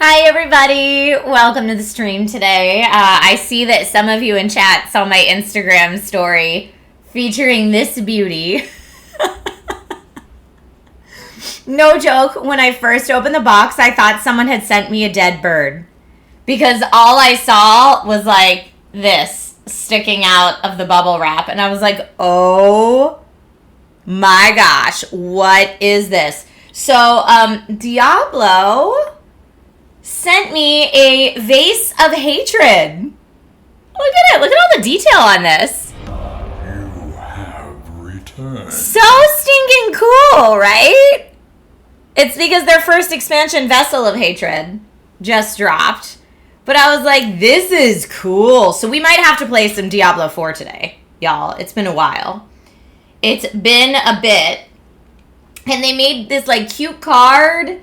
Hi everybody, welcome to the stream today. I see that some of you in chat saw my Instagram story featuring this beauty. No joke, when I first opened the box, I thought someone had sent me a dead bird. Because all I saw was like this sticking out of the bubble wrap. And I was like, oh my gosh, what is this? So, Diablo sent me a vase of hatred. Look at it. Look at all the detail on this. You have returned. So stinking cool, right? It's because their first expansion, Vessel of Hatred, just dropped. But I was like, this is cool. So we might have to play some Diablo 4 today, y'all. It's been a while. It's been a bit. And they made this like cute card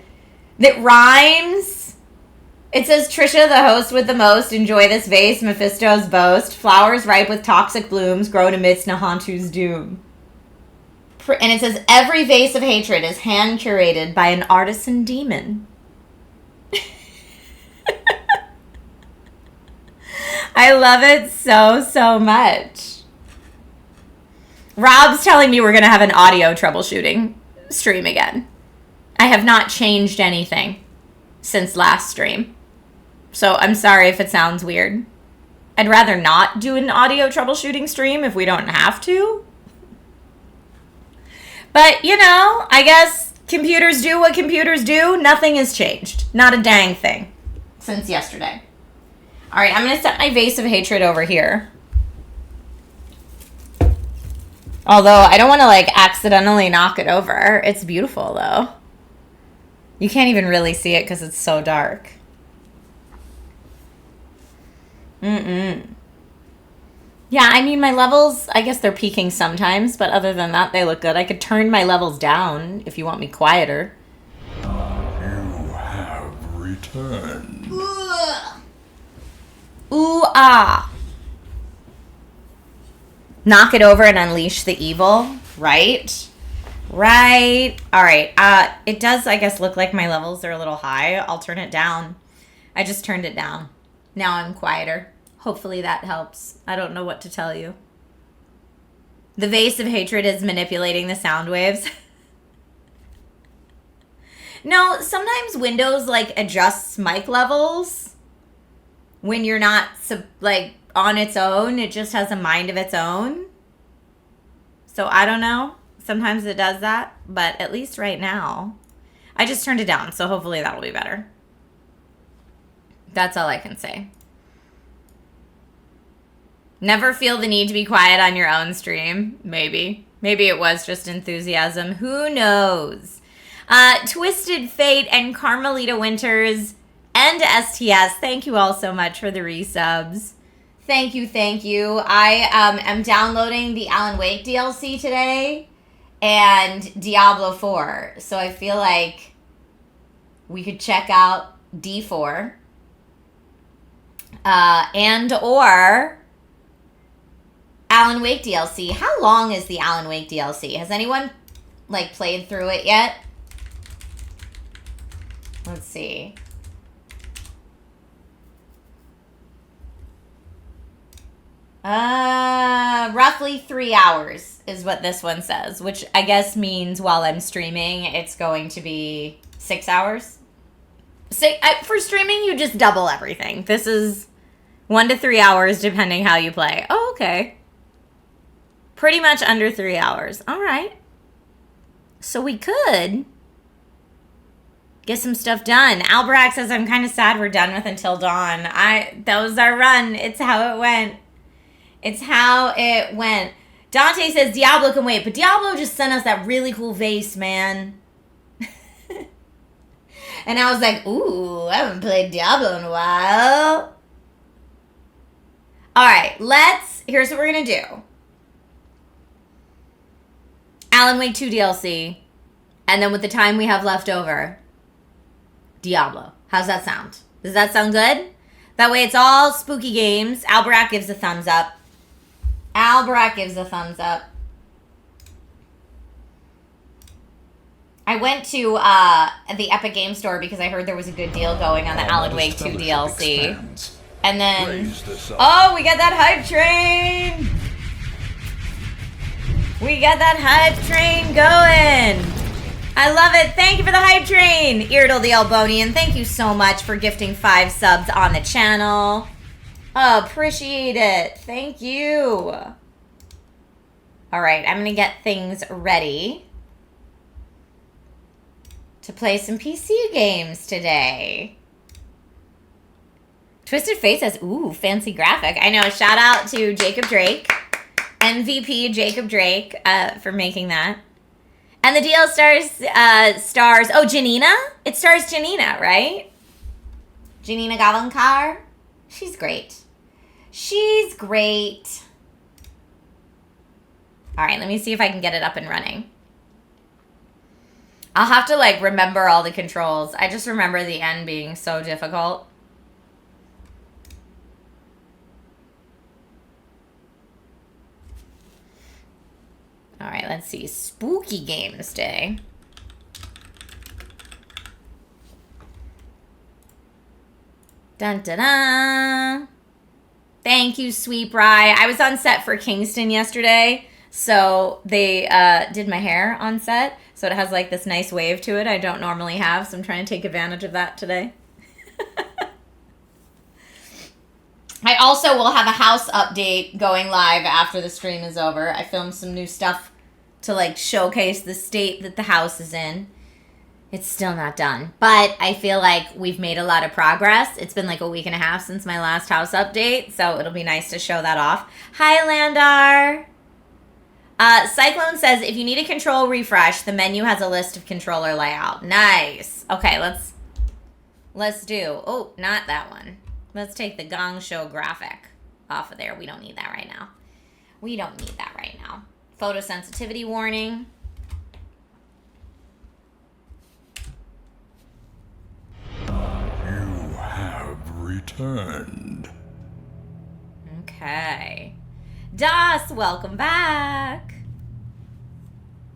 that rhymes. It says, Trisha, the host with the most, enjoy this vase, Mephisto's boast. Flowers ripe with toxic blooms, grown amidst Nahantu's doom. And it says, every vase of hatred is hand-curated by an artisan demon. I love it so much. Rob's telling me we're going to have an audio troubleshooting stream again. I have not changed anything since last stream. So I'm sorry if it sounds weird. I'd rather not do an audio troubleshooting stream if we don't have to. But, you know, I guess computers do what computers do. Nothing has changed. Not a dang thing since yesterday. All right, I'm going to set my vase of hatred over here. Although I don't want to, like, accidentally knock it over. It's beautiful, though. You can't even really see it because it's so dark. Yeah, I mean, my levels, I guess they're peaking sometimes, but other than that, they look good. I could turn my levels down if you want me quieter. You have returned. Ooh, ah. Knock it over and unleash the evil, right? Right. All right. It does, I guess, look like my levels are a little high. I'll turn it down. I just turned it down. Now I'm quieter. Hopefully that helps. I don't know what to tell you. The vase of hatred is manipulating the sound waves. No, sometimes Windows like adjusts mic levels when you're not like on its own. It just has a mind of its own. So I don't know. Sometimes it does that, but at least right now, I just turned it down. So hopefully that'll be better. That's all I can say. Never feel the need to be quiet on your own stream. Maybe. Maybe it was just enthusiasm. Who knows? Twisted Fate and Carmelita Winters and STS, thank you all so much for the resubs. Thank you, thank you. I am downloading the Alan Wake DLC today and Diablo 4. So I feel like we could check out D4 and or Alan Wake DLC. How long is the Alan Wake DLC? Has anyone like played through it yet? Let's see. Roughly 3 hours is what this one says, which I guess means while I'm streaming, it's going to be 6 hours. For streaming, you just double everything. This is 1 to 3 hours, depending how you play. Oh, okay. Pretty much under 3 hours. All right. So we could get some stuff done. Alberac says, I'm kind of sad we're done with Until Dawn. That was our run. It's how it went. It's how it went. Dante says Diablo can wait, but Diablo just sent us that really cool vase, man. And I was like, ooh, I haven't played Diablo in a while. All right, here's what we're going to do. Alan Wake 2 DLC. And then with the time we have left over, Diablo. How's that sound? Does that sound good? That way it's all spooky games. Alberac gives a thumbs up. Alberac gives a thumbs up. I went to the Epic Game Store because I heard there was a good deal going on the Alan Wake 2 DLC. Expands. And then... Raise this up. Oh, we got that hype train! We got that hype train going! I love it. Thank you for the hype train, Irdle the Albonian. Thank you so much for gifting 5 subs on the channel. Appreciate it. Thank you. All right, I'm going to get things ready to play some PC games today. Twisted Fate says, ooh, fancy graphic. I know, shout out to Jacob Drake, MVP Jacob Drake, for making that. And the DL stars, oh, Janina? It stars Janina, right? Janina Gavankar. She's great. She's great. All right, let me see if I can get it up and running. I'll have to, like, remember all the controls. I just remember the end being so difficult. All right, let's see. Spooky Games Day. Dun dun dun. Thank you, Sweet Rye. I was on set for Kingston yesterday, so they did my hair on set. So it has like this nice wave to it I don't normally have, so I'm trying to take advantage of that today. I also will have a house update going live after the stream is over. I filmed some new stuff to like showcase the state that the house is in. It's still not done, but I feel like we've made a lot of progress. It's been like a week and a half since my last house update, so it'll be nice to show that off. Hi, Landar. Cyclone says, if you need a control refresh, the menu has a list of controller layout. Nice. Okay, let's do, oh, not that one. Let's take the Gong Show graphic off of there. We don't need that right now. We don't need that right now. Photosensitivity warning. You have returned. Okay. Das, welcome back.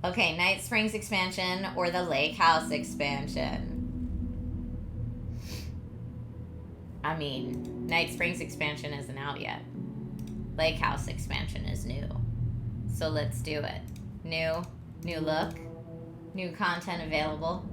Okay, Night Springs expansion or the Lake House expansion. I mean, Night Springs expansion isn't out yet. Lake House expansion is new. So let's do it. New look, new content available.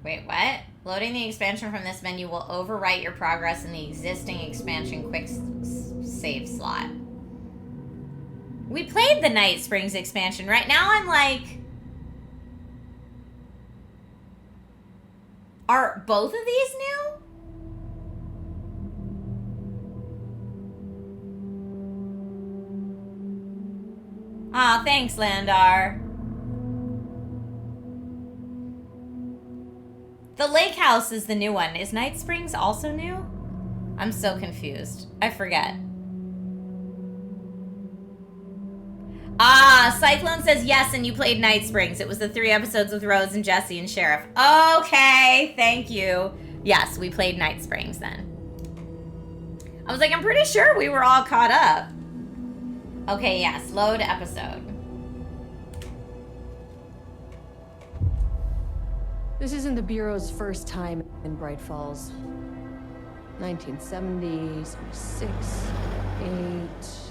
Wait, what? Loading the expansion from this menu will overwrite your progress in the existing expansion quick save slot. We played the Night Springs expansion. Right now I'm like... Are both of these new? Aw, thanks, Landar. The Lake House is the new one. Is Night Springs also new? I'm so confused. I forget. Ah, Cyclone says yes, and you played Night Springs. It was the 3 episodes with Rose and Jesse and Sheriff. Okay, thank you. Yes, we played Night Springs then. I was like, I'm pretty sure we were all caught up. Okay, yes, load episode. This isn't the Bureau's first time in Bright Falls. 1970, 76, 8...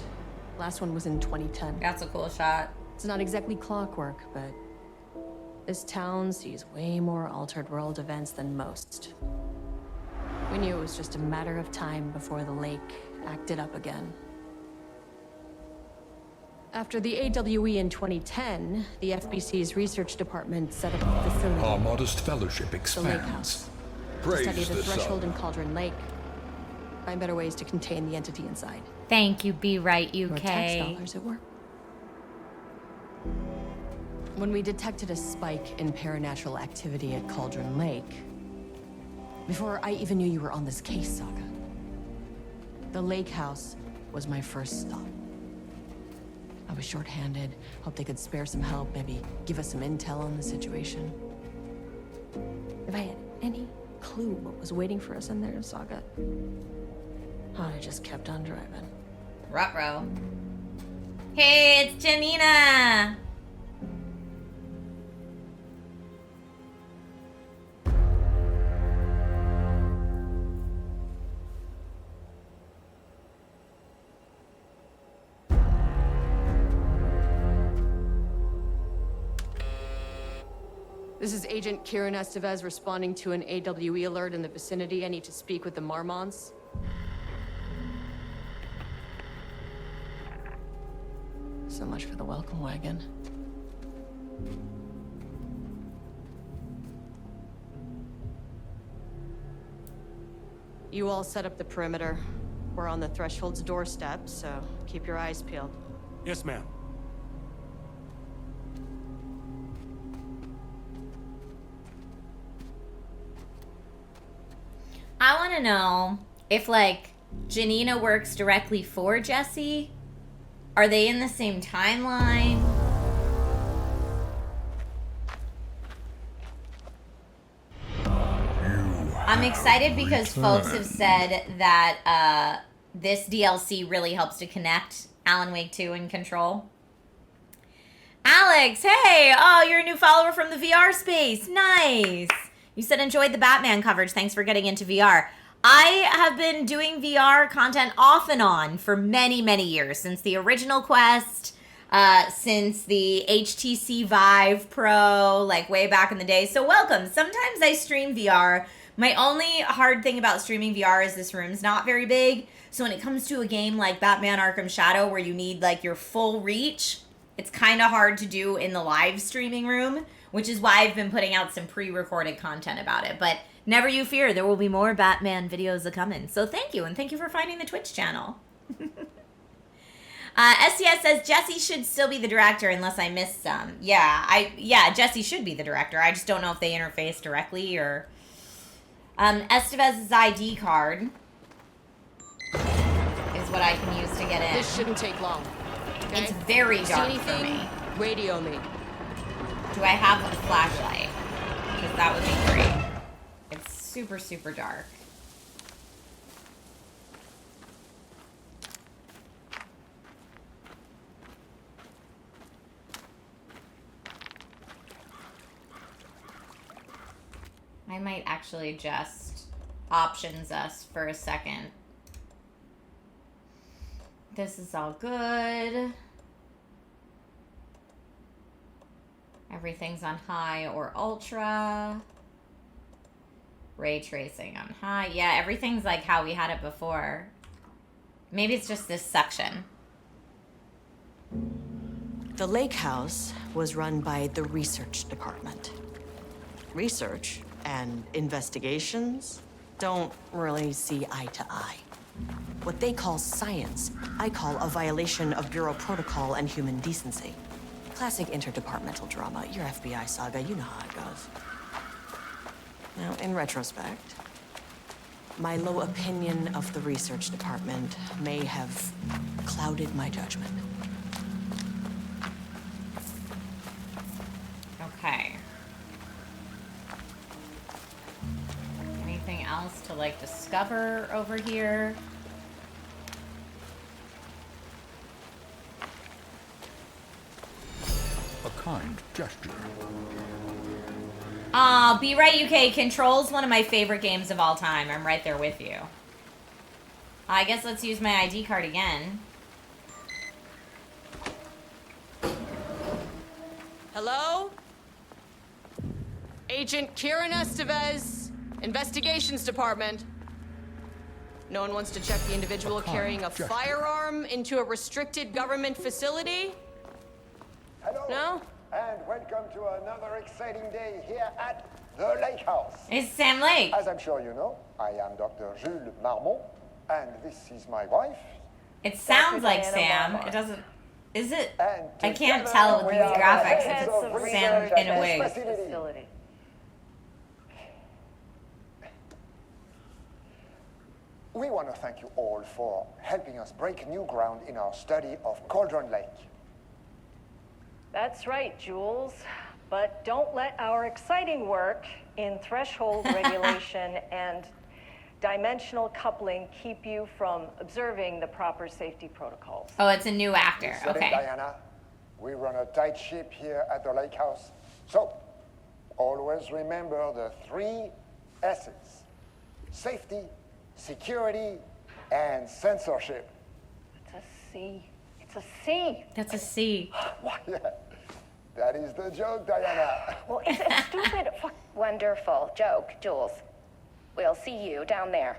Last one was in 2010. That's a cool shot. It's not exactly clockwork, but this town sees way more altered world events than most. We knew it was just a matter of time before the lake acted up again. After the AWE in 2010, the FBC's research department set up a facility. Our modest fellowship The Lake expands. House. To Praise study the the threshold sun. in Cauldron Lake. Find better ways to contain the entity inside. Thank you, Be Right More tax UK. dollars at work. When we detected a spike in paranatural activity at Cauldron Lake, before I even knew you were on this case, Saga, the Lake House was my first stop. I was short-handed, hoped they could spare some help, maybe give us some intel on the situation. If I had any clue what was waiting for us in there, Saga. Oh, I just kept on driving. Ruh-roh. Hey, it's Janina! This is Agent Kieran Estevez responding to an AWE alert in the vicinity. I need to speak with the Marmonts. So much for the welcome wagon. You all set up the perimeter. We're on the Threshold's doorstep, so keep your eyes peeled. Yes, ma'am. I want to know if, like, Janina works directly for Jesse. Are they in the same timeline? I'm excited because folks have said that this DLC really helps to connect Alan Wake 2 and Control. Alex, hey! Oh, you're a new follower from the VR space. Nice! You said enjoyed the Batman coverage. Thanks for getting into VR. I have been doing VR content off and on for many, many years. Since the original Quest, since the HTC Vive Pro, like way back in the day. So welcome. Sometimes I stream VR. My only hard thing about streaming VR is this room's not very big. So when it comes to a game like Batman Arkham Shadow where you need like your full reach, it's kind of hard to do in the live streaming room, which is why I've been putting out some pre-recorded content about it. But never you fear, there will be more Batman videos a-coming. So thank you, and thank you for finding the Twitch channel. STS says Jesse should still be the director unless I missed some. Yeah, Jesse should be the director. I just don't know if they interface directly or... Estevez's ID card is what I can use to get in. This shouldn't take long. Okay? It's very dark for me. Radio me. Do I have a flashlight? Because that would be great. It's super, super dark. I might actually just options us for a second. This is all good. Everything's on high or ultra. Ray tracing on high. Yeah, everything's like how we had it before. Maybe it's just this section. The lake house was run by the research department. Research and investigations don't really see eye to eye. What they call science, I call a violation of Bureau protocol and human decency. Classic interdepartmental drama. Your FBI saga, you know how it goes. Now, in retrospect, my low opinion of the research department may have clouded my judgment. Okay. Anything else to, like, discover over here? A kind gesture. Aw, Be Right UK. Control's one of my favorite games of all time. I'm right there with you. I guess let's use my ID card again. Hello? Agent Kieran Estevez, Investigations Department. No one wants to check the individual carrying a firearm into a restricted government facility? Hello. No? And welcome to another exciting day here at the Lake House. It's Sam Lake. As I'm sure you know, I am Dr. Jules Marmont, and this is my wife. It sounds like Sam. It doesn't... Is it? And I can't together tell with we these are the graphics heads if of it's research Sam at in a wig. this facility. We want to thank you all for helping us break new ground in our study of Cauldron Lake. That's right, Jules. But don't let our exciting work in threshold regulation and dimensional coupling keep you from observing the proper safety protocols. Oh, it's a new actor. You said it, Okay. Diana. We run a tight ship here at the lake house. So, always remember the 3 S's. Safety, security, and censorship. It's a C. It's a C. That's a C. Yeah, that is the joke, Diana. Well, it's a stupid fuck. Wonderful joke, Jules. We'll see you down there.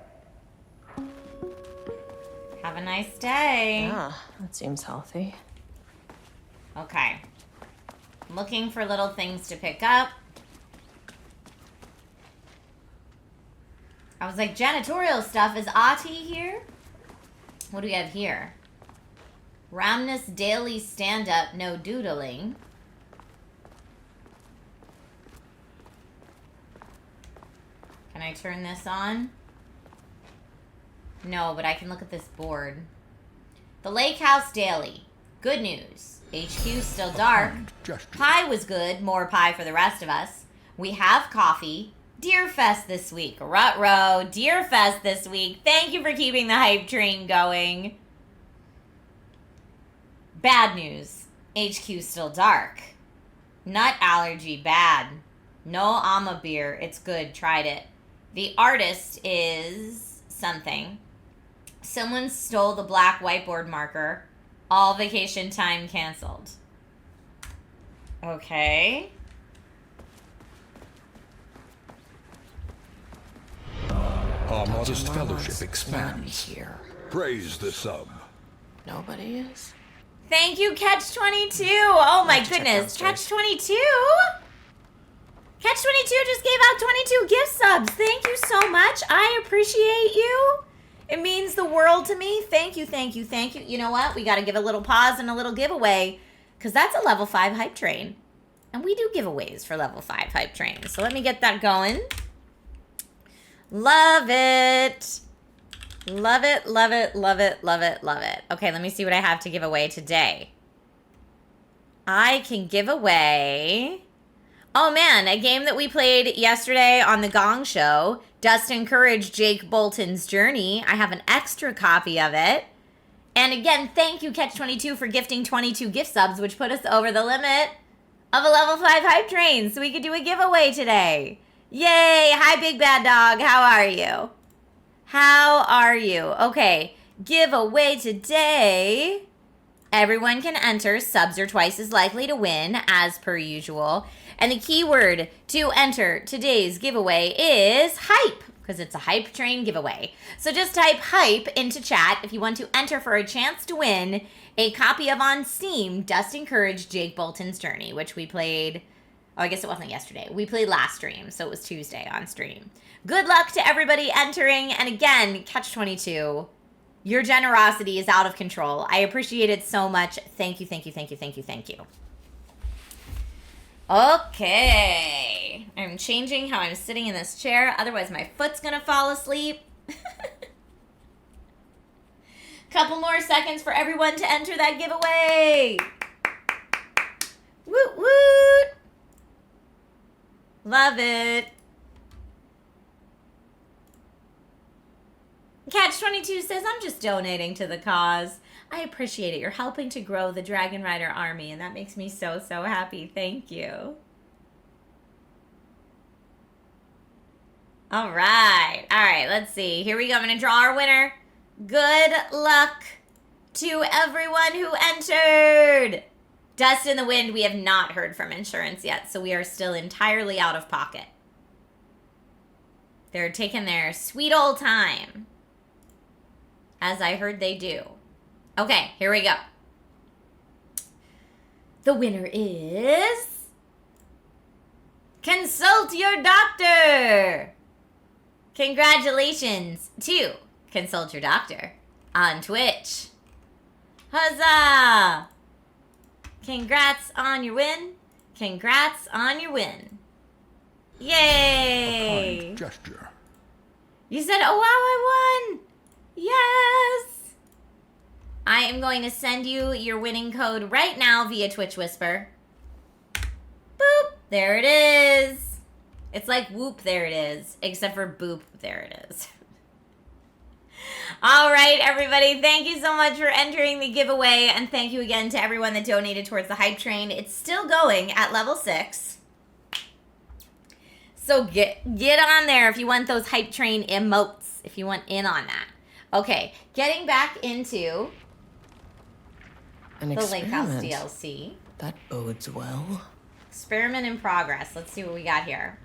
Have a nice day. Yeah, that seems healthy. Okay. Looking for little things to pick up. I was like, janitorial stuff. Is Ati here? What do we have here? Ramnus daily stand-up, no doodling. Can I turn this on? No, but I can look at this board. The Lake House Daily. Good news. HQ still dark. Kind gesture. Pie was good. More pie for the rest of us. We have coffee. Deer Fest this week. Ruh-roh. Deer Fest this week. Thank you for keeping the hype train going. Bad news. HQ still dark. Nut allergy bad. No Ama beer. It's good. Tried it. The artist is something. Someone stole the black whiteboard marker. All vacation time canceled. Okay. Our modest Marlowe's fellowship not expands. here. Praise the sub. Nobody is? Thank you, Catch-22. Oh my have to check goodness. downstairs. Catch-22? Catch-22 just gave out 22 gift subs. Thank you so much. I appreciate you. It means the world to me. Thank you, thank you, thank you. You know what? We got to give a little pause and a little giveaway because that's a level 5 hype train. And we do giveaways for level 5 hype trains. So let me get that going. Love it. Love it, love it, love it, love it, love it. Okay, let me see what I have to give away today. I can give away... Oh man, a game that we played yesterday on the Gong Show. Dust and Courage, Jake Bolton's Journey. I have an extra copy of it. And again, thank you, Catch-22, for gifting 22 gift subs, which put us over the limit of a level 5 hype train, so we could do a giveaway today. Yay! Hi, Big Bad Dog. How are you? How are you? Okay, giveaway today. Everyone can enter. Subs are twice as likely to win, as per usual. And the keyword to enter today's giveaway is hype, because it's a hype train giveaway. So just type hype into chat if you want to enter for a chance to win a copy of on Steam, Dust and Courage, Jake Bolton's Journey, which we played... Oh, I guess it wasn't yesterday. We played last stream, so it was Tuesday on stream. Good luck to everybody entering. And again, Catch-22, your generosity is out of control. I appreciate it so much. Thank you, thank you, thank you, thank you, thank you. Okay. I'm changing how I'm sitting in this chair. Otherwise, my foot's going to fall asleep. Couple more seconds for everyone to enter that giveaway. Woot woot. Love it. Catch-22 says, I'm just donating to the cause. I appreciate it. You're helping to grow the Dragon Rider army, and that makes me so, so happy. Thank you. All right. All right, let's see. Here we go. I'm going to draw our winner. Good luck to everyone who entered. Dust in the Wind, we have not heard from insurance yet, so we are still entirely out of pocket. They're taking their sweet old time, as I heard they do. Okay, here we go. The winner is... Consult Your Doctor! Congratulations to Consult Your Doctor on Twitch. Huzzah! Congrats on your win. Congrats on your win. Yay! Kind gesture. You said, oh wow, I won! Yes! I am going to send you your winning code right now via Twitch Whisper. Boop! There it is. It's like whoop, there it is. Except for boop, there it is. All right, everybody. Thank you so much for entering the giveaway. And thank you again to everyone that donated towards the hype train. It's still going at level 6. So get on there if you want those hype train emotes. If you want in on that. Okay, getting back into An the Lake House experiment. DLC. That bodes well. Experiment in progress. Let's see what we got here.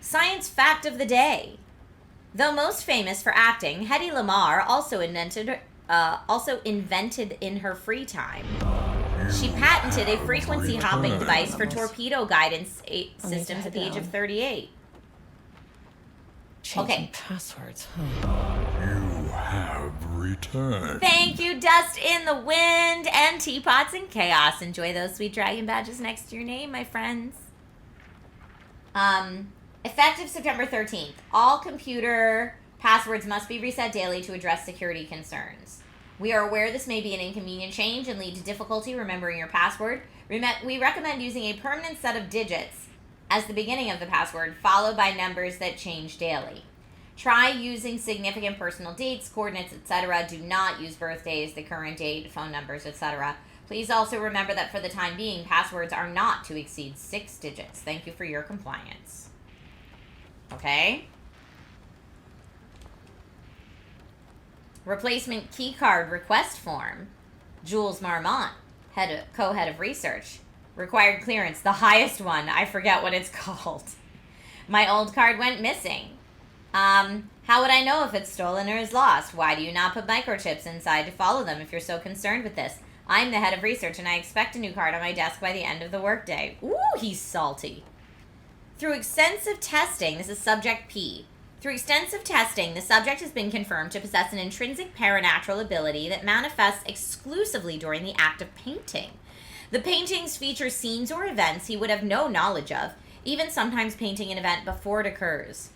Science fact of the day. Though most famous for acting, Hedy Lamarr also invented in her free time. She patented a frequency hopping device for torpedo guidance systems at the age of 38. Changing Okay. passwords, You have returned. Thank you, Dust in the Wind and Teapots and Chaos. Enjoy those sweet dragon badges next to your name, my friends. Effective September 13th, all computer passwords must be reset daily to address security concerns. We are aware this may be an inconvenient change and lead to difficulty remembering your password. We recommend using a permanent set of digits as the beginning of the password, followed by numbers that change daily. Try using significant personal dates, coordinates, etc. Do not use birthdays, the current date, phone numbers, etc. Please also remember that for the time being, passwords are not to exceed 6 digits. Thank you for your compliance. Okay? Replacement keycard request form. Jules Marmont, co-head of research. Required clearance, the highest one. I forget what it's called. My old card went missing. How would I know if it's stolen or is lost? Why do you not put microchips inside to follow them if you're so concerned with this? I'm the head of research and I expect a new card on my desk by the end of the workday. Ooh, he's salty. Through extensive testing, this is subject P. Through extensive testing, the subject has been confirmed to possess an intrinsic paranatural ability that manifests exclusively during the act of painting. The paintings feature scenes or events he would have no knowledge of, even sometimes painting an event before it occurs.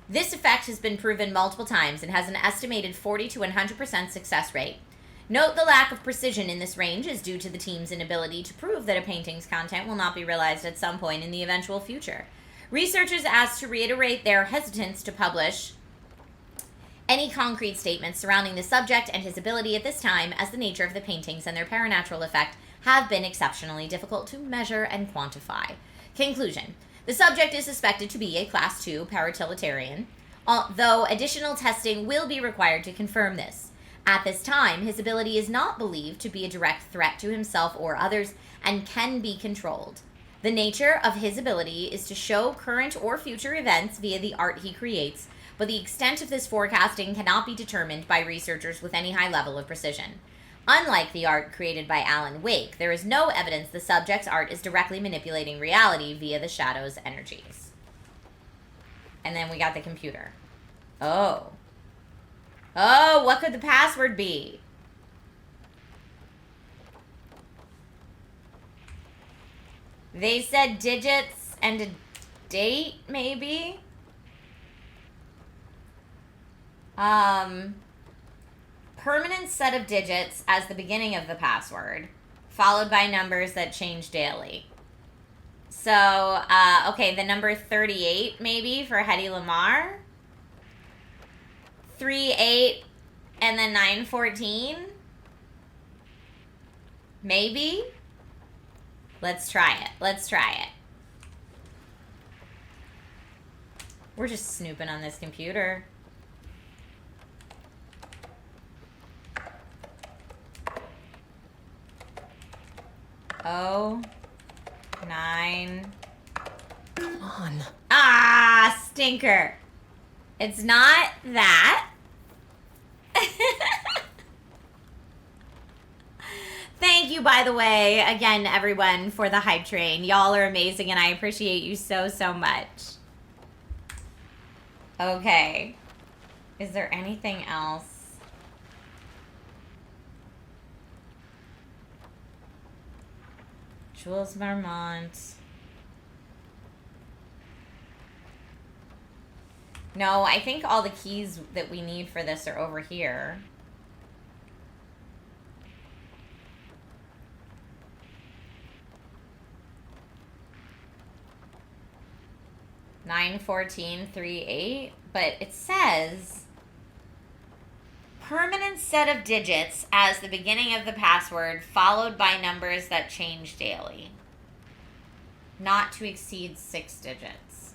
This effect has been proven multiple times and has an estimated 40 to 100% success rate. Note the lack of precision in this range is due to the team's inability to prove that a painting's content will not be realized at some point in the eventual future. Researchers asked to reiterate their hesitance to publish any concrete statements surrounding the subject and his ability at this time, as the nature of the paintings and their paranatural effect have been exceptionally difficult to measure and quantify. Conclusion. The subject is suspected to be a Class 2 paratiliterian, though additional testing will be required to confirm this. At this time, his ability is not believed to be a direct threat to himself or others and can be controlled. The nature of his ability is to show current or future events via the art he creates, but the extent of this forecasting cannot be determined by researchers with any high level of precision. Unlike the art created by Alan Wake, there is no evidence the subject's art is directly manipulating reality via the shadow's energies. And then we got the computer. Oh, what could the password be? They said digits and a date, maybe? Permanent set of digits as the beginning of the password, followed by numbers that change daily. So, okay, the number 38, maybe, for Hedy Lamarr. 38 and then 914. Maybe? Let's try it. We're just snooping on this computer. Oh, 9. Come on. Ah, stinker. It's not that. Thank you, by the way, again, everyone, for the hype train. Y'all are amazing, and I appreciate you so, so much. Okay. Is there anything else? Jules Marmont. No, I think all the keys that we need for this are over here. 91438, but it says permanent set of digits as the beginning of the password, followed by numbers that change daily. Not to exceed 6 digits.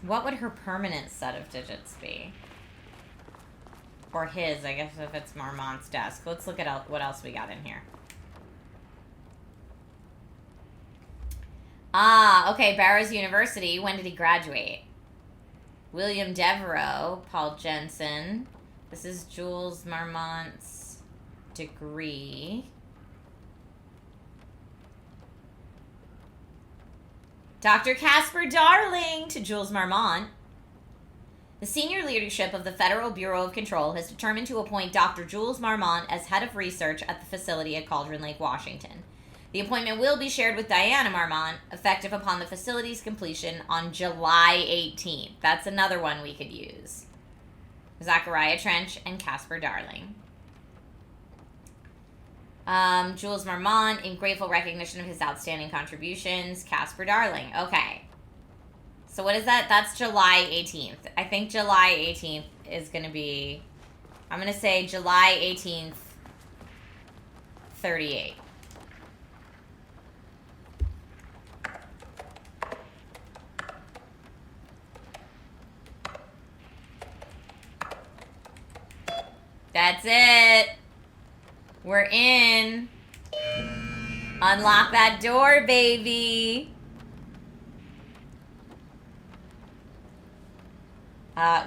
What would her permanent set of digits be? Or his, I guess, if it's Marmont's desk. Let's look at what else we got in here. Ah, okay, Barrows University. When did he graduate? William Devereaux, Paul Jensen. This is Jules Marmont's degree. Dr. Casper Darling to Jules Marmont. The senior leadership of the Federal Bureau of Control has determined to appoint Dr. Jules Marmont as head of research at the facility at Cauldron Lake, Washington. The appointment will be shared with Diana Marmont, effective upon the facility's completion on July 18th. That's another one we could use. Zachariah Trench and Casper Darling. Jules Marmont, in grateful recognition of his outstanding contributions. Casper Darling. Okay. So what is that? That's July 18th. I think July 18th is going to be... I'm going to say July 18th, 38. That's it. We're in. Unlock that door, baby.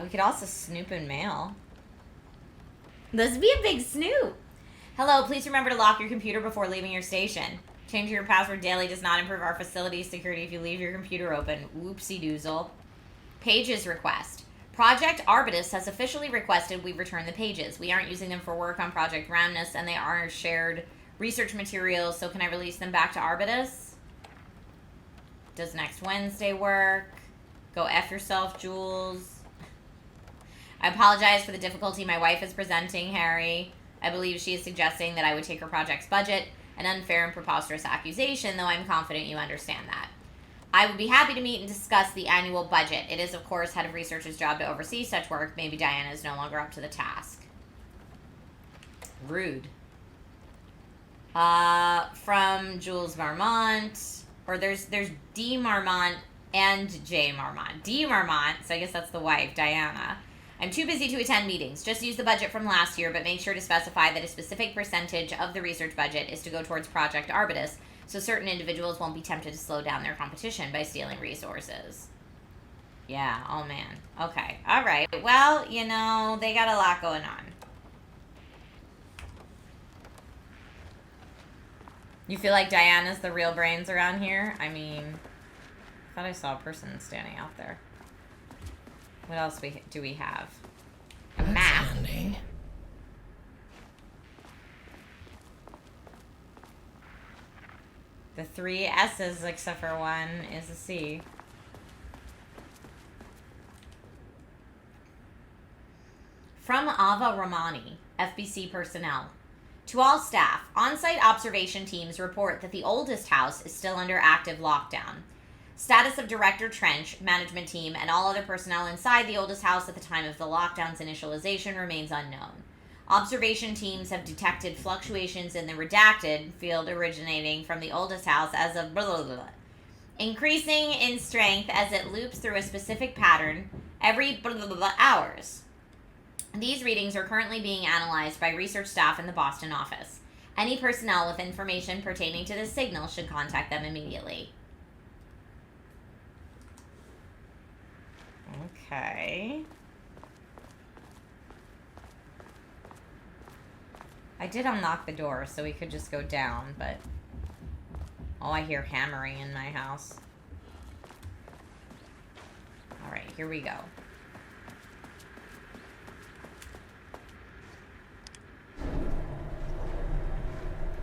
We could also snoop in mail. Let's be a big snoop. Hello, please remember to lock your computer before leaving your station. Changing your password daily does not improve our facility's security if you leave your computer open. Whoopsie doozle. Pages request. Project Arbutus has officially requested we return the pages. We aren't using them for work on Project Roundness, and they are shared research materials, so can I release them back to Arbutus? Does next Wednesday work? Go F yourself, Jules. I apologize for the difficulty my wife is presenting, Harry. I believe she is suggesting that I would take her project's budget, an unfair and preposterous accusation, though I'm confident you understand that. I would be happy to meet and discuss the annual budget. It is, of course, head of research's job to oversee such work. Maybe Diana is no longer up to the task. Rude. From Jules Marmont, or there's D. Marmont and J. Marmont. D. Marmont, so I guess that's the wife, Diana. I'm too busy to attend meetings. Just use the budget from last year, but make sure to specify that a specific percentage of the research budget is to go towards Project Arbutus, so certain individuals won't be tempted to slow down their competition by stealing resources. Yeah, oh man. Okay, alright. Well, you know, they got a lot going on. You feel like Diana's the real brains around here? I mean, I thought I saw a person standing out there. What else do we have? A map. Handy. The 3 S's, except for one, is a C. From Ava Ramani, FBC personnel. To all staff, on-site observation teams report that the oldest house is still under active lockdown. Status of Director Trench, management team, and all other personnel inside the oldest house at the time of the lockdown's initialization remains unknown. Observation teams have detected fluctuations in the redacted field originating from the oldest house as of blah, blah, blah, increasing in strength as it loops through a specific pattern every blah, blah, blah hours. These readings are currently being analyzed by research staff in the Boston office. Any personnel with information pertaining to this signal should contact them immediately. Okay. I did unlock the door, so we could just go down, but... Oh, I hear hammering in my house. Alright, here we go.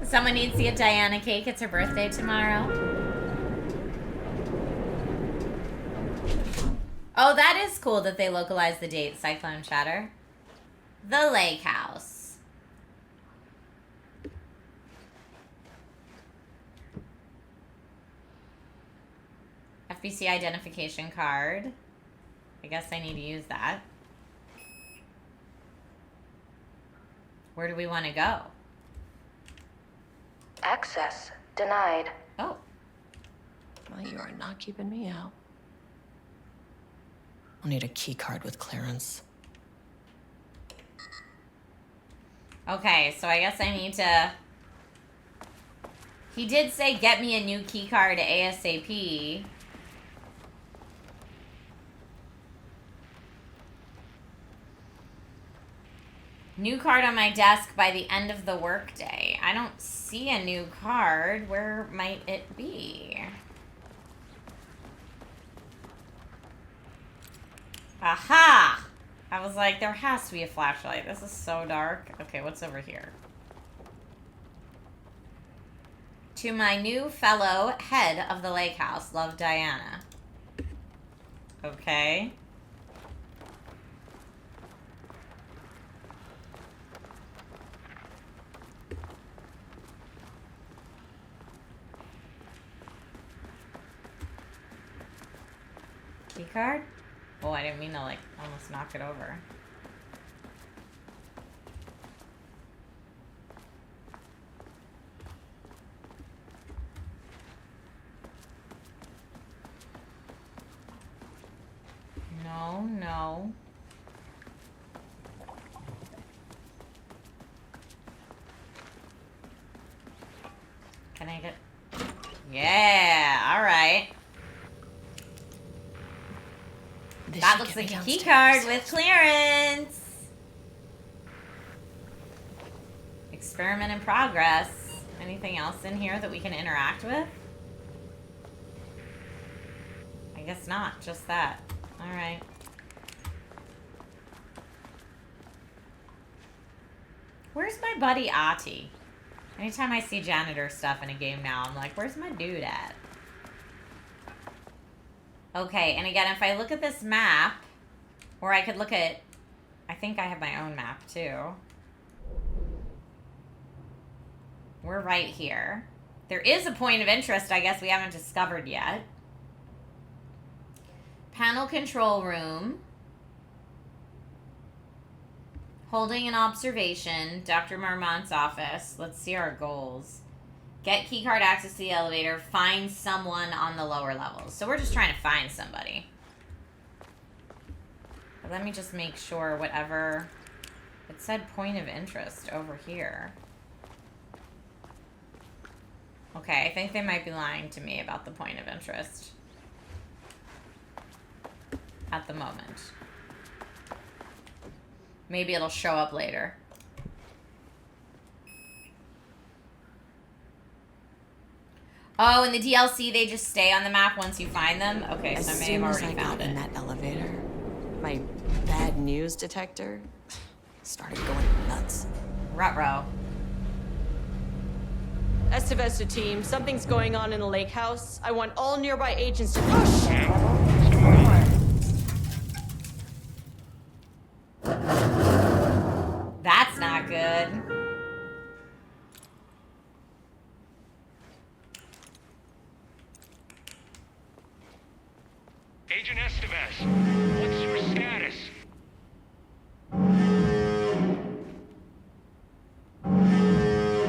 Someone needs to get Diana cake. It's her birthday tomorrow. Oh, that is cool that they localized the date, Cyclone Chatter. The lake house. FBC identification card. I guess I need to use that. Where do we want to go? Access denied. Oh. Well, you are not keeping me out. I'll need a key card with clearance. Okay, so I guess I need to... He did say get me a new key card ASAP. New card on my desk by the end of the workday. I don't see a new card. Where might it be? Aha! I was like, there has to be a flashlight. This is so dark. Okay, what's over here? To my new fellow head of the lake house, love, Diana. Okay. Key card? Oh, I didn't mean to, like, almost knock it over. No, no. Can I get... Yeah, alright. That looks like a key card with clearance. Experiment in progress. Anything else in here that we can interact with? I guess not, just that. Alright. Where's my buddy Ati? Anytime I see janitor stuff in a game now, I'm like, where's my dude at? Okay, and again, if I look at this map, or I could look at... I think I have my own map, too. We're right here. There is a point of interest I guess we haven't discovered yet. Panel control room. Holding an observation. Dr. Marmont's office. Let's see our goals. Get keycard access to the elevator. Find someone on the lower levels. So we're just trying to find somebody. But let me just make sure whatever... It said point of interest over here. Okay, I think they might be lying to me about the point of interest. At the moment. Maybe it'll show up later. Oh, in the DLC, they just stay on the map once you find them? Okay, so I may have already found it. In that elevator, my bad news detector started going nuts. Ruh-roh. Estevesta team, something's going on in the lake house. I want all nearby agents to... That's not good. Agent Estevez, what's your status?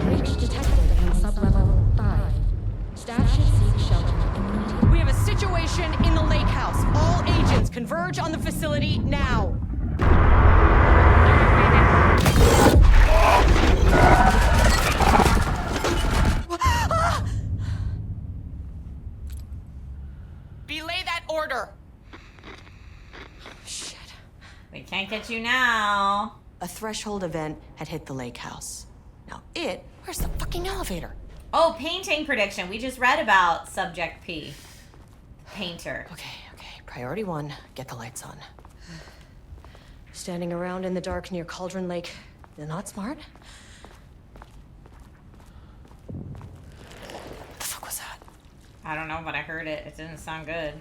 Breach detected in sublevel 5. Staff should seek shelter immediately. We have a situation in the lake house. All agents converge on the facility now. Belay that order. Shit. We can't get you now. A threshold event had hit the lake house. Now where's the fucking elevator? Oh, painting prediction. We just read about Subject P. Painter. Okay. Priority 1, get the lights on. Standing around in the dark near Cauldron Lake is not smart. What the fuck was that? I don't know, but I heard it. It didn't sound good.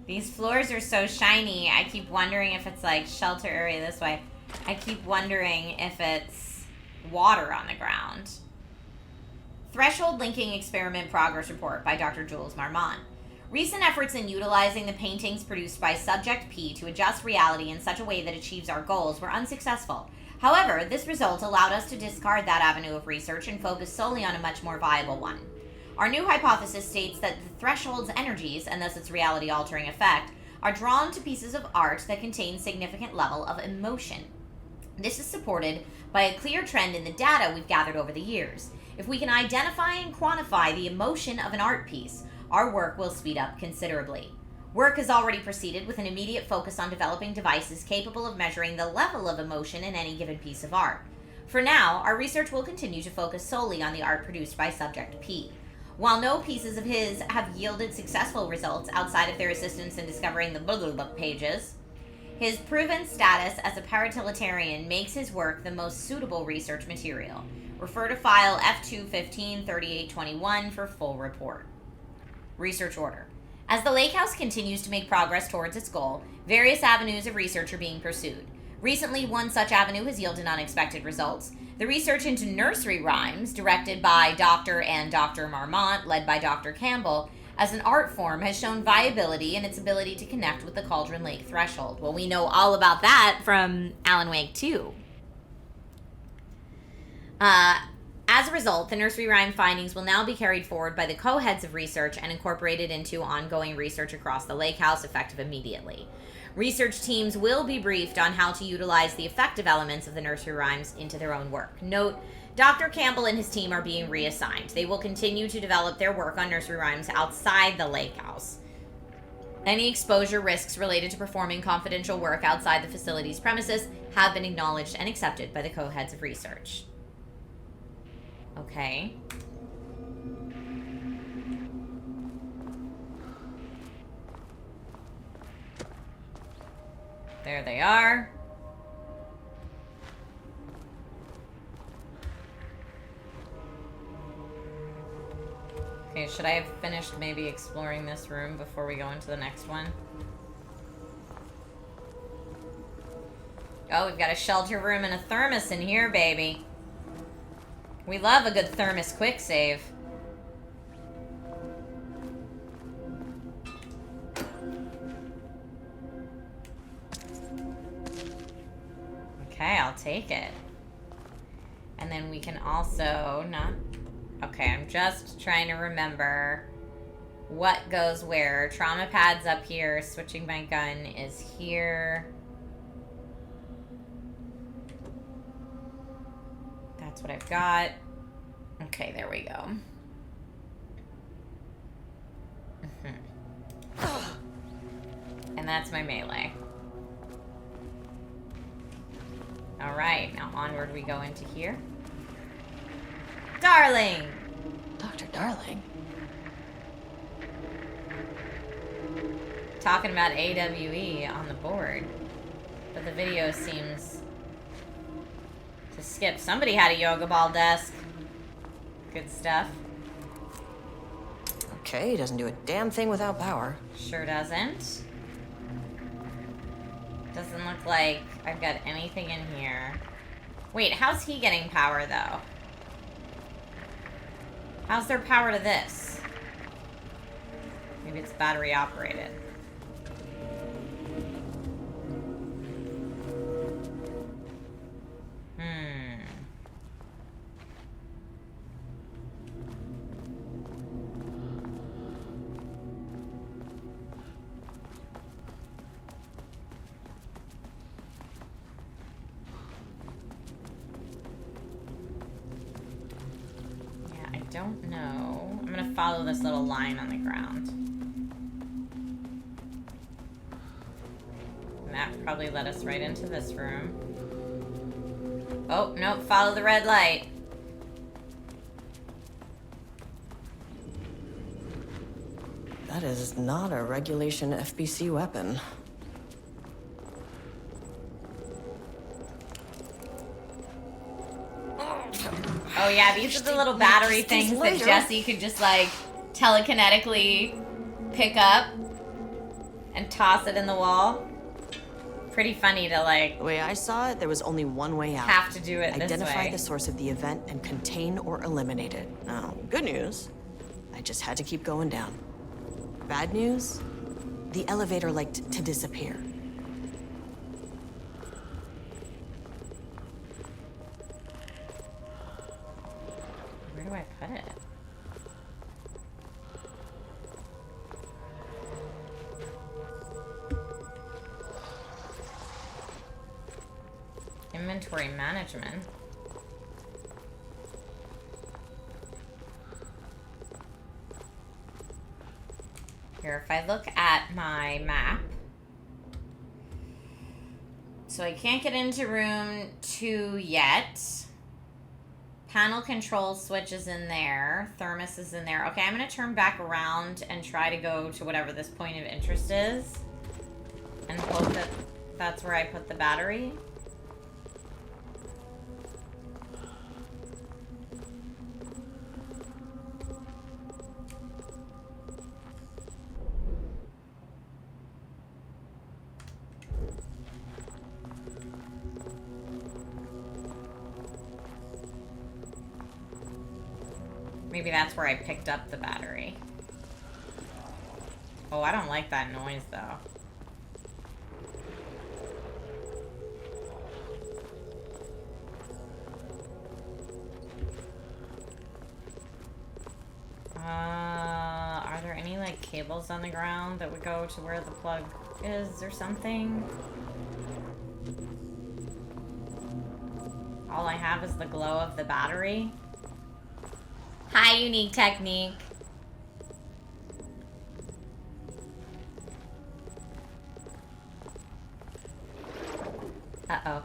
These floors are so shiny. I keep wondering if it's like shelter area this way. I keep wondering if it's water on the ground. Threshold Linking Experiment Progress Report by Dr. Jules Marmont. Recent efforts in utilizing the paintings produced by Subject P to adjust reality in such a way that achieves our goals were unsuccessful. However, this result allowed us to discard that avenue of research and focus solely on a much more viable one. Our new hypothesis states that the threshold's energies, and thus its reality-altering effect, are drawn to pieces of art that contain significant level of emotion. This is supported by a clear trend in the data we've gathered over the years. If we can identify and quantify the emotion of an art piece, our work will speed up considerably. Work has already proceeded with an immediate focus on developing devices capable of measuring the level of emotion in any given piece of art. For now, our research will continue to focus solely on the art produced by Subject P. While no pieces of his have yielded successful results outside of their assistance in discovering the blah pages, his proven status as a paratiliterian makes his work the most suitable research material. Refer to file F2153821 for full report. Research order. As the Lake House continues to make progress towards its goal, various avenues of research are being pursued. Recently, one such avenue has yielded unexpected results. The research into nursery rhymes, directed by Dr. and Dr. Marmont, led by Dr. Campbell, as an art form has shown viability in its ability to connect with the Cauldron Lake threshold. Well, we know all about that from Alan Wake 2. As a result, the nursery rhyme findings will now be carried forward by the co-heads of research and incorporated into ongoing research across the Lake House, effective immediately. Research teams will be briefed on how to utilize the effective elements of the nursery rhymes into their own work. Note, Dr. Campbell and his team are being reassigned. They will continue to develop their work on nursery rhymes outside the Lake House. Any exposure risks related to performing confidential work outside the facility's premises have been acknowledged and accepted by the co-heads of research. Okay. There they are. Okay, should I have finished maybe exploring this room before we go into the next one? Oh, we've got a shelter room and a thermos in here, baby. We love a good thermos quick save. Okay, I'll take it. And then we can also not... Okay, I'm just trying to remember what goes where. Trauma pad's up here. Switching my gun is here. That's what I've got. Okay, there we go. And that's my melee. Alright, now onward we go into here. Darling! Dr. Darling? Talking about AWE on the board. But the video seems to skip. Somebody had a yoga ball desk. Good stuff. Okay, doesn't do a damn thing without power. Sure doesn't. Doesn't look like I've got anything in here. Wait, how's he getting power, though? How's there power to this? Maybe it's battery operated. Don't know. I'm gonna follow this little line on the ground. And that probably led us right into this room. Oh, nope, follow the red light. That is not a regulation FBC weapon. Oh yeah, these are the little battery things that Jesse could just like telekinetically pick up and toss it in the wall. Pretty funny to like. The way I saw it, there was only one way out. Have to do it this way. Identify the source of the event and contain or eliminate it. Now, good news, I just had to keep going down. Bad news, the elevator liked to disappear. Where do I put it? Inventory management. Here, if I look at my map, so I can't get into room 2 yet. Panel control switch is in there. Thermos is in there. Okay, I'm going to turn back around and try to go to whatever this point of interest is. And hope that that's where I put the battery. Maybe that's where I picked up the battery. Oh, I don't like that noise, though. Are there any, like, cables on the ground that would go to where the plug is or something? All I have is the glow of the battery. Hi, Unique Technique. Uh-oh.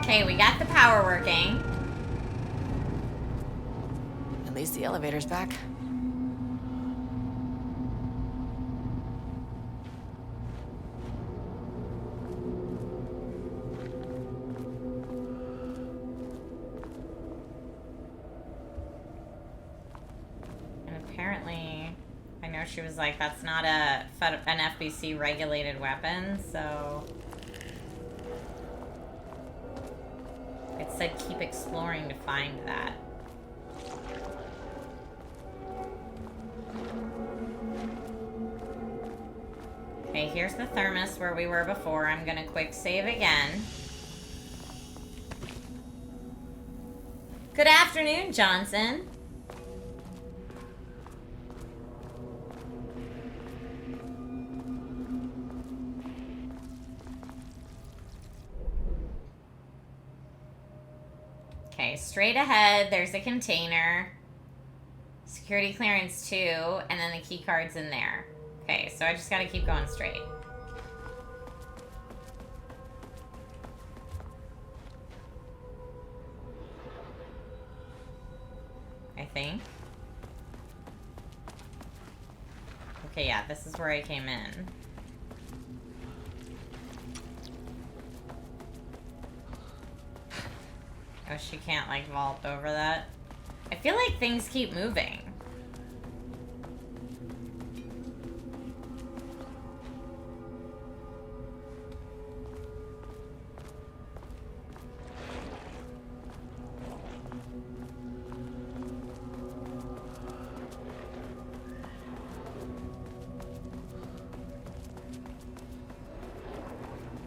Okay, we got the power working. At least the elevator's back. And apparently, I know she was like, that's not an FBC regulated weapon, so... It said keep exploring to find that. Okay, here's the thermos where we were before. I'm gonna quick save again. Good afternoon, Johnson. Okay, straight ahead, there's a container. Security clearance 2, and then the key card's in there. Okay, so I just gotta keep going straight. I think. Okay, yeah, this is where I came in. Oh, she can't, like, vault over that. I feel like things keep moving.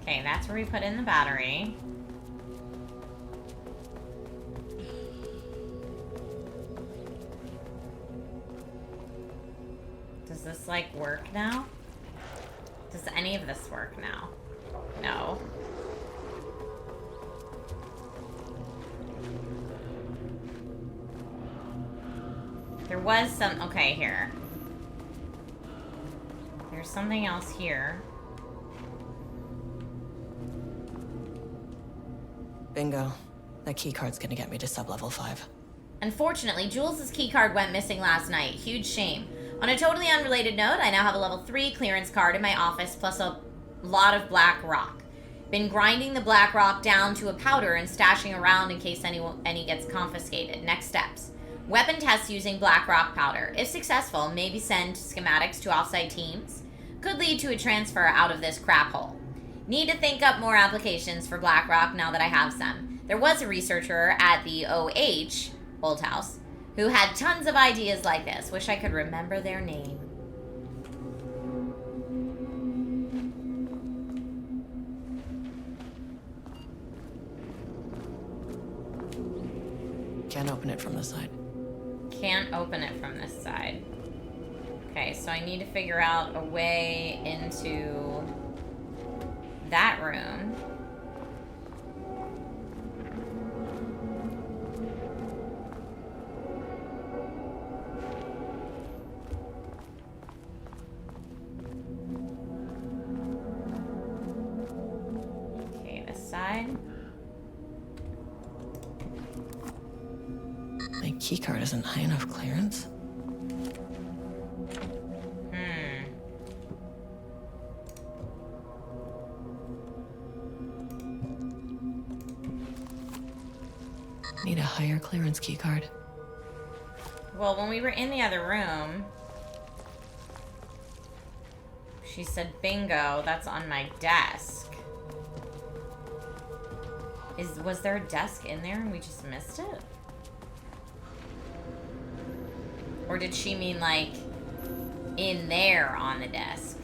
Okay, that's where we put in the battery. Does this, like, work now? Does any of this work now? No. There was some... Okay, here. There's something else here. Bingo. That keycard's gonna get me to sub-level 5. Unfortunately, Jules' keycard went missing last night. Huge shame. On a totally unrelated note, I now have a level 3 clearance card in my office, plus a lot of black rock. Been grinding the black rock down to a powder and stashing around in case any gets confiscated. Next steps. Weapon tests using black rock powder. If successful, maybe send schematics to offsite teams. Could lead to a transfer out of this crap hole. Need to think up more applications for black rock now that I have some. There was a researcher at the OH, Old House, who had tons of ideas like this. Wish I could remember their name. Can't open it from the side. Can't open it from this side. Okay, so I need to figure out a way into that room. Okay, this side. My keycard isn't high enough clearance. Need a higher clearance keycard. Well, when we were in the other room, she said, bingo, that's on my desk. Was there a desk in there and we just missed it? Or did she mean, like, in there on the desk?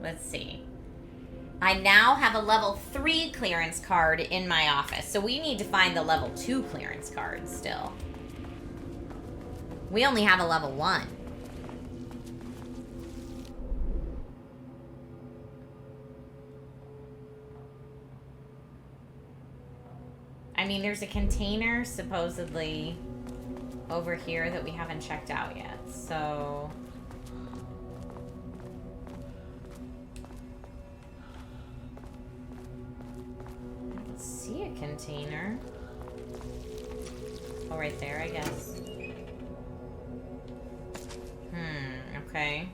Let's see. I now have a level 3 clearance card in my office. So we need to find the level 2 clearance card still. We only have a level 1. I mean, there's a container supposedly over here that we haven't checked out yet. So... see a container. Oh, right there, I guess. Okay.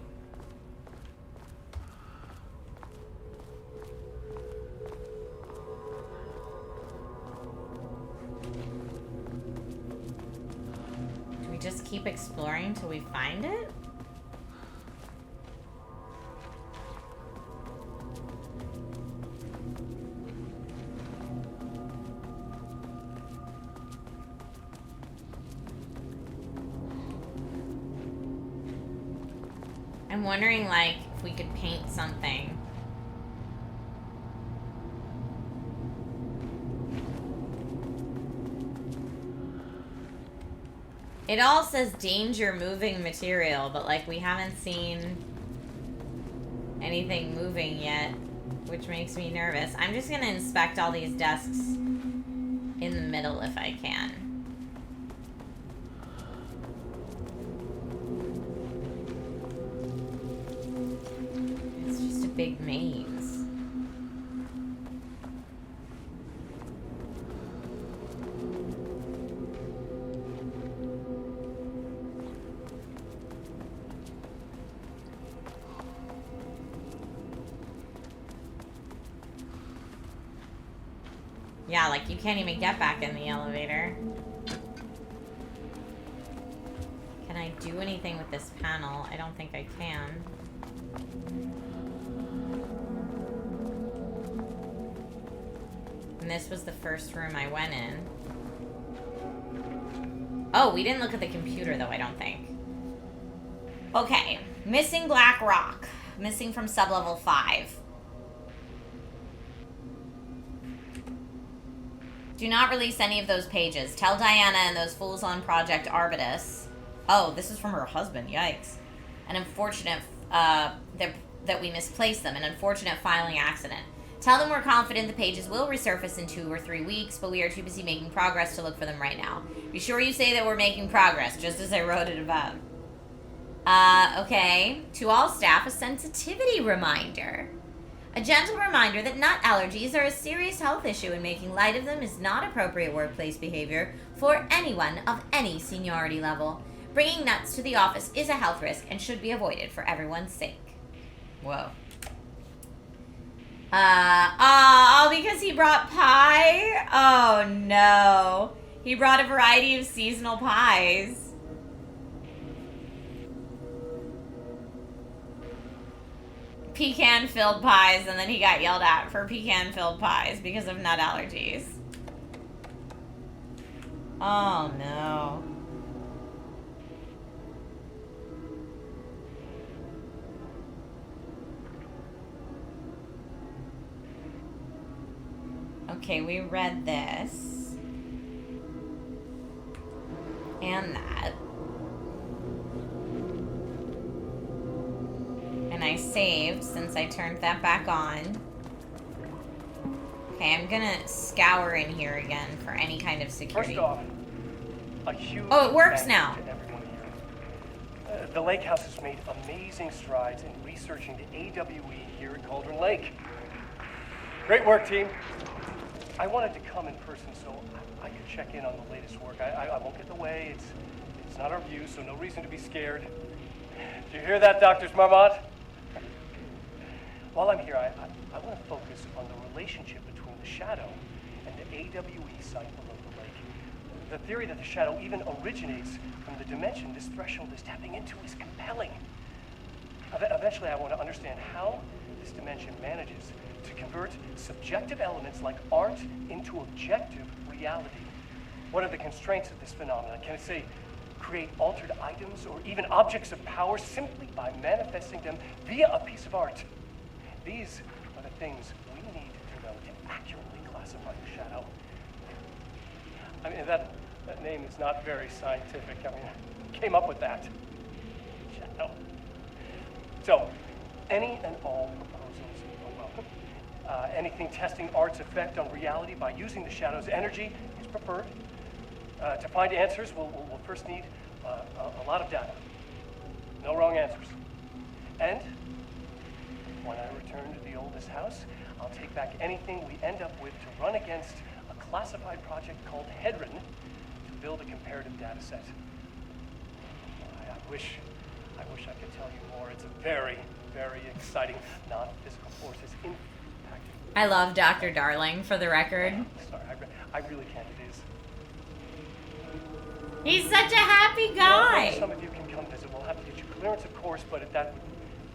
Do we just keep exploring till we find it? I'm wondering, like, if we could paint something. It all says danger moving material, but, like, we haven't seen anything moving yet, which makes me nervous. I'm just gonna inspect all these desks in the middle if I can. Big maze. Yeah, like you can't even get back in the elevator. Can I do anything with this panel? I don't think I can. And this was the first room I went in. Oh, we didn't look at the computer, though, I don't think. Okay. Missing black rock. Missing from sublevel 5. Do not release any of those pages. Tell Diana and those fools on Project Arbitus. Oh, this is from her husband. Yikes. An unfortunate, that we misplaced them. An unfortunate filing accident. Tell them we're confident the pages will resurface in 2 or 3 weeks, but we are too busy making progress to look for them right now. Be sure you say that we're making progress, just as I wrote it above. Okay. To all staff, a sensitivity reminder. A gentle reminder that nut allergies are a serious health issue and making light of them is not appropriate workplace behavior for anyone of any seniority level. Bringing nuts to the office is a health risk and should be avoided for everyone's sake. Whoa. Oh, because he brought pie? Oh, no. He brought a variety of seasonal pies. Pecan-filled pies, and then he got yelled at for pecan-filled pies because of nut allergies. Oh, no. Okay, we read this. And that. And I saved since I turned that back on. Okay, I'm gonna scour in here again for any kind of security. First off, a huge oh, it works thank now. you to everyone here. The Lake House has made amazing strides in researching the AWE here at Cauldron Lake. Great work, team. I wanted to come in person so I could check in on the latest work. I won't get in the way. It's not our view, so no reason to be scared. Do you hear that, Dr. Marmot? While I'm here, I want to focus on the relationship between the shadow and the AWE site below the lake. The theory that the shadow even originates from the dimension this threshold is tapping into is compelling. Eventually, I want to understand how this dimension manages to convert subjective elements like art into objective reality. What are the constraints of this phenomenon? Can it, say, create altered items or even objects of power simply by manifesting them via a piece of art? These are the things we need to know to accurately classify the shadow. I mean, that name is not very scientific. I mean, who came up with that? Shadow. So, any and all proposals are welcome. Anything testing art's effect on reality by using the shadow's energy is preferred. To find answers, we'll first need a lot of data. No wrong answers. And when I return to the oldest house, I'll take back anything we end up with to run against a classified project called Hedron to build a comparative data set. I wish I could tell you more. It's a very, very exciting non-physical forces impacting. I love Dr. Darling, for the record. Sorry, I really can't. It is. He's such a happy guy. Well, some of you can come visit. We'll have to get you clearance, of course, but if that would,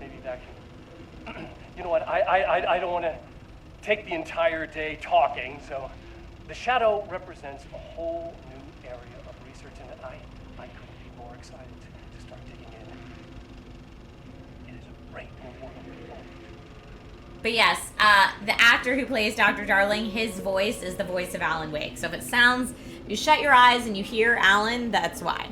maybe that can. You know what? I don't want to take the entire day talking. So, the shadow represents a whole new area of research, and I couldn't be more excited to start digging in. It is a great new world. But yes, the actor who plays Dr. Darling, his voice is the voice of Alan Wake. So if it sounds, you shut your eyes and you hear Alan, that's why.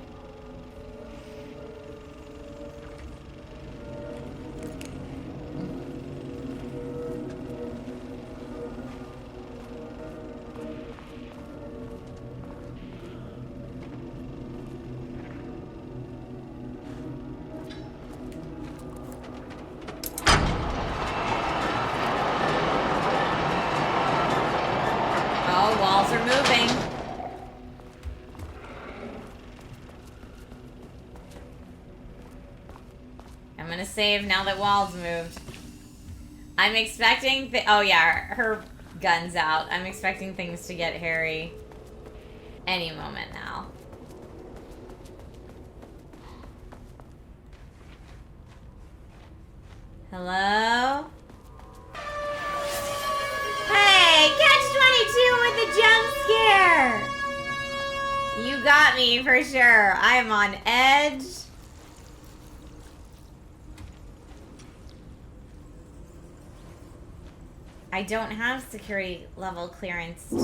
Walls are moving. I'm gonna save now that walls moved. I'm expecting oh yeah, her gun's out. I'm expecting things to get hairy any moment now. Hello? Hey, Catch-22 with the jump scare! You got me for sure. I am on edge. I don't have security level clearance to...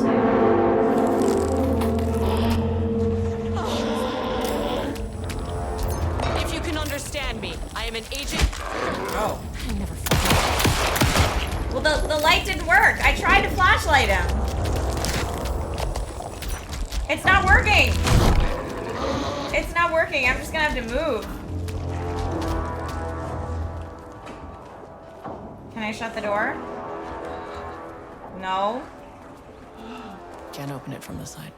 If you can understand me, I am an agent. Oh. I never. Well, the light didn't work. I tried to flashlight him. It's not working. It's not working. I'm just gonna have to move. Can I shut the door? No. Can't open it from the side.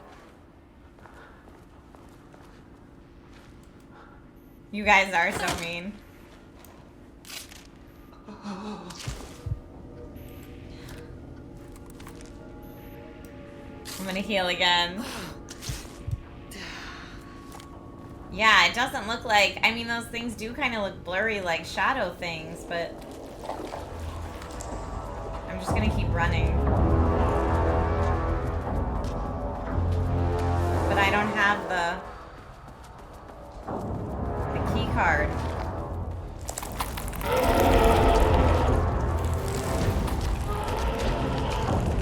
You guys are so mean. I'm gonna heal again. Yeah, it doesn't look like... I mean, those things do kind of look blurry like shadow things, but... I'm just gonna keep running. But I don't have the key card.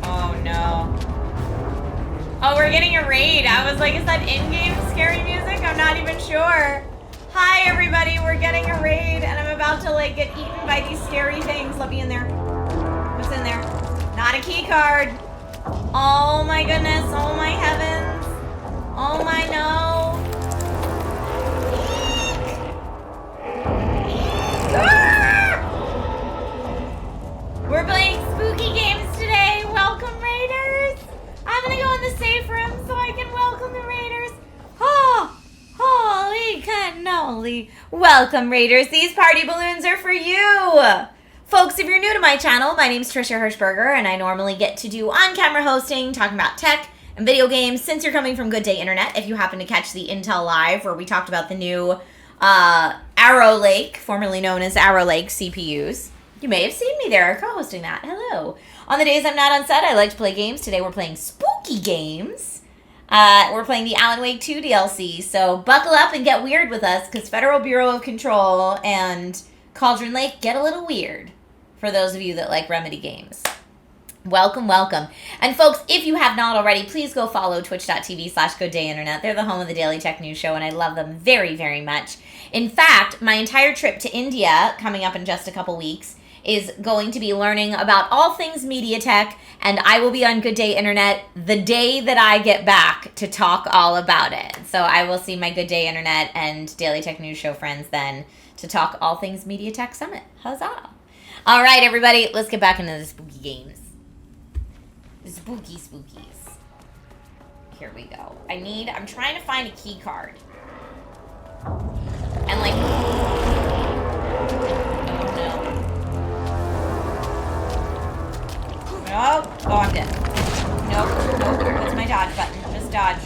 Oh no. Oh, we're getting a raid. I was like, is that in-game scary music? I'm not even sure. Hi everybody, we're getting a raid and I'm about to like get eaten by these scary things. Let me in there. What's in there? Not a key card. Oh my goodness, oh my heavens. Oh my no. Ah! We're playing spooky games today. Welcome, Raiders. I'm gonna go in the safe room so I can welcome the Raiders. Oh, holy cannoli. Welcome, Raiders. These party balloons are for you. Folks, if you're new to my channel, my name's Trisha Hershberger, and I normally get to do on-camera hosting, talking about tech and video games. Since you're coming from Good Day Internet, if you happen to catch the Intel Live, where we talked about the new Arrow Lake, formerly known as Arrow Lake CPUs, you may have seen me there co-hosting that. Hello. On the days I'm not on set, I like to play games. Today we're playing spooky games. We're playing the Alan Wake 2 DLC, so buckle up and get weird with us, because Federal Bureau of Control and Cauldron Lake get a little weird, for those of you that like Remedy games. Welcome, welcome. And folks, if you have not already, please go follow twitch.tv/gooddayinternet. They're the home of the Daily Tech News Show, and I love them very, very much. In fact, my entire trip to India, coming up in just a couple weeks, is going to be learning about all things media tech, and I will be on Good Day Internet the day that I get back to talk all about it. So I will see my Good Day Internet and Daily Tech News Show friends then to talk all things Media Tech Summit. Huzzah! All right, everybody, let's get back into the spooky games. The spooky spookies. Here we go. I'm trying to find a key card. And like, oh no. Oh, I'm dead. Nope. What's my dodge button? Just dodge.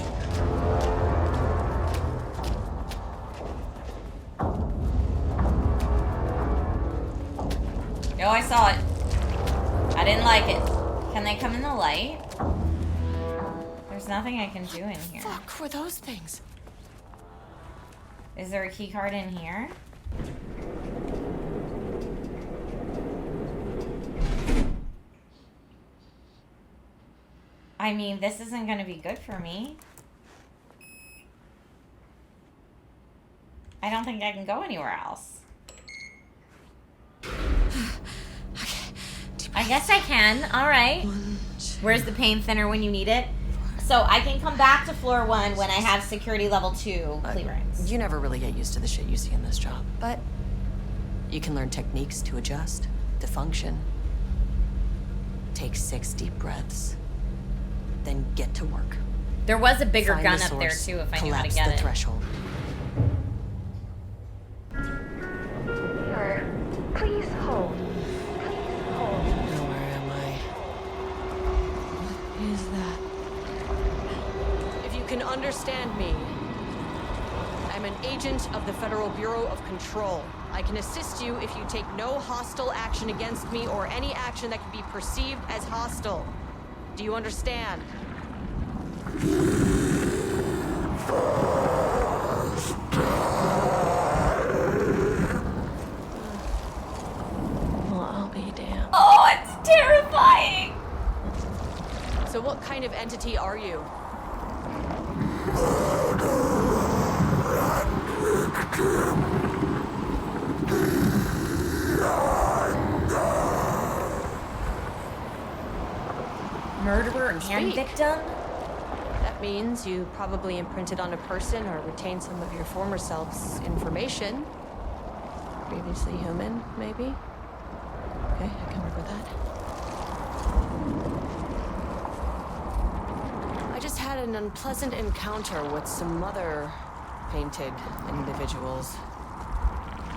Oh, I saw it. I didn't like it. Can they come in the light? There's nothing I can do in here. What the fuck were those things? Is there a key card in here? I mean, this isn't going to be good for me. I don't think I can go anywhere else. I guess I can. All right. Where's the pain thinner when you need it? So I can come back to floor 1 when I have security level 2 clearance. You never really get used to the shit you see in this job, but you can learn techniques to adjust, to function. Take 6 deep breaths, then get to work. There was a bigger Find gun the up there source, too if I knew how to collapse get the it. threshold. Please hold. Now where am I? What is that? If you can understand me, I'm an agent of the Federal Bureau of Control. I can assist you if you take no hostile action against me or any action that can be perceived as hostile. Do you understand? Well, I'll be damned. Oh, it's terrifying! So what kind of entity are you? Murderer and victim? That means you probably imprinted on a person or retained some of your former self's information. Previously human, maybe? Okay, I can work with that. had an unpleasant encounter with some other painted individuals.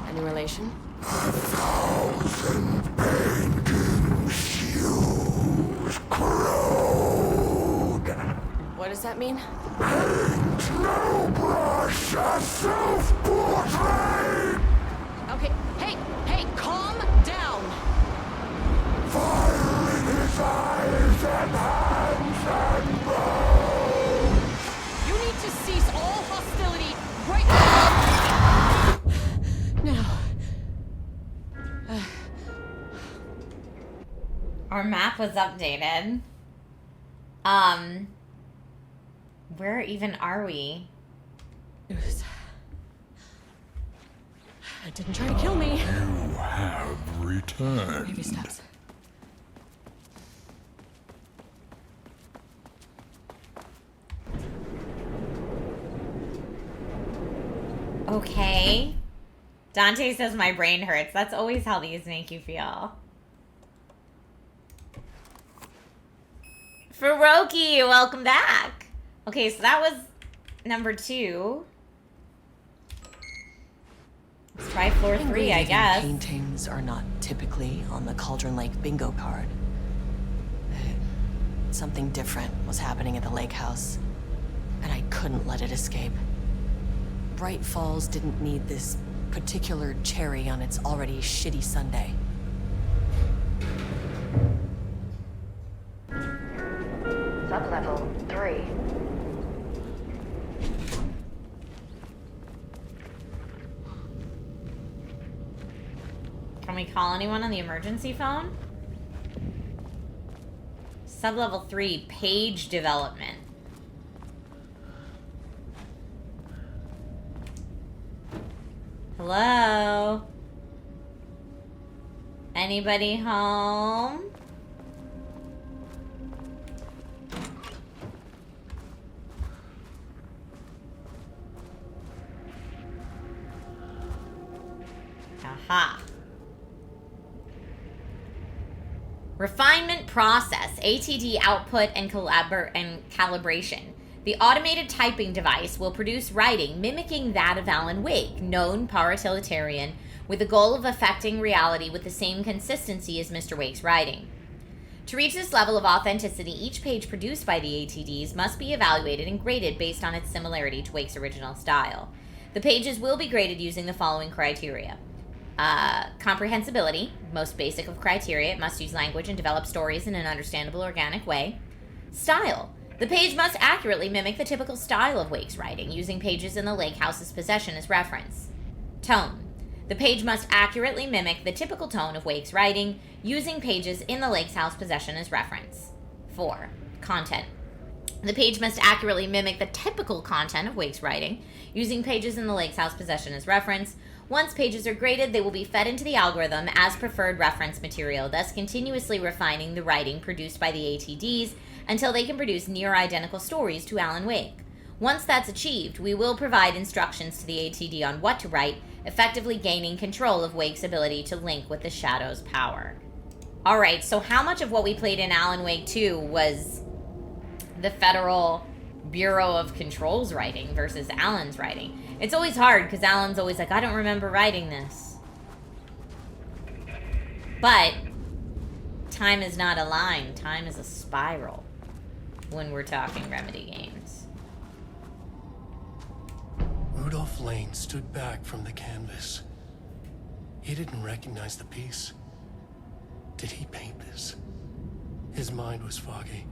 Any relation? 1,000 paintings used crude. What does that mean? Paint no brush, a self-portrait. Okay, hey, calm down. Fire in his eyes and hands and bones. You need to cease all hostility right now. Our map was updated. Where even are we? It didn't try to kill me. You have returned. Baby steps. Okay. Dante says my brain hurts. That's always how these make you feel. Faroki, welcome back. Okay, so that was number 2. Let's try floor 3, I guess. Paintings are not typically on the Cauldron Lake bingo card. Something different was happening at the lake house, and I couldn't let it escape. Bright Falls didn't need this particular cherry on its already shitty sundae. Sublevel 3. Can we call anyone on the emergency phone? Sublevel 3, page development. Hello? Anybody home? Aha. Refinement process, ATD output and calibration. The automated typing device will produce writing mimicking that of Alan Wake, known paratiliterian, with the goal of affecting reality with the same consistency as Mr. Wake's writing. To reach this level of authenticity, each page produced by the ATDs must be evaluated and graded based on its similarity to Wake's original style. The pages will be graded using the following criteria. Comprehensibility, most basic of criteria. It must use language and develop stories in an understandable, organic way. Style. The page must accurately mimic the typical style of Wake's writing, using pages in the lake house's possession as reference. Tone. The page must accurately mimic the typical tone of Wake's writing, using pages in the lake's house possession as reference. 4. Content. The page must accurately mimic the typical content of Wake's writing, using pages in the lake's house possession as reference. Once pages are graded, they will be fed into the algorithm as preferred reference material, thus continuously refining the writing produced by the ATDs until they can produce near-identical stories to Alan Wake. Once that's achieved, we will provide instructions to the ATD on what to write, effectively gaining control of Wake's ability to link with the Shadow's power. Alright, so how much of what we played in Alan Wake 2 was the Federal Bureau of Control's writing versus Alan's writing? It's always hard, because Alan's always like, I don't remember writing this. But time is not a line, time is a spiral when we're talking Remedy games. Rudolph Lane stood back from the canvas. He didn't recognize the piece. Did he paint this? His mind was foggy,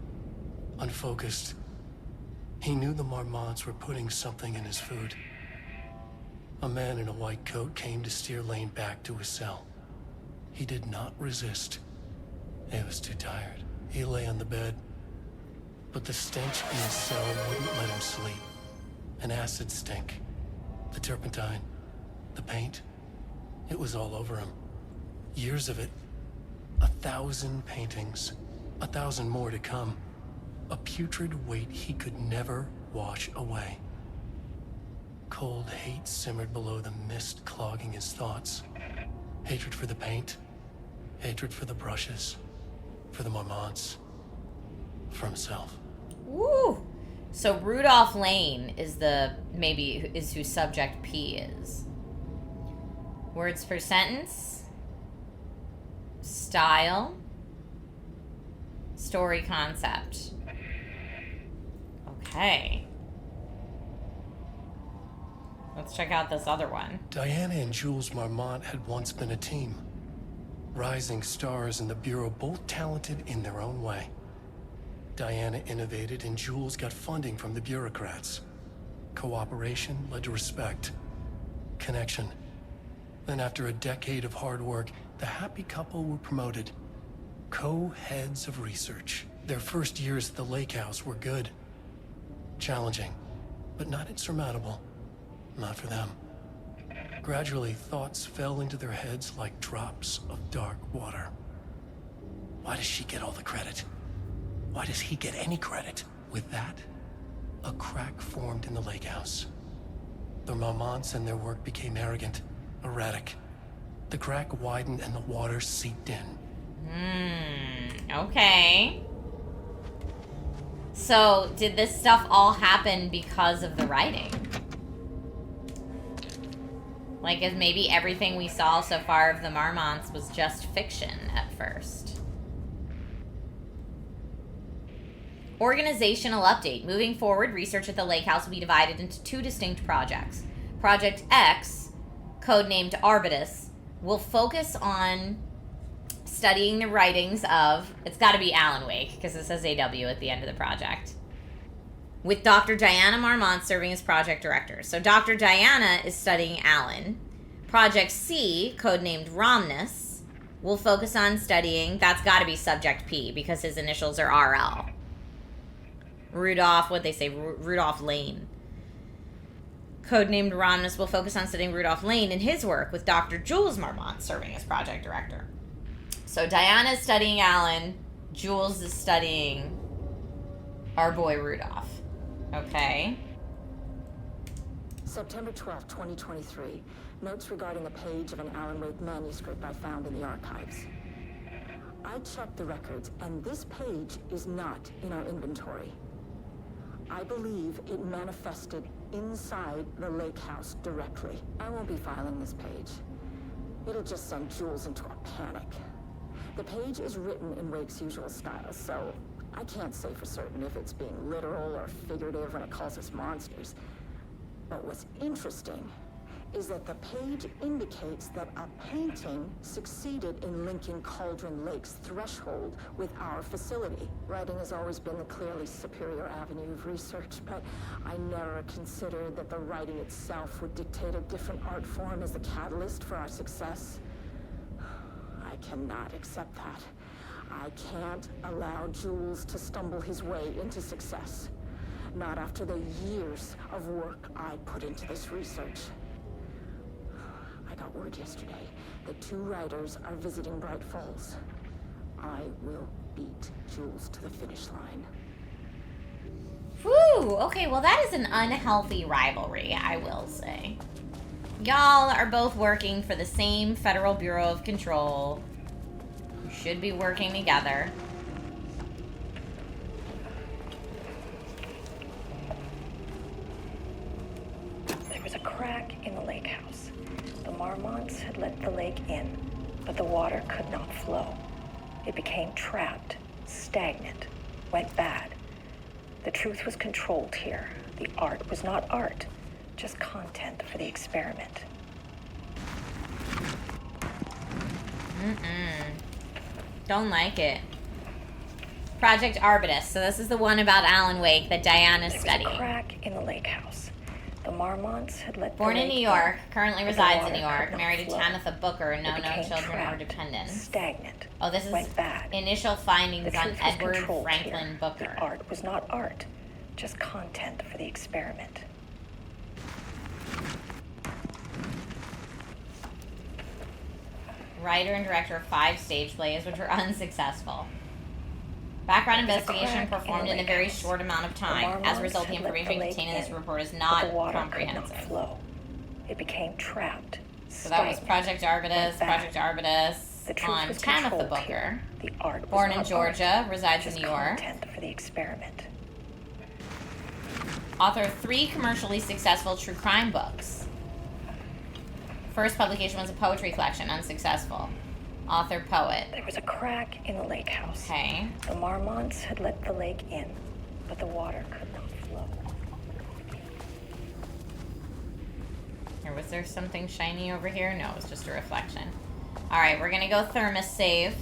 unfocused. He knew the Marmots were putting something in his food. A man in a white coat came to steer Lane back to his cell. He did not resist. He was too tired. He lay on the bed, but the stench in his cell wouldn't let him sleep. An acid stink. The turpentine. The paint. It was all over him. Years of it. 1,000 paintings. 1,000 more to come. A putrid weight he could never wash away. Cold hate simmered below the mist clogging his thoughts. Hatred for the paint. Hatred for the brushes. For the Marmots. For himself. Woo! So Rudolph Lane is who subject P is. Words per sentence. Style. Story concept. Okay. Let's check out this other one. Diana and Jules Marmont had once been a team. Rising stars in the Bureau, both talented in their own way. Diana innovated and Jules got funding from the bureaucrats. Cooperation led to respect. Connection. Then after a decade of hard work, the happy couple were promoted. Co-heads of research. Their first years at the lake house were good. Challenging, but not insurmountable. Not for them. Gradually, thoughts fell into their heads like drops of dark water. Why does she get all the credit? Why does he get any credit? With that, a crack formed in the lake house. The Marmonts and their work became arrogant, erratic. The crack widened and the water seeped in. Okay. So, did this stuff all happen because of the writing? Like, if maybe everything we saw so far of the Marmonts was just fiction at first. Organizational update. Moving forward, research at the lake house will be divided into 2 distinct projects. Project X, codenamed Arbutus, will focus on studying the writings of, it's got to be Alan Wake, because it says AW at the end of the project, with Dr. Diana Marmont serving as project director. So Dr. Diana is studying Alan. Project C, codenamed Romnus, will focus on studying, that's got to be Subject P, because his initials are RL. Rudolph Lane. Codenamed Romnus will focus on studying Rudolph Lane in his work, with Dr. Jules Marmont serving as project director. So Diana's studying Alan, Jules is studying our boy Rudolph. Okay. September 12, 2023. Notes regarding a page of an Alan Wake manuscript I found in the archives. I checked the records, and this page is not in our inventory. I believe it manifested inside the lake house directly. I won't be filing this page. It'll just send Jules into a panic. The page is written in Wake's usual style, so I can't say for certain if it's being literal or figurative when it calls us monsters. But what's interesting is that the page indicates that a painting succeeded in linking Cauldron Lake's threshold with our facility. Writing has always been the clearly superior avenue of research, but I never considered that the writing itself would dictate a different art form as the catalyst for our success. I cannot accept that. I can't allow Jules to stumble his way into success. Not after the years of work I put into this research. I got word yesterday that 2 writers are visiting Bright Falls. I will beat Jules to the finish line. Whew, okay, well that is an unhealthy rivalry, I will say. Y'all are both working for the same Federal Bureau of Control. You should be working together. There was a crack in the lake house. The Marmonts had let the lake in, but the water could not flow. It became trapped, stagnant, went bad. The truth was controlled here. The art was not art, just content for the experiment. Don't like it. Project Arbutus. So this is the one about Alan Wake that Diana's studying. There was a crack in the lake house. The Marmonts had let Born the in lake New York, in, currently but resides the in New water York, could married not to flow. Tamitha Booker, no became children or trapped, dependents. Stagnant. Oh, this is went bad. initial findings The on truth was Edward controlled Franklin here. Booker. The art was not art, just content for the experiment. Writer and director of 5 stage plays, which were unsuccessful. Background investigation performed in a very short amount of time. As a result, the information contained in this report is not comprehensive. Flow. It became trapped. So that was Project Arbutus, Project Arbutus on Tamitha Booker. The art born in Georgia, resides in New York. Content for the experiment. Author of 3 commercially successful true crime books. First publication was a poetry collection, unsuccessful. Author, poet. There was a crack in the lake house. Okay. The Marmonts had let the lake in, but the water could not flow. Or was there something shiny over here? No, it was just a reflection. Alright, we're gonna go thermos save.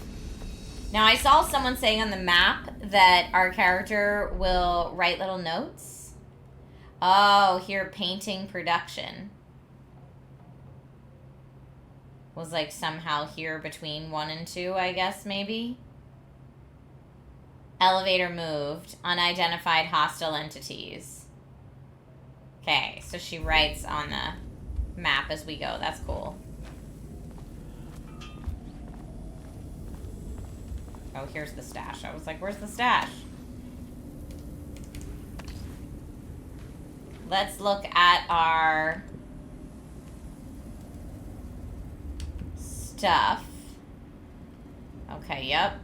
Now, I saw someone saying on the map that our character will write little notes. Oh, here, painting production. Was like somehow here between 1 and 2, I guess, maybe? Elevator moved. Unidentified hostile entities. Okay, so she writes on the map as we go. That's cool. Oh, here's the stash. I was like, where's the stash? Let's look at our stuff. Okay, yep.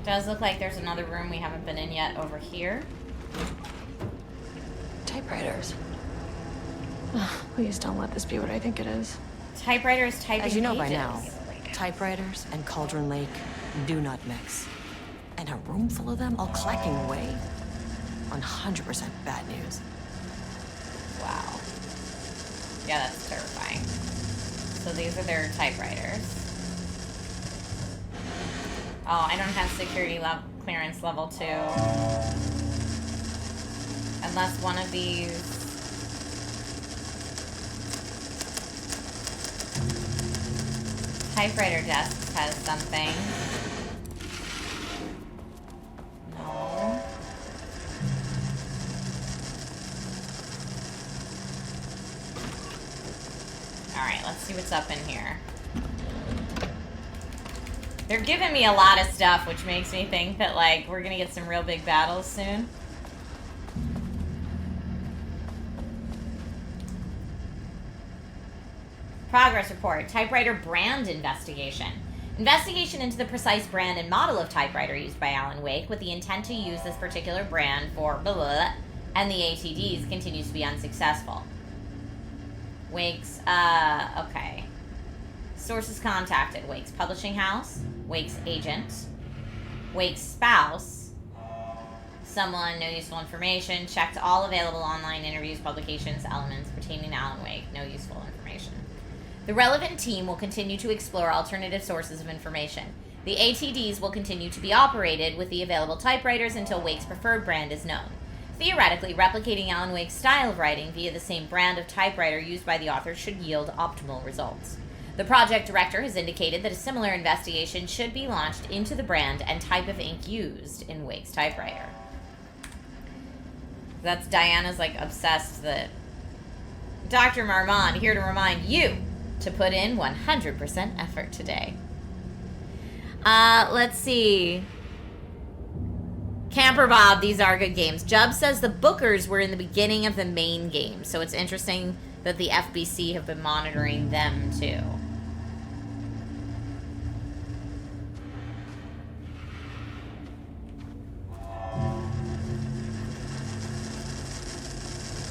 Does look like there's another room we haven't been in yet over here. Typewriters. Please don't let this be what I think it is. Typewriters typing As you know pages. by now, typewriters and Cauldron Lake do not mix. And a room full of them all clacking away? 100% bad news. Wow. Yeah, that's terrifying. So these are their typewriters. Oh, I don't have security clearance level 2. Unless one of these... typewriter desks has something. No. Alright, let's see what's up in here. They're giving me a lot of stuff, which makes me think that, like, we're gonna get some real big battles soon. Progress report. Typewriter brand investigation. Investigation into the precise brand and model of typewriter used by Alan Wake with the intent to use this particular brand for blah, blah, blah, and the ATDs continues to be unsuccessful. Wake's, okay. Sources contacted. Wake's publishing house. Wake's agent. Wake's spouse. Someone, no useful information. Checked all available online interviews, publications, elements pertaining to Alan Wake. No useful information. The relevant team will continue to explore alternative sources of information. The ATDs will continue to be operated with the available typewriters until Wake's preferred brand is known. Theoretically, replicating Alan Wake's style of writing via the same brand of typewriter used by the author should yield optimal results. The project director has indicated that a similar investigation should be launched into the brand and type of ink used in Wake's typewriter. That's Diana's, like, obsessed that... Dr. Marmon, here to remind you to put in 100% effort today. Let's see. Camper Bob, these are good games. Jubb says the Bookers were in the beginning of the main game, so it's interesting that the FBC have been monitoring them too.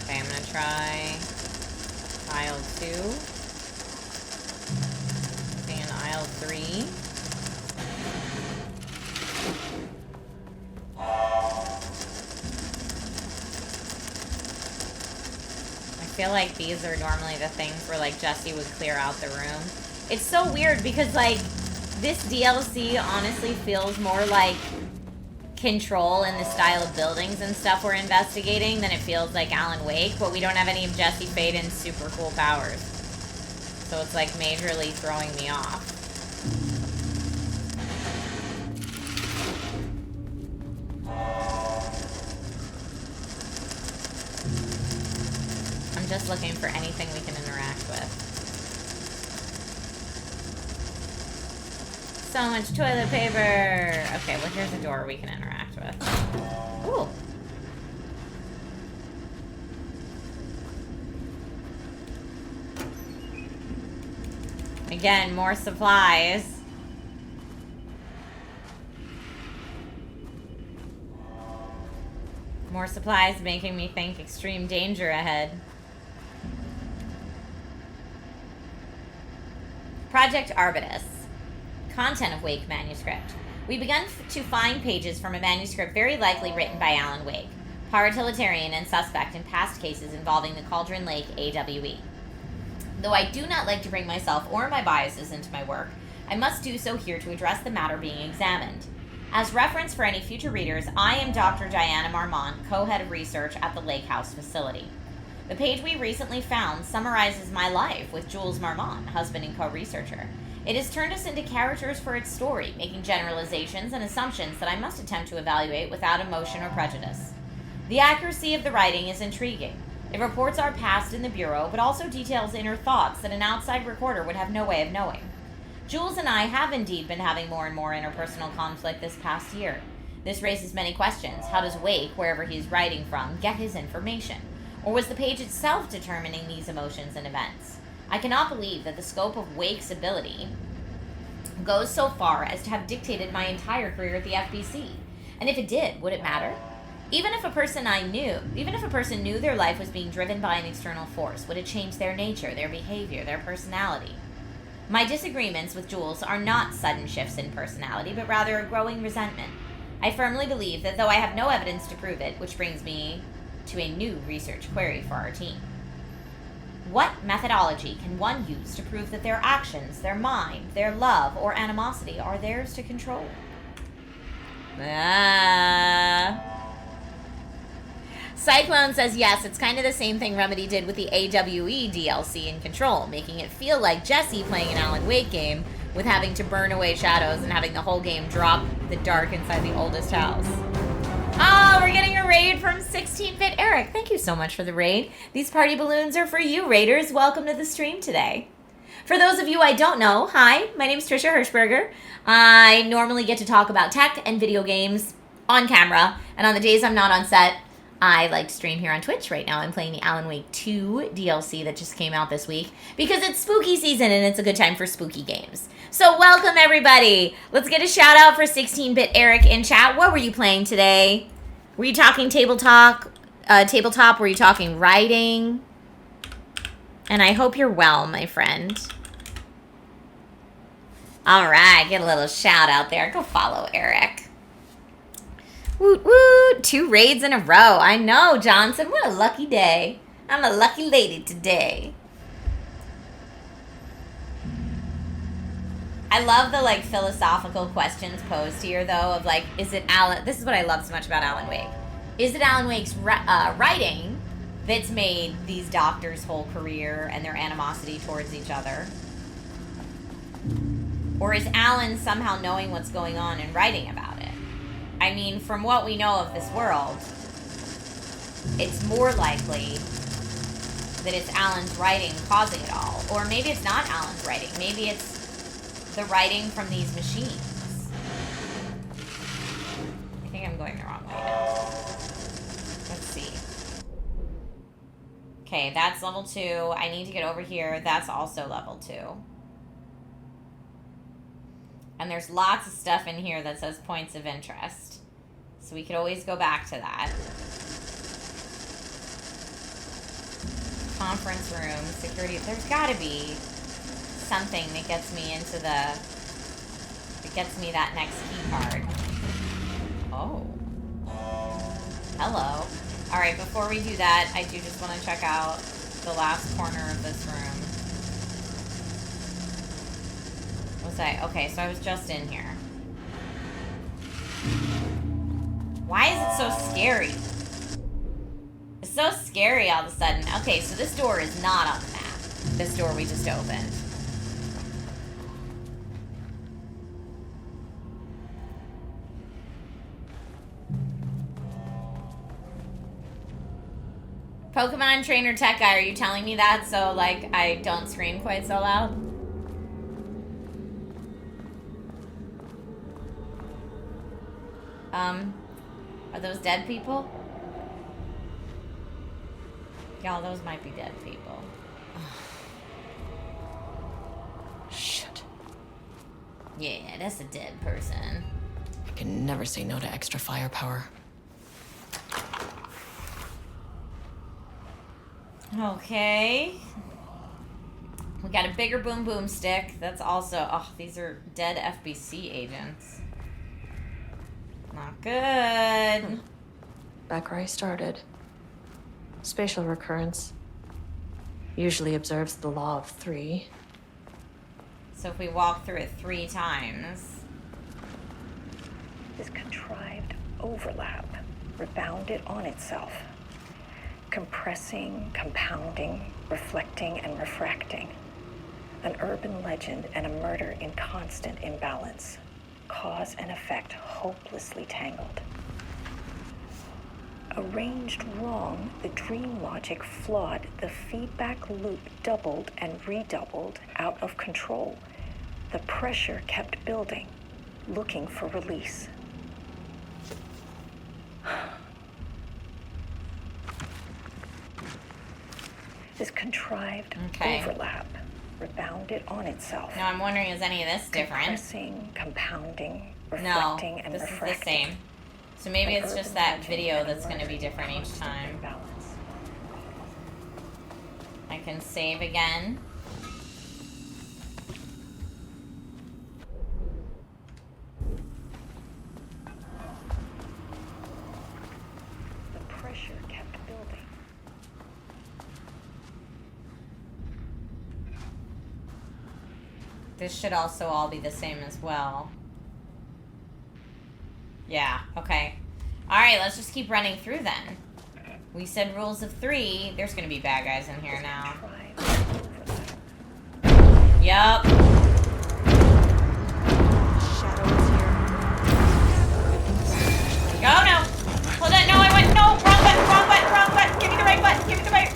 Okay, I'm gonna try aisle 2. And aisle 3. I feel like these are normally the things where, like, Jesse would clear out the room. It's so weird because, like, this DLC honestly feels more like Control in the style of buildings and stuff we're investigating than it feels like Alan Wake, but we don't have any of Jesse Faden's super cool powers. So it's, like, majorly throwing me off. I'm just looking for anything we can interact with. So much toilet paper! Okay, well, here's a door we can interact with. Ooh! Again, more supplies. More supplies making me think extreme danger ahead. Project Arbutus. Content of Wake manuscript. We begun to find pages from a manuscript very likely written by Alan Wake, paratiliarian and suspect in past cases involving the Cauldron Lake AWE. Though I do not like to bring myself or my biases into my work, I must do so here to address the matter being examined. As reference for any future readers, I am Dr. Diana Marmont, co-head of research at the Lake House facility. The page we recently found summarizes my life with Jules Marmont, husband and co-researcher. It has turned us into characters for its story, making generalizations and assumptions that I must attempt to evaluate without emotion or prejudice. The accuracy of the writing is intriguing. It reports our past in the Bureau, but also details inner thoughts that an outside recorder would have no way of knowing. Jules and I have indeed been having more and more interpersonal conflict this past year. This raises many questions. How does Wake, wherever he's writing from, get his information? Or was the page itself determining these emotions and events? I cannot believe that the scope of Wake's ability goes so far as to have dictated my entire career at the FBC. And if it did, would it matter? Even if a person knew their life was being driven by an external force, would it change their nature, their behavior, their personality? My disagreements with Jules are not sudden shifts in personality, but rather a growing resentment. I firmly believe that though I have no evidence to prove it, which brings me to a new research query for our team. What methodology can one use to prove that their actions, their mind, their love, or animosity are theirs to control? Cyclone says yes, it's kind of the same thing Remedy did with the AWE DLC in Control, making it feel like Jesse playing an Alan Wake game with having to burn away shadows and having the whole game drop the dark inside the oldest house. Oh, we're getting a raid from 16-Bit Eric. Thank you so much for the raid. These party balloons are for you, raiders. Welcome to the stream today. For those of you I don't know, hi, my name is Trisha Hershberger. I normally get to talk about tech and video games on camera, and on the days I'm not on set, I like to stream here on Twitch. Right now I'm playing the Alan Wake 2 DLC that just came out this week because it's spooky season and it's a good time for spooky games. So welcome everybody. Let's get a shout out for 16-Bit Eric in chat. What were you playing today? Were you talking tabletop? Were you talking writing? And I hope you're well, my friend. All right, get a little shout out there. Go follow Eric. Woot woot, 2 raids in a row. I know, Johnson. What a lucky day. I'm a lucky lady today. I love the like philosophical questions posed here though of like, is it Alan, this is what I love so much about Alan Wake. Is it Alan Wake's writing that's made these doctors' whole career and their animosity towards each other? Or is Alan somehow knowing what's going on and writing about it? I mean, from what we know of this world, it's more likely that it's Alan's writing causing it all. Or maybe it's not Alan's writing. Maybe it's the writing from these machines. I think I'm going the wrong way now. Let's see. Okay, that's level 2. I need to get over here. That's also level 2. And there's lots of stuff in here that says points of interest. So we could always go back to that. Conference room, security. There's got to be something that gets me into that gets me that next key card. Oh. Hello. All right, before we do that, I do just want to check out the last corner of this room. Okay, so I was just in here. Why is it so scary? It's so scary all of a sudden. Okay, so this door is not on the map. This door we just opened. Pokemon trainer tech guy, are you telling me that so like I don't scream quite so loud? Are those dead people? Y'all, those might be dead people. Shit. Yeah, that's a dead person. I can never say no to extra firepower. Okay. We got a bigger boom boom stick. That's also... Oh, these are dead FBC agents. Not good. Back where I started. Spatial recurrence. Usually observes the law of 3. So if we walk through it 3 times... This contrived overlap rebounded on itself, compressing, compounding, reflecting, and refracting. An urban legend and a murder in constant imbalance. Cause and effect hopelessly tangled. Arranged wrong, the dream logic flawed, the feedback loop doubled and redoubled, out of control. The pressure kept building, looking for release. This contrived overlap rebounded on itself. Now I'm wondering, is any of this different? Compressing, compounding, reflecting, and this refracting. is the same. So maybe it's just that video that's going to be different each time. I can save again. The pressure kept building. This should also all be the same as well. Yeah, okay. Alright, let's just keep running through then. We said rules of 3. There's gonna be bad guys in here now. Yup. Oh no! Hold on, no, I went, no! Wrong button, wrong button, wrong button! Give me the right button, give me the right...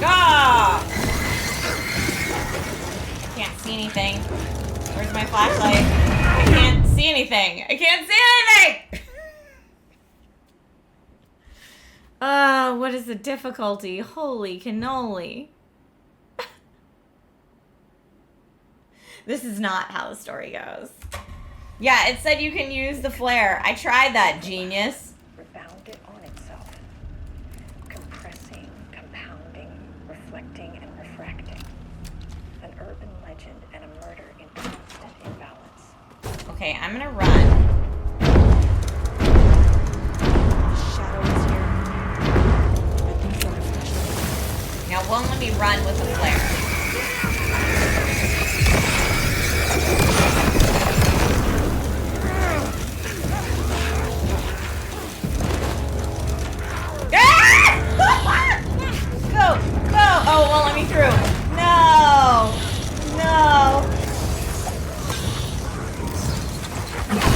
Ah! Can't see anything. Where's my flashlight? I can't see anything. I can't see anything! What is the difficulty? Holy cannoli. This is not how the story goes. Yeah, it said you can use the flare. I tried that, genius. Rebounded on itself. Compressing, compounding, reflecting, and refracting. An urban legend and a murder in constant imbalance. Okay, I'm gonna run. Now, it won't let me run with the flare. Go! Go! Oh, it won't let me through. No! No!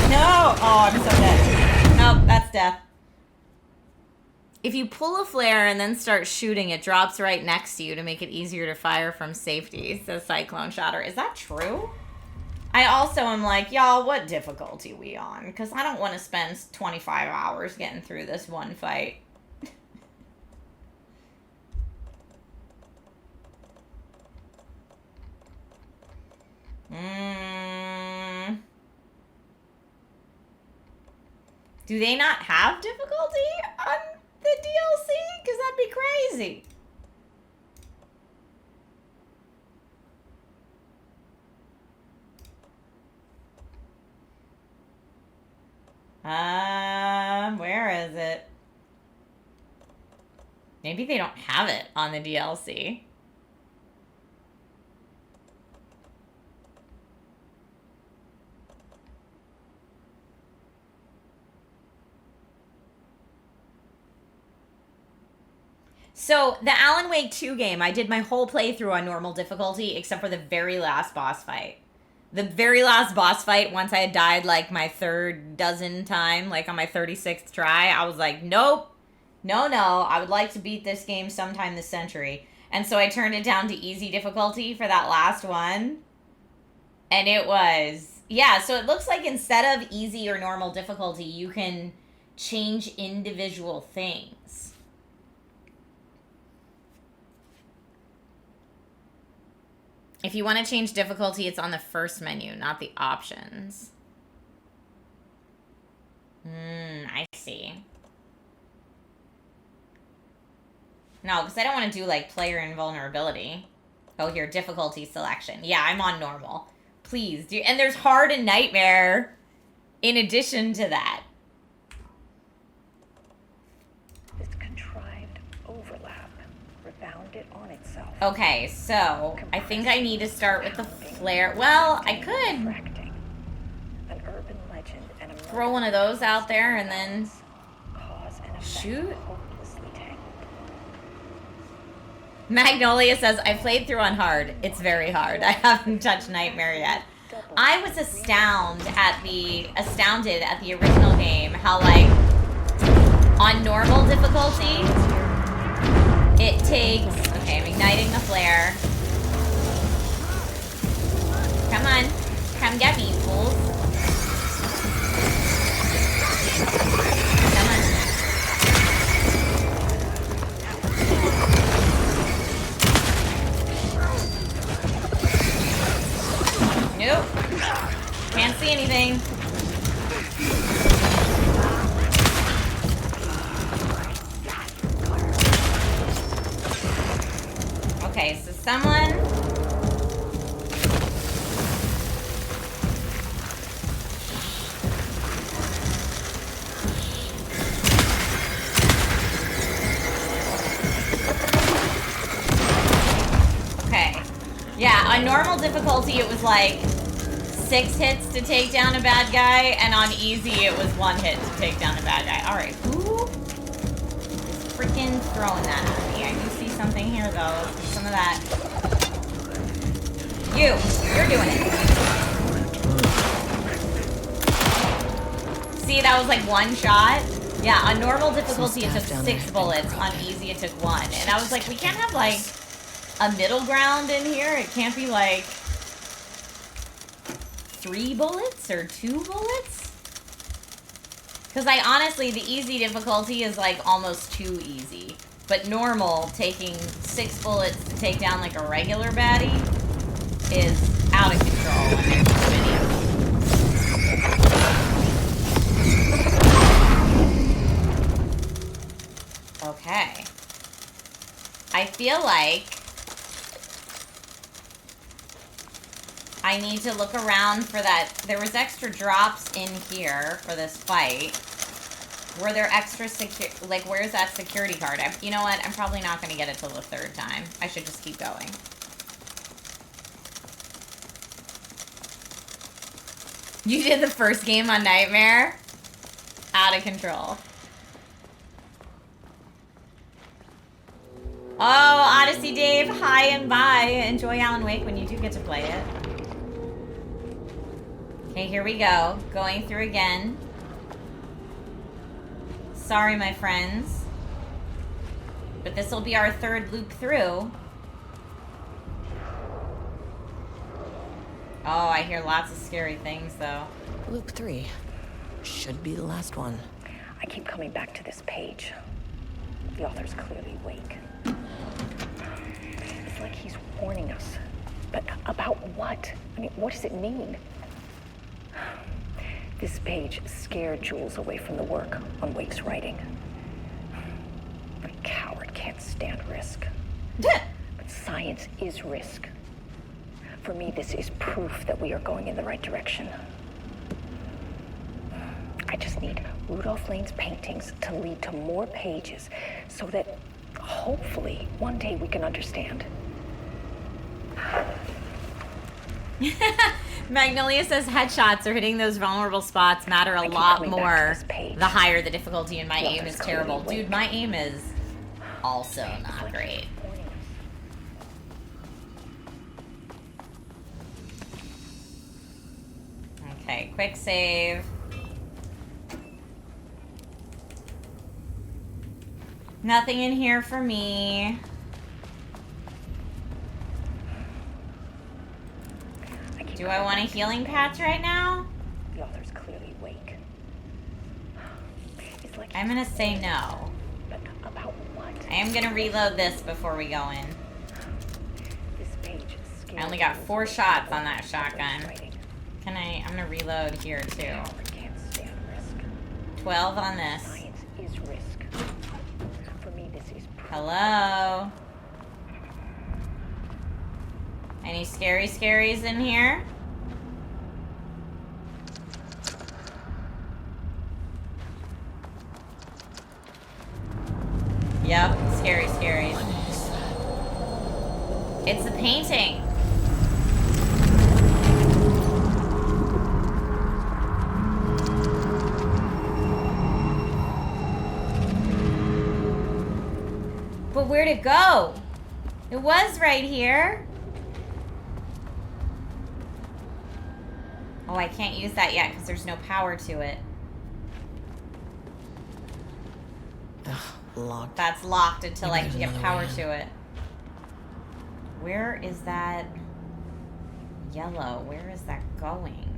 No! Oh, I'm so dead. Nope, that's death. If you pull a flare and then start shooting, it drops right next to you to make it easier to fire from safety, says Cyclone Shotter. Is that true? I also am like, y'all, what difficulty we on? Because I don't want to spend 25 hours getting through this one fight. Do they not have difficulty on the DLC? Because that'd be crazy. Where is it? Maybe they don't have it on the DLC. So, the Alan Wake 2 game, I did my whole playthrough on normal difficulty, except for the very last boss fight. The very last boss fight, once I had died, like, my 3rd dozen time, like, on my 36th try, I was like, nope. No, I would like to beat this game sometime this century. And so I turned it down to easy difficulty for that last one. And it was... Yeah, so it looks like instead of easy or normal difficulty, you can change individual things. If you want to change difficulty, it's on the first menu, not the options. I see. No, because I don't want to do, like, player invulnerability. Oh, here, difficulty selection. Yeah, I'm on normal. Please do. And there's hard and nightmare in addition to that. This contrived overlap rebounded on itself. Okay, so I think I need to start with the flare. Well, I could An urban legend and a throw one of those out there and then shoot. Magnolia says, I played through on hard. It's very hard. I haven't touched Nightmare yet. I was astounded at the original game how, like, on normal difficulty, it takes... Okay, I'm igniting the flare. Come on. Come get me, fools. Come on. Nope. Can't see anything. Okay, so someone... Okay. Yeah, on normal difficulty it was like 6 hits to take down a bad guy, and on easy it was 1 hit to take down a bad guy. Alright, who is freaking throwing that at me? I do see something here though. Some of that. You're doing it. See, that was like 1 shot. Yeah, on normal difficulty it took 6 bullets. On easy it took 1. And I was like, we can't have like a middle ground in here. It can't be like 3 bullets or 2 bullets? Because I honestly, the easy difficulty is like almost too easy. But normal, taking 6 bullets to take down like a regular baddie is out of control and there's too many of them. Okay. I feel like I need to look around for that. There was extra drops in here for this fight. Were there extra like, where's that security card? You know what? I'm probably not going to get it till the 3rd time. I should just keep going. You did the first game on Nightmare? Out of control. Oh, Odyssey Dave, hi and bye. Enjoy Alan Wake when you do get to play it. Okay, here we go. Going through again. Sorry, my friends. But this will be our 3rd loop through. Oh, I hear lots of scary things, though. Loop 3. Should be the last one. I keep coming back to this page. The author's clearly awake. It's like he's warning us. But about what? I mean, what does it mean? This page scared Jules away from the work on Wake's writing. A coward can't stand risk. But science is risk. For me, this is proof that we are going in the right direction. I just need Rudolph Lane's paintings to lead to more pages so that hopefully one day we can understand. Magnolia says headshots or hitting those vulnerable spots matter a lot more the higher the difficulty, and my aim is terrible. Dude, my aim is also not great. Okay, quick save. Nothing in here for me. Do I want a healing patch right now? The author's clearly awake. Like I'm gonna say no. But about what? I am gonna reload this before we go in. This page I only got 4 shots on that shotgun. Can I? I'm gonna reload here too. 12 on this. Science is risk. For me, this is Hello? Any scary scaries in here? Yep, scary scaries. It's the painting. But where'd it go? It was right here. Oh, I can't use that yet because there's no power to it. Ugh, locked. That's locked until I Maybe can there's get another power way in. to it. Where is that yellow? Where is that going?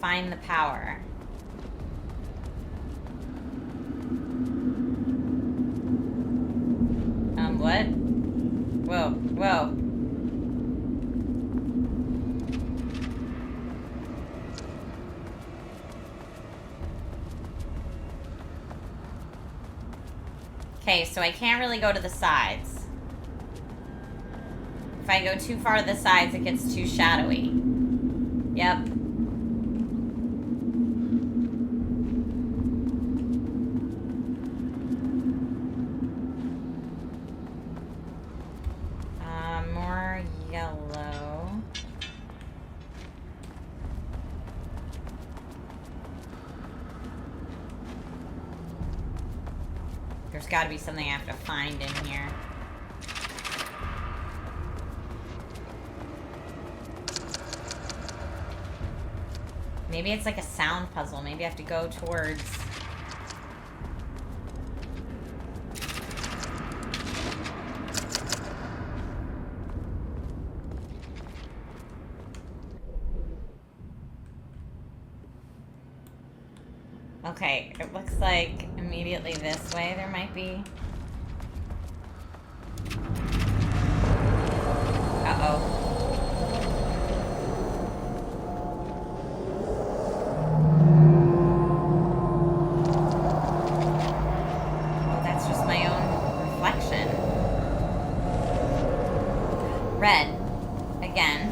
Find the power. What? Whoa, whoa. Okay, so I can't really go to the sides. If I go too far to the sides, it gets too shadowy. Yep. More yellow. There's got to be something I have to find in here. Maybe it's like a sound puzzle. Maybe I have to go towards... Okay, it looks like immediately this way there might be... Uh-oh. Oh, that's just my own reflection. Red. Again.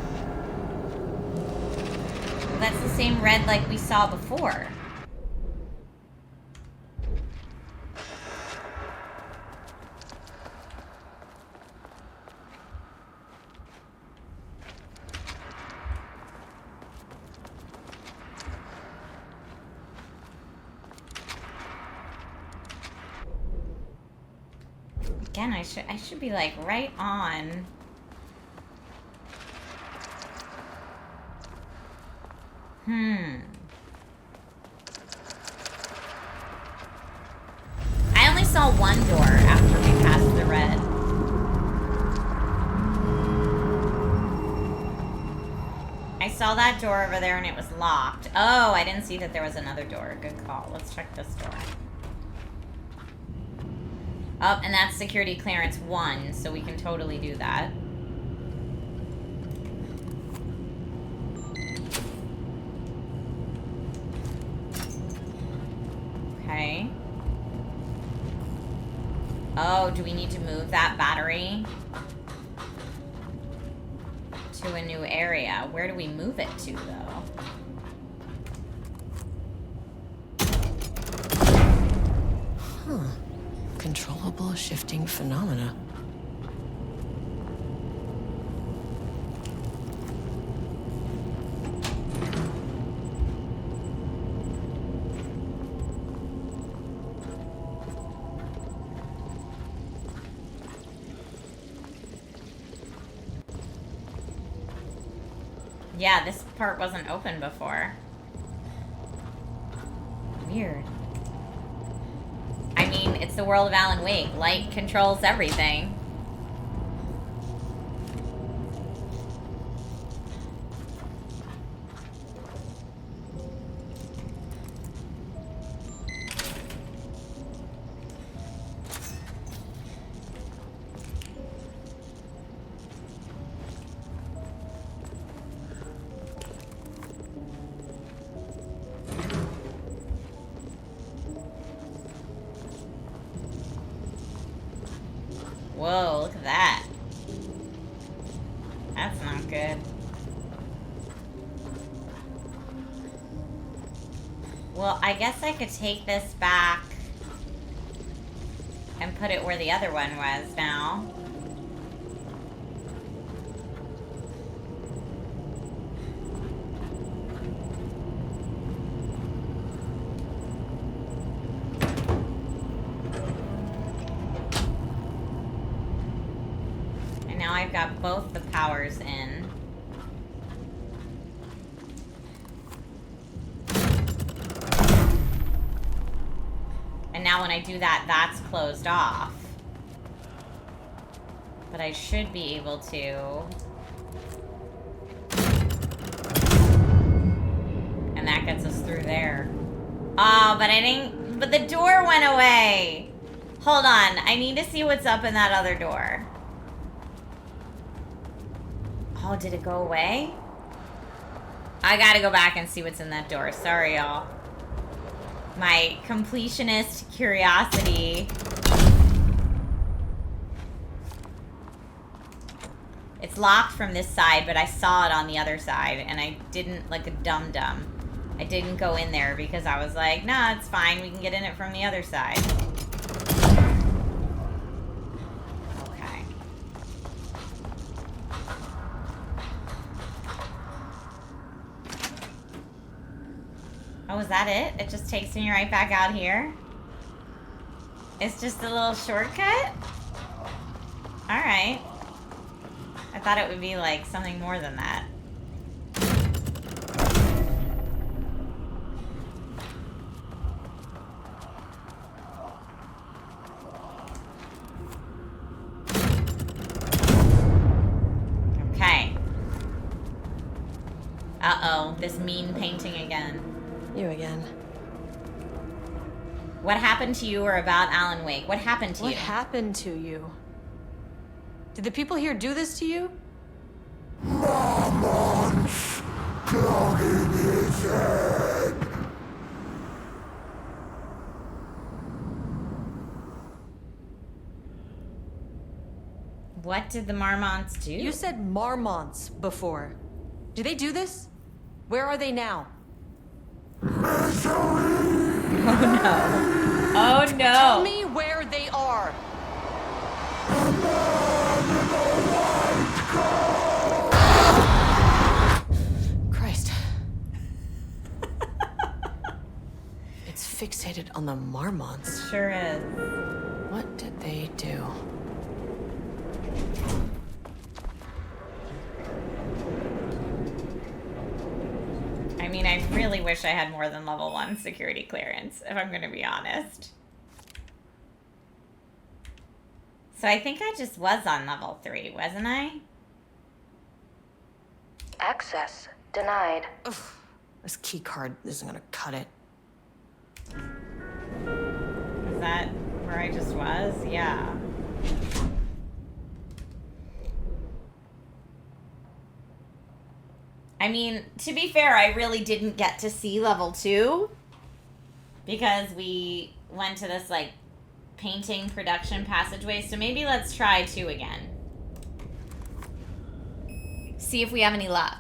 Well, that's the same red like we saw before. Again, I should be like right on. I only saw one door after we passed the red. I saw that door over there and it was locked. Oh, I didn't see that there was another door. Good call. Let's check this door. Oh, and that's security clearance 1, so we can totally do that. Okay. Oh, do we need to move that battery to a new area? Where do we move it to, though? Huh. Controllable shifting phenomena. Yeah, this part wasn't open before. Weird. I mean, it's the world of Alan Wake. Light controls everything. look at that. That's not good. Well, I guess I could take this back and put it where the other one was now. And now I've got both the powers in. And now when I do that, that's closed off. But I should be able to. And that gets us through there. Oh, but I didn't... But the door went away. Hold on. I need to see what's up in that other door. Oh, did it go away? I gotta go back and see what's in that door. Sorry, y'all. My completionist curiosity. It's locked from this side, but I saw it on the other side, and I didn't, like a dum-dum. I didn't go in there because I was like, nah, it's fine. We can get in it from the other side. Okay. Oh, is that it? It just takes me right back out here? It's just a little shortcut? Alright. I thought it would be like something more than that. Okay. Uh-oh, this mean painting again. You again. What happened to you or about Alan Wake? What happened to you? What happened to you? Did the people here do this to you? Marmon's clogging his head. What did the Marmonts do? You said Marmonts before. Do they do this? Where are they now? Oh no. Tell me where they are. Christ. It's fixated on the Marmonts. Sure is. What did they do? I mean, I really wish I had more than level 1 security clearance, if I'm gonna be honest. So I think I just was on level 3, wasn't I? Access denied. Ugh, this key card isn't gonna cut it. Is that where I just was? Yeah. I mean, to be fair, I really didn't get to see level 2 because we went to this, like, painting production passageway. So maybe let's try 2 again. See if we have any luck.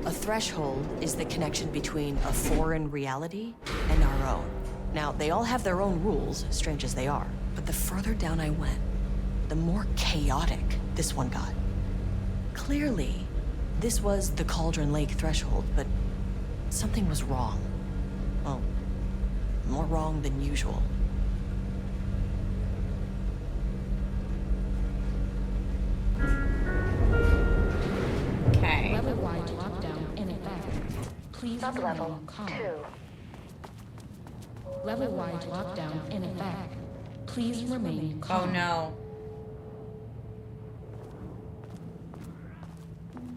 A threshold is the connection between a foreign reality and our own. Now, they all have their own rules, strange as they are. But the further down I went, the more chaotic this one got. Clearly, this was the Cauldron Lake threshold, but something was wrong. Well, more wrong than usual. Okay. Level-wide lockdown in effect. Please Sublevel 2. Level-wide lockdown in effect. Please remain calm. Oh no.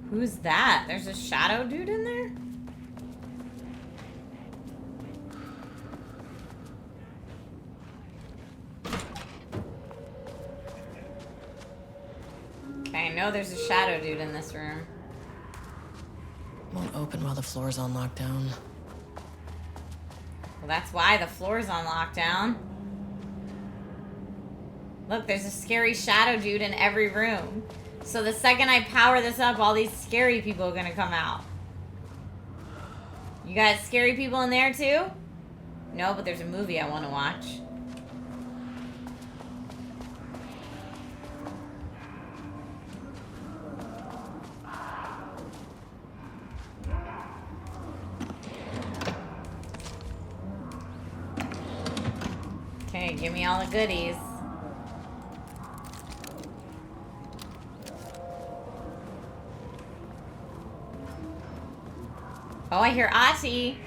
Who's that? There's a shadow dude in there? Okay, I know there's a shadow dude in this room. Won't open while the floor's on lockdown. Well, that's why the floor's on lockdown. Look, there's a scary shadow dude in every room. So the second I power this up, all these scary people are gonna come out. You got scary people in there too? No, but there's a movie I want to watch. Okay, give me all the goodies. Oh, I hear Ati.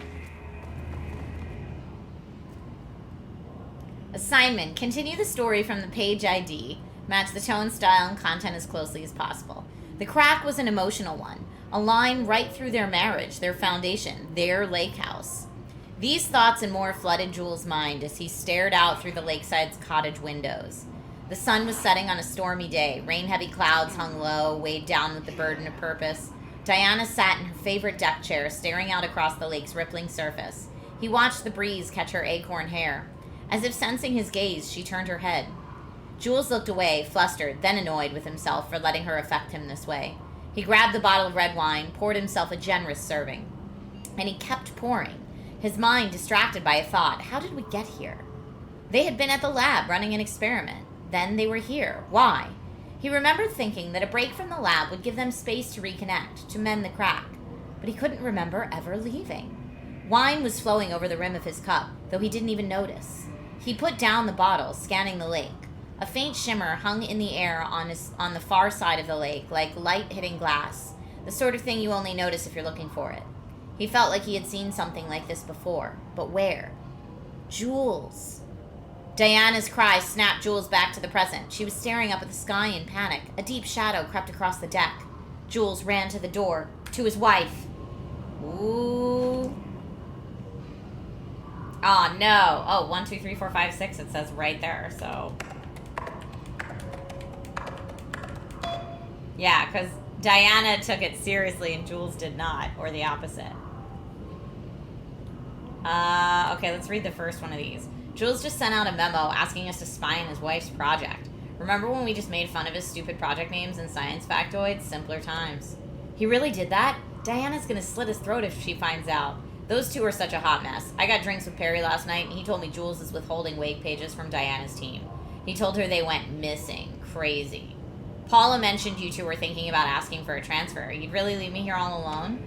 Assignment. Continue the story from the page ID. Match the tone, style, and content as closely as possible. The crack was an emotional one. A line right through their marriage, their foundation, their lake house. These thoughts and more flooded Jules' mind as he stared out through the lakeside's cottage windows. The sun was setting on a stormy day. Rain-heavy clouds hung low, weighed down with the burden of purpose. Diana sat in her favorite deck chair, staring out across the lake's rippling surface. He watched the breeze catch her acorn hair. As if sensing his gaze, she turned her head. Jules looked away, flustered, then annoyed with himself for letting her affect him this way. He grabbed the bottle of red wine, poured himself a generous serving. And he kept pouring, his mind distracted by a thought. How did we get here? They had been at the lab running an experiment. Then they were here. Why? He remembered thinking that a break from the lab would give them space to reconnect, to mend the crack. But he couldn't remember ever leaving. Wine was flowing over the rim of his cup, though he didn't even notice. He put down the bottle, scanning the lake. A faint shimmer hung in the air on the far side of the lake, like light hitting glass, the sort of thing you only notice if you're looking for it. He felt like he had seen something like this before, but where? Jules. Diana's cry snapped Jules back to the present. She was staring up at the sky in panic. A deep shadow crept across the deck. Jules ran to the door, to his wife. Ooh. Oh, no. Oh, 1, 2, 3, 4, 5, 6. It says right there, so. Yeah, because Diana took it seriously and Jules did not, or the opposite. Okay, let's read the first one of these. Jules just sent out a memo asking us to spy on his wife's project. Remember when we just made fun of his stupid project names in science factoids? Simpler times. He really did that? Diana's gonna slit his throat if she finds out. Those two are such a hot mess. I got drinks with Perry last night, and he told me Jules is withholding wake pages from Diana's team. He told her they went missing. Crazy. Paula mentioned you two were thinking about asking for a transfer. You'd really leave me here all alone?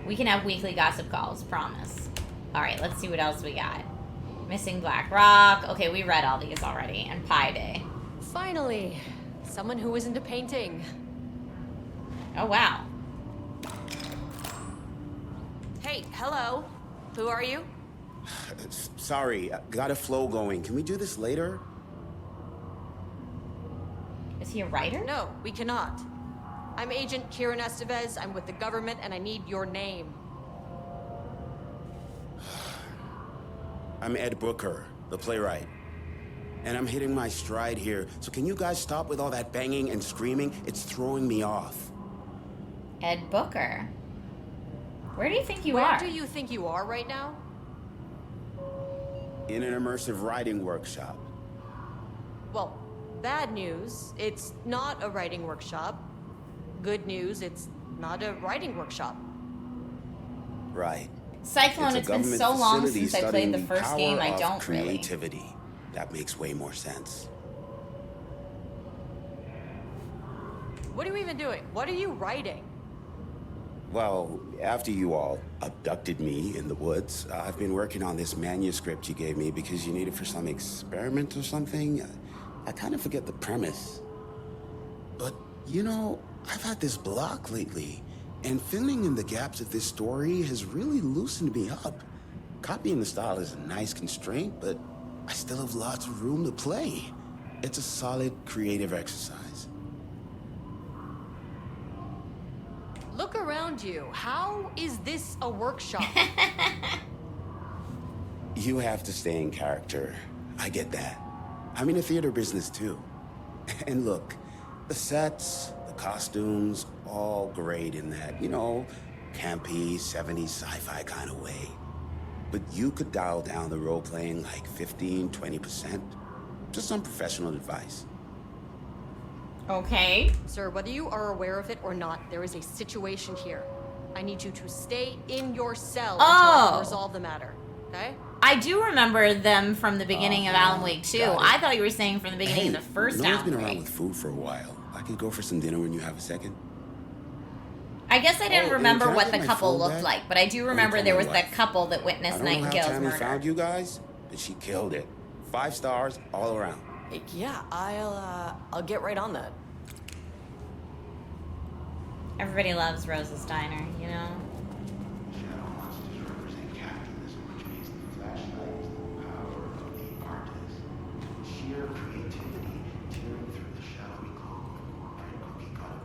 We can have weekly gossip calls, promise. Alright, let's see what else we got. Missing Black Rock. Okay, we read all these already. And Pi Day. Finally, someone who is into painting. Oh, wow. Hey, hello. Who are you? Sorry, got a flow going. Can we do this later? Is he a writer? No, we cannot. I'm Agent Kieran Estevez. I'm with the government, and I need your name. I'm Ed Booker, the playwright. And I'm hitting my stride here, so can you guys stop with all that banging and screaming? It's throwing me off. Ed Booker. Where do you think you are? Where do you think you are right now? In an immersive writing workshop. Well, bad news, it's not a writing workshop. Good news, it's not a writing workshop. Right. Cyclone, it's been so long since I played the first game, I don't really. Creativity. That makes way more sense. What are you even doing? What are you writing? Well, after you all abducted me in the woods, I've been working on this manuscript you gave me because you need it for some experiment or something. I kind of forget the premise. But, you know, I've had this block lately, and filling in the gaps of this story has really loosened me up. Copying the style is a nice constraint, but I still have lots of room to play. It's a solid creative exercise. Look around you. How is this a workshop? You have to stay in character. I get that. I'm in the theater business too. And look, the sets, the costumes, all great in that, you know, campy, 70s sci-fi kind of way. But you could dial down the role-playing like 15, 20%. Just some professional advice. Okay. Sir, whether you are aware of it or not, there is a situation here. I need you to stay in your cell until I can resolve the matter, okay? I do remember them from the beginning of Alan Wake 2. I thought you were saying from the beginning of the first Noah's Alan been around Wake. with food for a while. I could go for some dinner when you have a second. I guess I didn't remember can I what get the my couple phone looked back? like, but I do remember there was that couple that witnessed I don't know how Nightingale's Tammy murder. found you guys, but she killed it. 5 stars all around. Yeah, I'll get right on that. Everybody loves Rose's Diner, you know?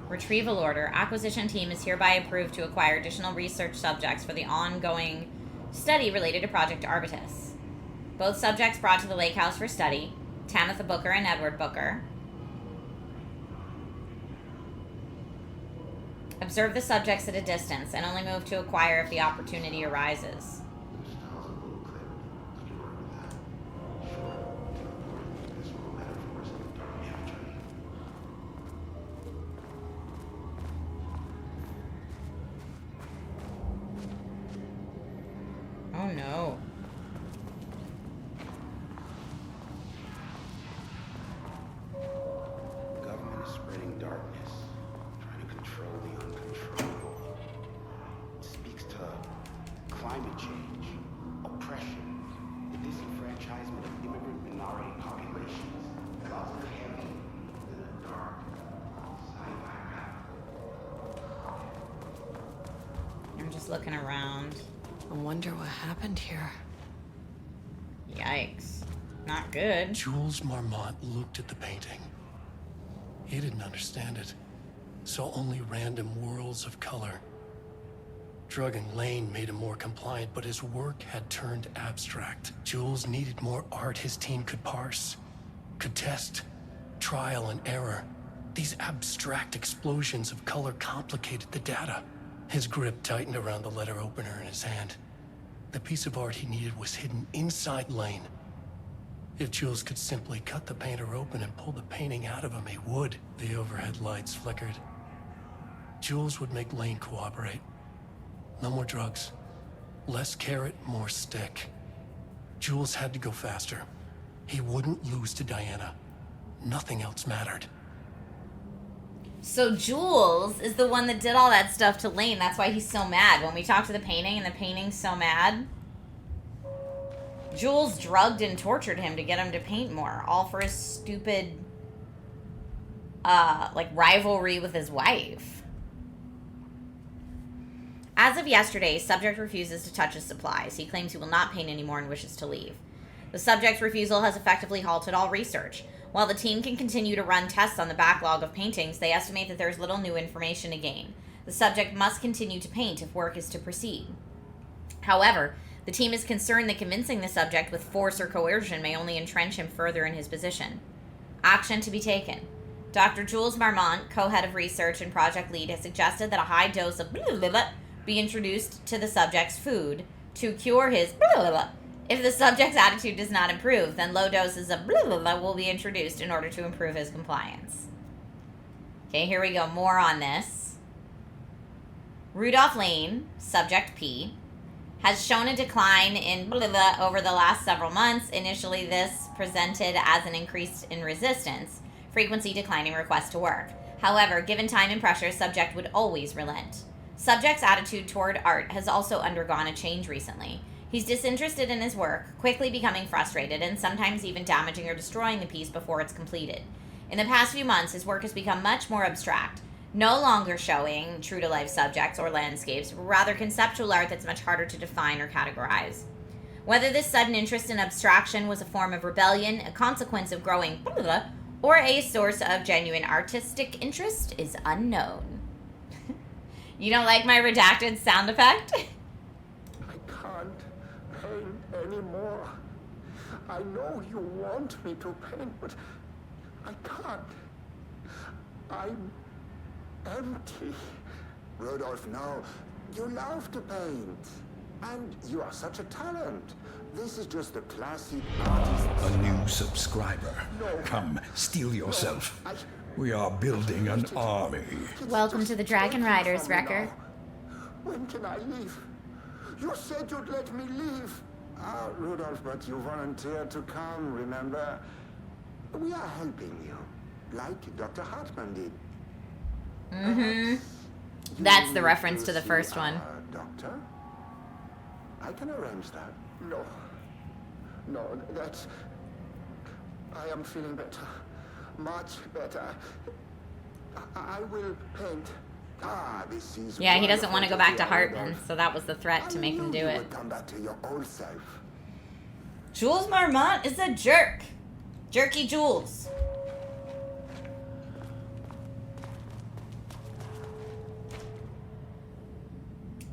Retrieval order. Acquisition team is hereby approved to acquire additional research subjects for the ongoing study related to Project Arbitus. Both subjects brought to the lake house for study, Tamitha Booker and Edward Booker. Observe the subjects at a distance and only move to acquire if the opportunity arises. Oh no. Government is spreading darkness, trying to control the uncontrollable. It speaks to climate change, oppression, the disenfranchisement of immigrant minority populations, lots of heavy in the dark sci-fi rap. I'm just looking around. I wonder what happened here. Yikes. Not good. Jules Marmont looked at the painting. He didn't understand it. Saw only random whirls of color. Drugging Lane made him more compliant, but his work had turned abstract. Jules needed more art his team could parse, could test, trial and error. These abstract explosions of color complicated the data. His grip tightened around the letter opener in his hand. The piece of art he needed was hidden inside Lane. If Jules could simply cut the painter open and pull the painting out of him, he would. The overhead lights flickered. Jules would make Lane cooperate. No more drugs. Less carrot, more stick. Jules had to go faster. He wouldn't lose to Diana. Nothing else mattered. So Jules is the one that did all that stuff to Lane. That's why he's so mad. When we talk to the painting and the painting's so mad, Jules drugged and tortured him to get him to paint more. All for his stupid, rivalry with his wife. As of yesterday, subject refuses to touch his supplies. He claims he will not paint anymore and wishes to leave. The subject's refusal has effectively halted all research. While the team can continue to run tests on the backlog of paintings, they estimate that there is little new information to gain. The subject must continue to paint if work is to proceed. However, the team is concerned that convincing the subject with force or coercion may only entrench him further in his position. Action to be taken. Dr. Jules Marmont, co-head of research and project lead, has suggested that a high dose of be introduced to the subject's food to cure his If the subject's attitude does not improve, then low doses of will be introduced in order to improve his compliance. Okay, here we go. More on this. Rudolph Lane, subject P, has shown a decline in over the last several months. Initially, this presented as an increase in resistance, frequency declining requests to work. However, given time and pressure, subject would always relent. Subject's attitude toward art has also undergone a change recently. He's disinterested in his work, quickly becoming frustrated, and sometimes even damaging or destroying the piece before it's completed. In the past few months, his work has become much more abstract, no longer showing true-to-life subjects or landscapes, but rather conceptual art that's much harder to define or categorize. Whether this sudden interest in abstraction was a form of rebellion, a consequence of growing or a source of genuine artistic interest is unknown. You don't like my redacted sound effect? Paint anymore. I know you want me to paint, but I can't. I'm empty. Rudolph, no. You love to paint. And you are such a talent. This is just a classic artist. A new subscriber. No. Come, steal yourself. No, We are building an army. Welcome to the Dragon Riders, Wrecker. When can I leave? You said you'd let me leave. Ah, Rudolph, but you volunteered to come, remember? We are helping you, like Dr. Hartman did. Mm-hmm. That's the reference to the first one. Doctor? I can arrange that. No. No, that's... I am feeling better. Much better. I will paint. Ah, this is... Yeah, he doesn't want to go back to Hartman, so that was the threat to make him do it. Come back to your old self. Jules Marmont is a jerk. Jerky Jules.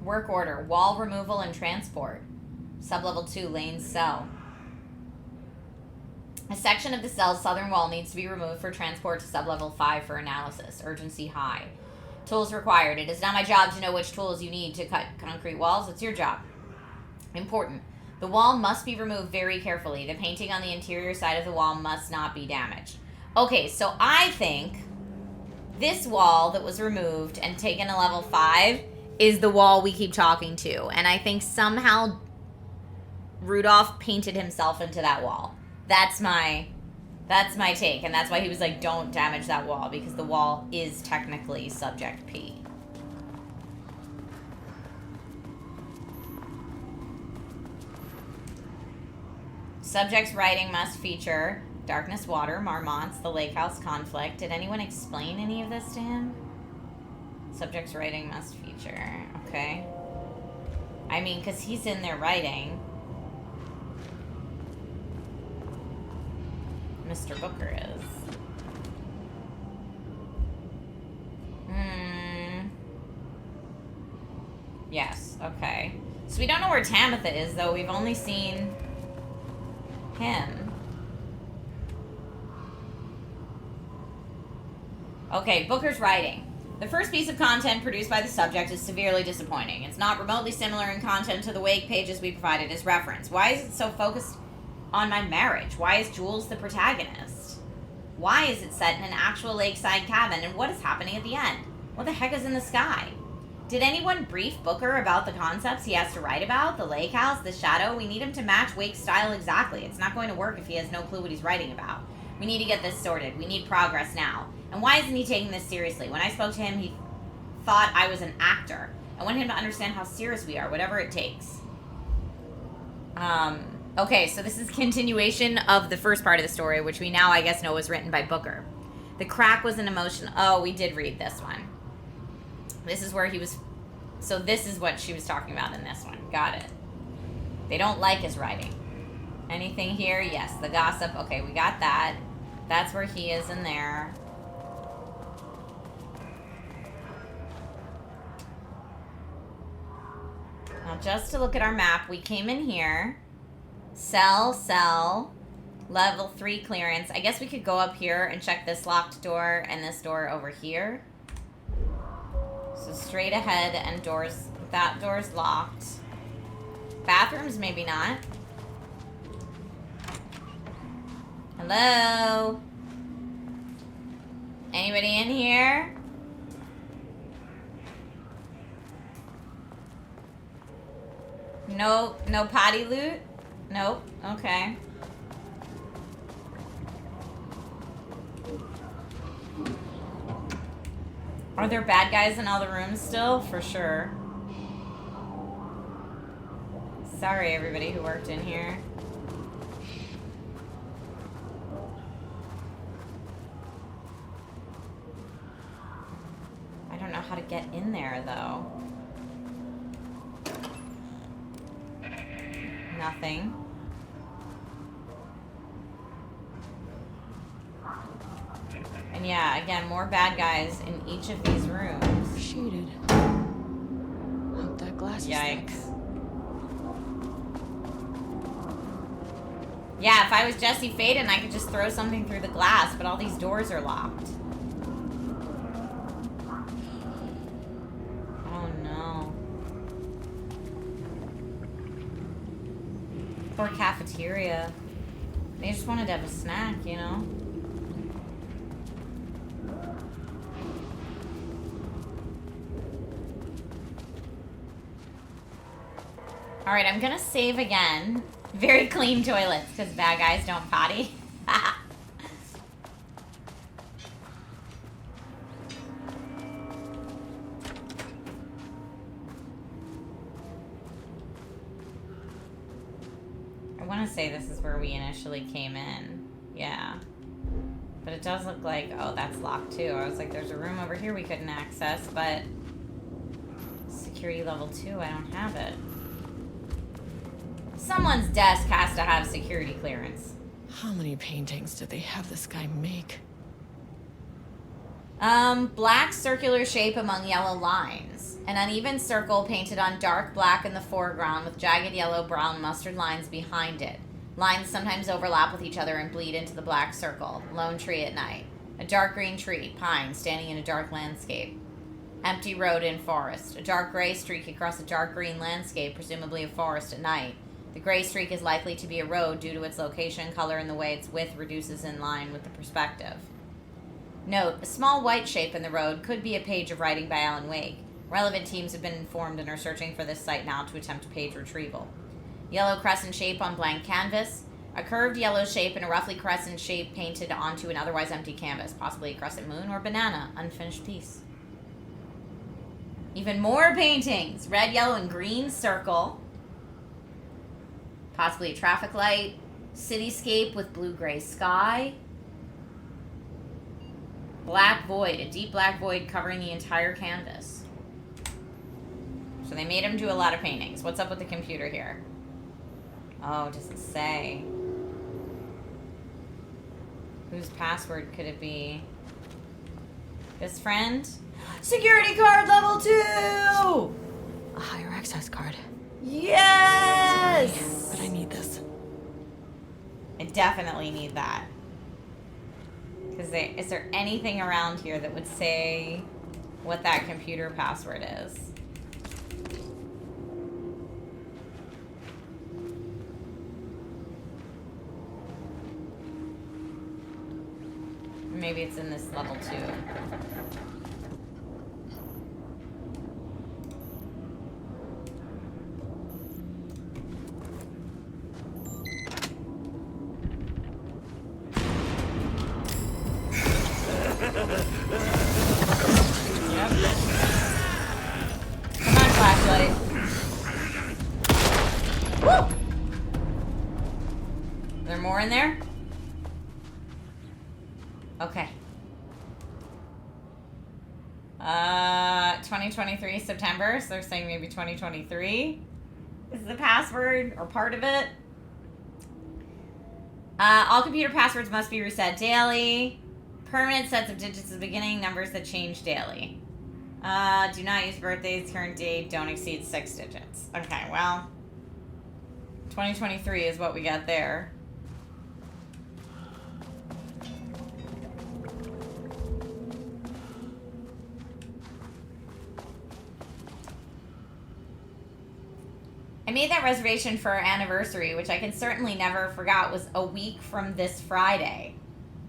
Work order. Wall removal and transport. Sublevel 2, Lane's cell. A section of the cell's southern wall needs to be removed for transport to sublevel 5 for analysis. Urgency high. Tools required. It is not my job to know which tools you need to cut concrete walls. It's your job. Important. The wall must be removed very carefully. The painting on the interior side of the wall must not be damaged. Okay, so I think this wall that was removed and taken to level 5 is the wall we keep talking to. And I think somehow Rudolph painted himself into that wall. That's my take. And that's why he was like, don't damage that wall, because the wall is technically subject P. Subject's writing must feature darkness, water, Marmonts, the lake house conflict. Did anyone explain any of this to him? Subject's writing must feature. Okay. I mean, because he's in there writing. Mr. Booker is. Yes, okay. So we don't know where Tamitha is, though. We've only seen him. Okay, Booker's writing. The first piece of content produced by the subject is severely disappointing. It's not remotely similar in content to the wake pages we provided as reference. Why is it so focused on my marriage? Why is Jules the protagonist? Why is it set in an actual lakeside cabin? And what is happening at the end? What the heck is in the sky? Did anyone brief Booker about the concepts he has to write about? The lake house, the shadow? We need him to match Wake's style exactly. It's not going to work if he has no clue what he's writing about. We need to get this sorted. We need progress now. And why isn't he taking this seriously? When I spoke to him, he thought I was an actor. I want him to understand how serious we are, whatever it takes. Okay, so this is continuation of the first part of the story, which we now, I guess, know was written by Booker. The crack was an emotion. Oh, we did read this one. This is where he was... So this is what she was talking about in this one. Got it. They don't like his writing. Anything here? Yes, the gossip. Okay, we got that. That's where he is in there. Now, just to look at our map, we came in here. Cell, level 3 clearance. I guess we could go up here and check this locked door and this door over here. So straight ahead and doors, that door's locked. Bathrooms, maybe not. Hello? Anybody in here? No potty loot? Nope. Okay. Are there bad guys in all the rooms still? For sure. Sorry, everybody who worked in here. I don't know how to get in there, though. Nothing. And yeah, again, more bad guys in each of these rooms. Sheeted. Hope that glass is Yikes. thick. Yeah, if I was Jesse Faden, I could just throw something through the glass, but all these doors are locked. Oh no. Poor cafeteria. They just wanted to have a snack, you know? Alright, I'm gonna save again. Very clean toilets, because bad guys don't potty. I want to say this is where we initially came in. Yeah. But it does look like... Oh, that's locked too. I was like, there's a room over here we couldn't access, but... Security level 2, I don't have it. Someone's desk has to have security clearance. How many paintings did they have this guy make? Black circular shape among yellow lines. An uneven circle painted on dark black in the foreground with jagged yellow, brown, mustard lines behind it. Lines sometimes overlap with each other and bleed into the black circle. Lone tree at night. A dark green tree, pine, standing in a dark landscape. Empty road in forest. A dark gray streak across a dark green landscape, presumably a forest at night. The gray streak is likely to be a road due to its location, color, and the way its width reduces in line with the perspective. Note, a small white shape in the road could be a page of writing by Alan Wake. Relevant teams have been informed and are searching for this site now to attempt page retrieval. Yellow crescent shape on blank canvas. A curved yellow shape in a roughly crescent shape painted onto an otherwise empty canvas, possibly a crescent moon or banana, unfinished piece. Even more paintings. Red, yellow, and green circle. Possibly a traffic light. Cityscape with blue-gray sky. Black void. A deep black void covering the entire canvas. So they made him do a lot of paintings. What's up with the computer here? Oh, it doesn't say. Whose password could it be? This friend? Security card level 2! A higher access card. Yes! Sorry, but I need this. I definitely need that. Because is there anything around here that would say what that computer password is? Maybe it's in this level 2. Come on, flashlight. Woo! Is there more in there? Okay. 2023 September, so they're saying maybe 2023 is the password or part of it. All computer passwords must be reset daily. Permanent sets of digits at the beginning, numbers that change daily. Do not use birthdays, current date, don't exceed 6 digits. Okay, well, 2023 is what we got there. I made that reservation for our anniversary, which I can certainly never forgot was a week from this Friday.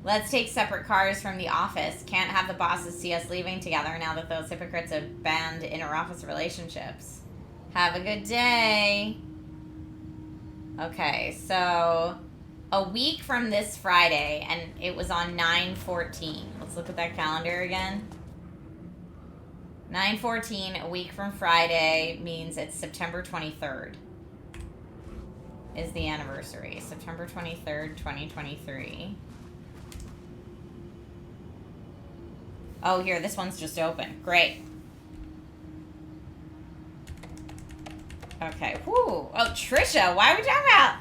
Let's take separate cars from the office. Can't have the bosses see us leaving together now that those hypocrites have banned inter-office relationships. Have a good day. Okay, so a week from this Friday, and it was on 9/14. Let's look at that calendar again. 9/14, a week from Friday, means it's September 23rd is the anniversary. September 23rd, 2023. Oh, here, this one's just open. Great. Okay, whoo. Oh, Trisha, why are we talking about?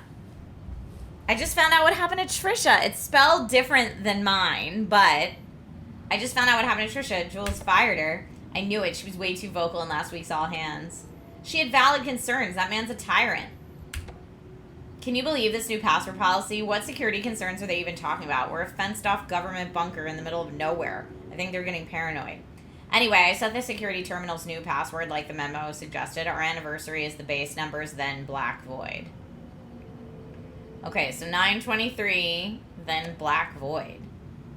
I just found out what happened to Trisha. It's spelled different than mine, but I just found out what happened to Trisha. Jules fired her. I knew it. She was way too vocal in last week's All Hands. She had valid concerns. That man's a tyrant. Can you believe this new password policy? What security concerns are they even talking about? We're a fenced-off government bunker in the middle of nowhere. I think they're getting paranoid. Anyway, I set the security terminal's new password like the memo suggested. Our anniversary is the base numbers, then black void. Okay, so 9/23, then black void.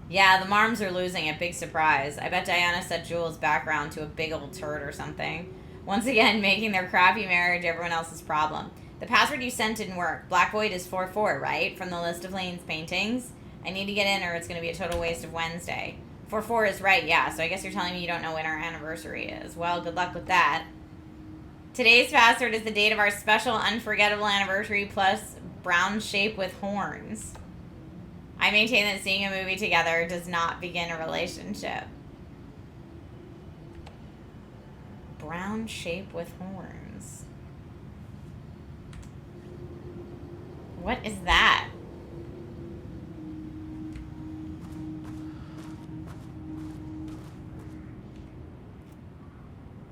Yeah, the Marms are losing it. Big surprise. I bet Diana set Jules' background to a big old turd or something. Once again, making their crappy marriage everyone else's problem. The password you sent didn't work. Black Void is 44, right? From the list of Lane's paintings. I need to get in or it's going to be a total waste of Wednesday. 44 is right, yeah. So I guess you're telling me you don't know when our anniversary is. Well, good luck with that. Today's password is the date of our special unforgettable anniversary plus brown shape with horns. I maintain that seeing a movie together does not begin a relationship. Brown shape with horns. What is that?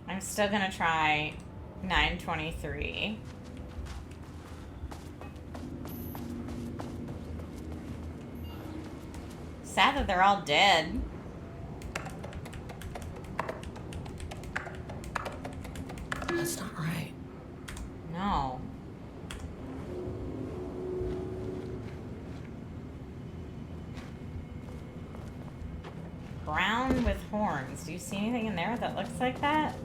I'm still gonna try 923. Sad that they're all dead. That's not right. No. Brown with horns. Do you see anything in there that looks like that?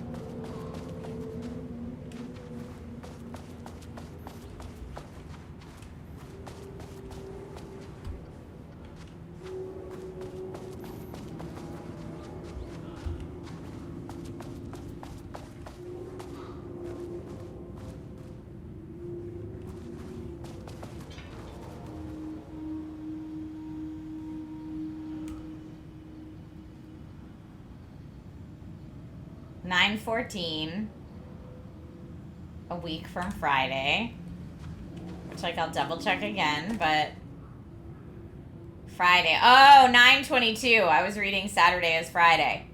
$9:14, a week from Friday, which like I'll double check again, but Friday. Oh, 9:22. I was reading Saturday as Friday.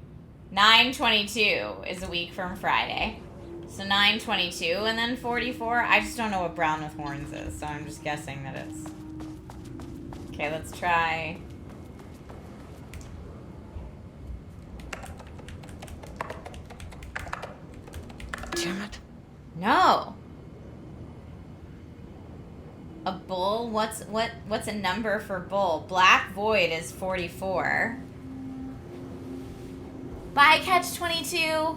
9:22 is a week from Friday. So 9:22 and then 44. I just don't know what brown with horns is, so I'm just guessing that it's... Okay, let's try... Damn it. No. A bull? What's a number for bull? Black Void is 44. Bye, Catch 22.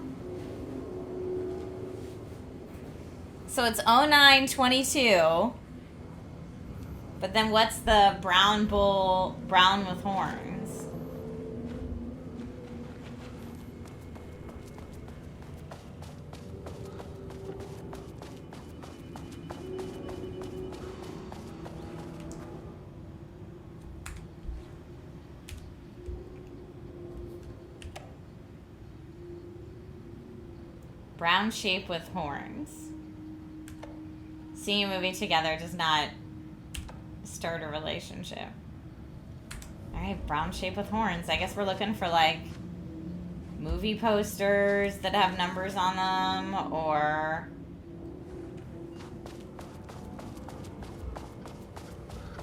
So it's 0922. But then what's the brown bull, brown with horns? Brown shape with horns. Seeing a movie together does not start a relationship. Alright, brown shape with horns. I guess we're looking for like movie posters that have numbers on them, or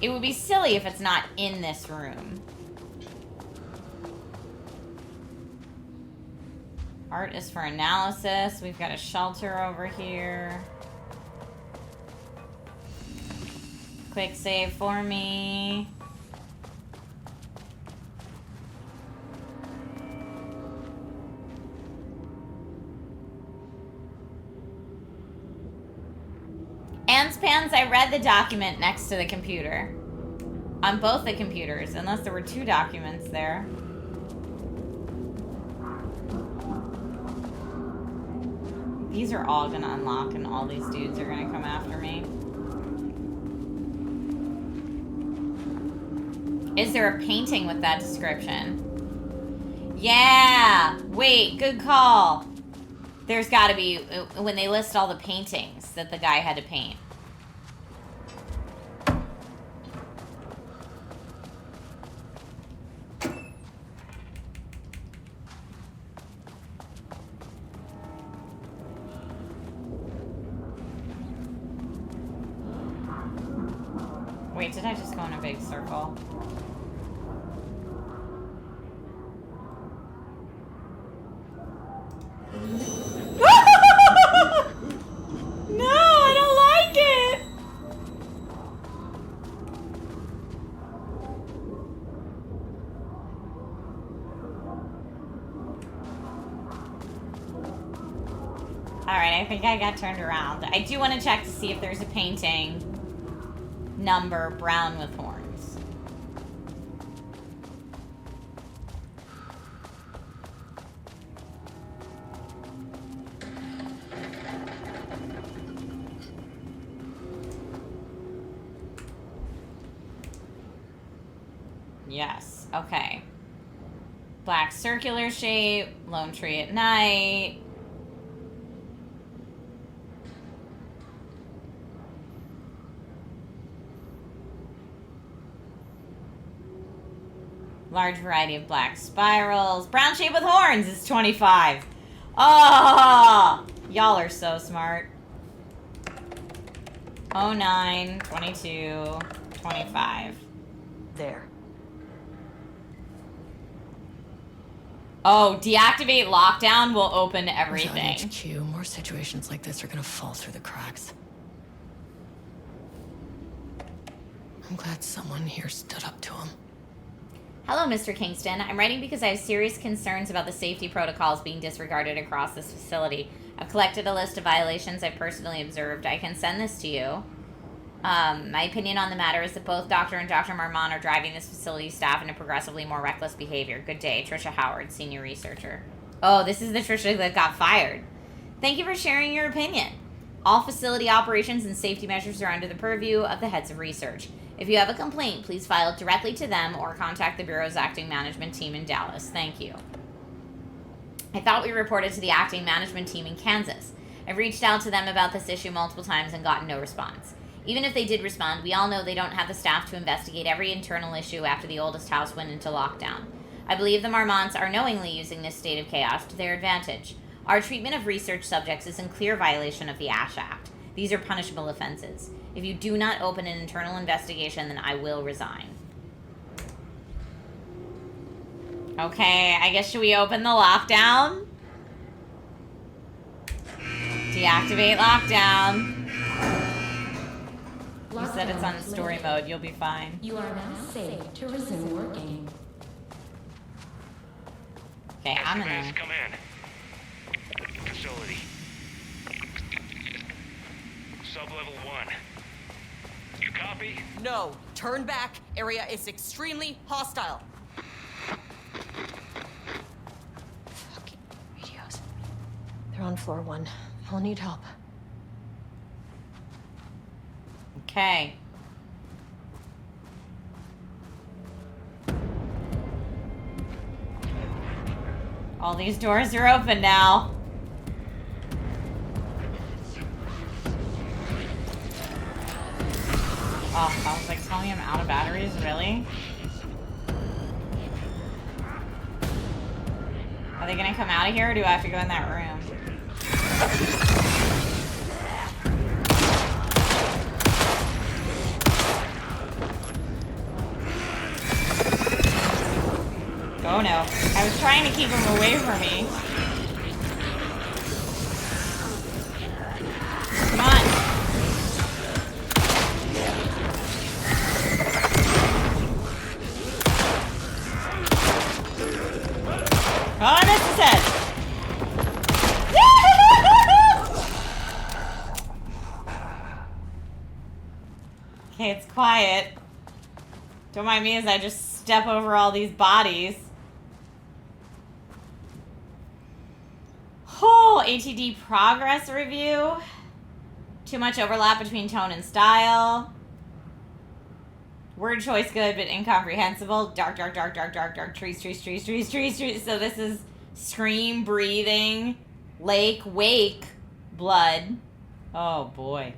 it would be silly if it's not in this room. Art is for analysis. We've got a shelter over here. Quick save for me. Pans, I read the document next to the computer. On both the computers, unless there were two documents there. These are all gonna unlock and all these dudes are gonna come after me. Is there a painting with that description? Yeah! Wait, good call. There's gotta be, when they list all the paintings that the guy had to paint. Wait, did I just go in a big circle? No, I don't like it! Alright, I think I got turned around. I do want to check to see if there's a painting number brown with horns. Yes, okay. Black circular shape, lone tree at night. Large variety of black spirals. Brown shape with horns is 25. Oh, y'all are so smart. 09, 22, 25. There. Oh, deactivate lockdown will open everything. HQ, more situations like this are gonna fall through the cracks. I'm glad someone here stood up to him. Hello, Mr. Kingston. I'm writing because I have serious concerns about the safety protocols being disregarded across this facility. I've collected a list of violations I've personally observed. I can send this to you. My opinion on the matter is that both Dr. and Dr. Marmon are driving this facility's staff into progressively more reckless behavior. Good day, Trisha Howard, senior researcher. Oh, this is the Trisha that got fired. Thank you for sharing your opinion. All facility operations and safety measures are under the purview of the heads of research. If you have a complaint, please file it directly to them or contact the Bureau's acting management team in Dallas. Thank you. I thought we reported to the acting management team in Kansas. I've reached out to them about this issue multiple times and gotten no response. Even if they did respond, we all know they don't have the staff to investigate every internal issue after the oldest house went into lockdown. I believe the Marmonts are knowingly using this state of chaos to their advantage. Our treatment of research subjects is in clear violation of the ASH Act. These are punishable offenses. If you do not open an internal investigation, then I will resign. Okay, I guess should we open the lockdown? Deactivate lockdown. You said it's on story mode, you'll be fine. You are now safe to resume working. Okay, I'm gonna... Come in. Facility. Sub-level 1. You copy? No. Turn back. Area is extremely hostile. Fucking radios. They're on floor 1. I'll need help. Okay. All these doors are open now. Oh, I was like telling him out of batteries, really? Are they gonna come out of here or do I have to go in that room? Oh no. I was trying to keep him away from me. Come on. Oh, I missed his head. Okay, it's quiet. Don't mind me as I just step over all these bodies. Oh, ATD progress review. Too much overlap between tone and style. Word choice good, but incomprehensible. Dark, dark, dark, dark, dark, dark. Trees, trees, trees, trees, trees, trees. So this is scream, breathing, lake, wake, blood. Oh, boy.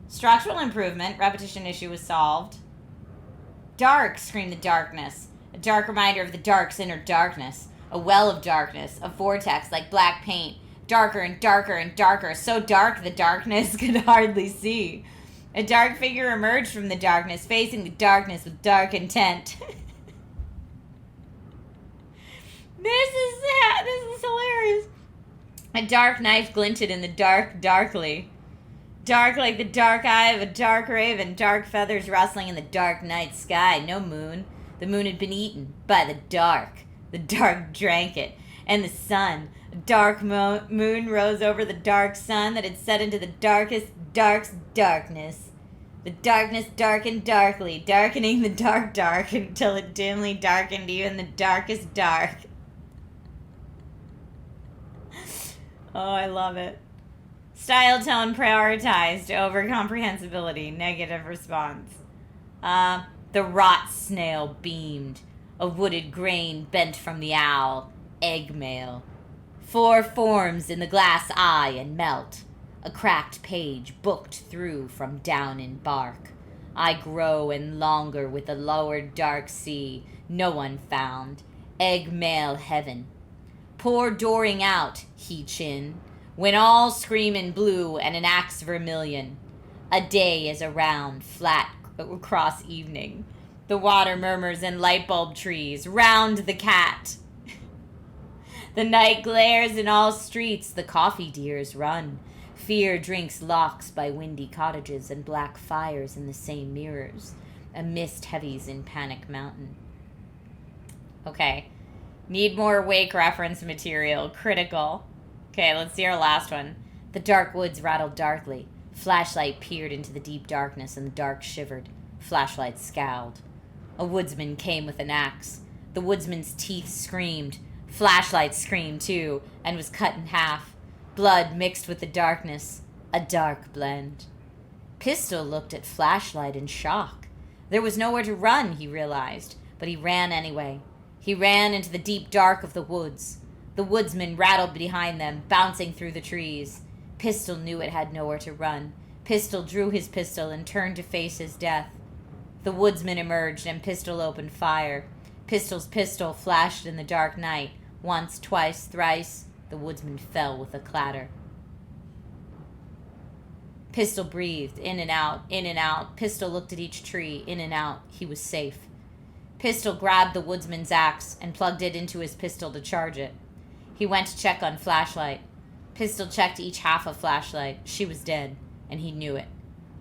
Structural improvement. Repetition issue was solved. Dark, scream the darkness. A dark reminder of the dark's inner darkness. A well of darkness. A vortex like black paint. Darker and darker and darker. So dark the darkness could hardly see. A dark figure emerged from the darkness, facing the darkness with dark intent. This is hilarious. A dark knife glinted in the dark, darkly. Dark like the dark eye of a dark raven, dark feathers rustling in the dark night sky. No moon. The moon had been eaten by the dark. The dark drank it. And the sun, a The dark moon rose over the dark sun that had set into the darkest darkness. The darkness darkened darkly, darkening the dark until it dimly darkened even the darkest dark. Oh, I love it. Style tone prioritized over comprehensibility. Negative response. The rot snail beamed. A wooded grain bent from the owl. Egg mail. 4 forms in the glass eye and melt. A cracked page booked through from down in bark. I grow and longer with the lowered dark sea. No one found. Egg mail heaven. Pour dooring out, he chin. When all scream in blue and an axe vermilion. A day is around, flat across evening. The water murmurs in light bulb trees. Round the cat. The night glares in all streets. The coffee deers run. Fear drinks locks by windy cottages and black fires in the same mirrors. A mist heavies in Panic Mountain. Okay. Need more Wake reference material. Critical. Okay, let's see our last one. The dark woods rattled darkly. Flashlight peered into the deep darkness and the dark shivered. Flashlight scowled. A woodsman came with an axe. The woodsman's teeth screamed. Flashlight screamed too and was cut in half. Blood mixed with the darkness. A dark blend. Pistol looked at Flashlight in shock. There was nowhere to run, he realized, but he ran anyway. He ran into the deep dark of the woods. The woodsman rattled behind them, bouncing through the trees. Pistol knew it had nowhere to run. Pistol drew his pistol and turned to face his death. The woodsman emerged and Pistol opened fire. Pistol's pistol flashed in the dark night. Once, twice, thrice, the woodsman fell with a clatter. Pistol breathed, in and out, in and out. Pistol looked at each tree, in and out. He was safe. Pistol grabbed the woodsman's axe and plugged it into his pistol to charge it. He went to check on Flashlight. Pistol checked each half of Flashlight. She was dead, and he knew it.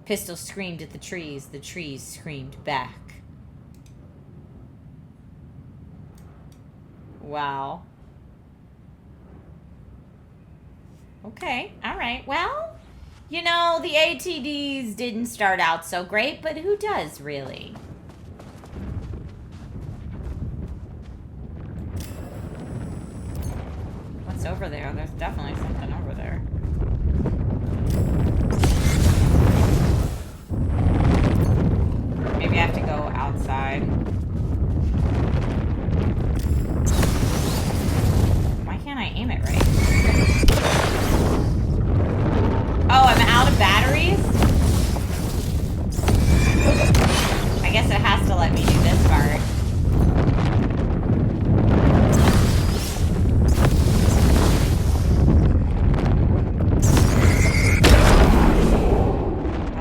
Pistol screamed at the trees. The trees screamed back. Wow. Okay, alright. Well, you know, the ATDs didn't start out so great, but who does, really? What's over there? There's definitely something over there. Maybe I have to go outside. Why can't I aim it right? Oh, I'm out of batteries? I guess it has to let me do this part.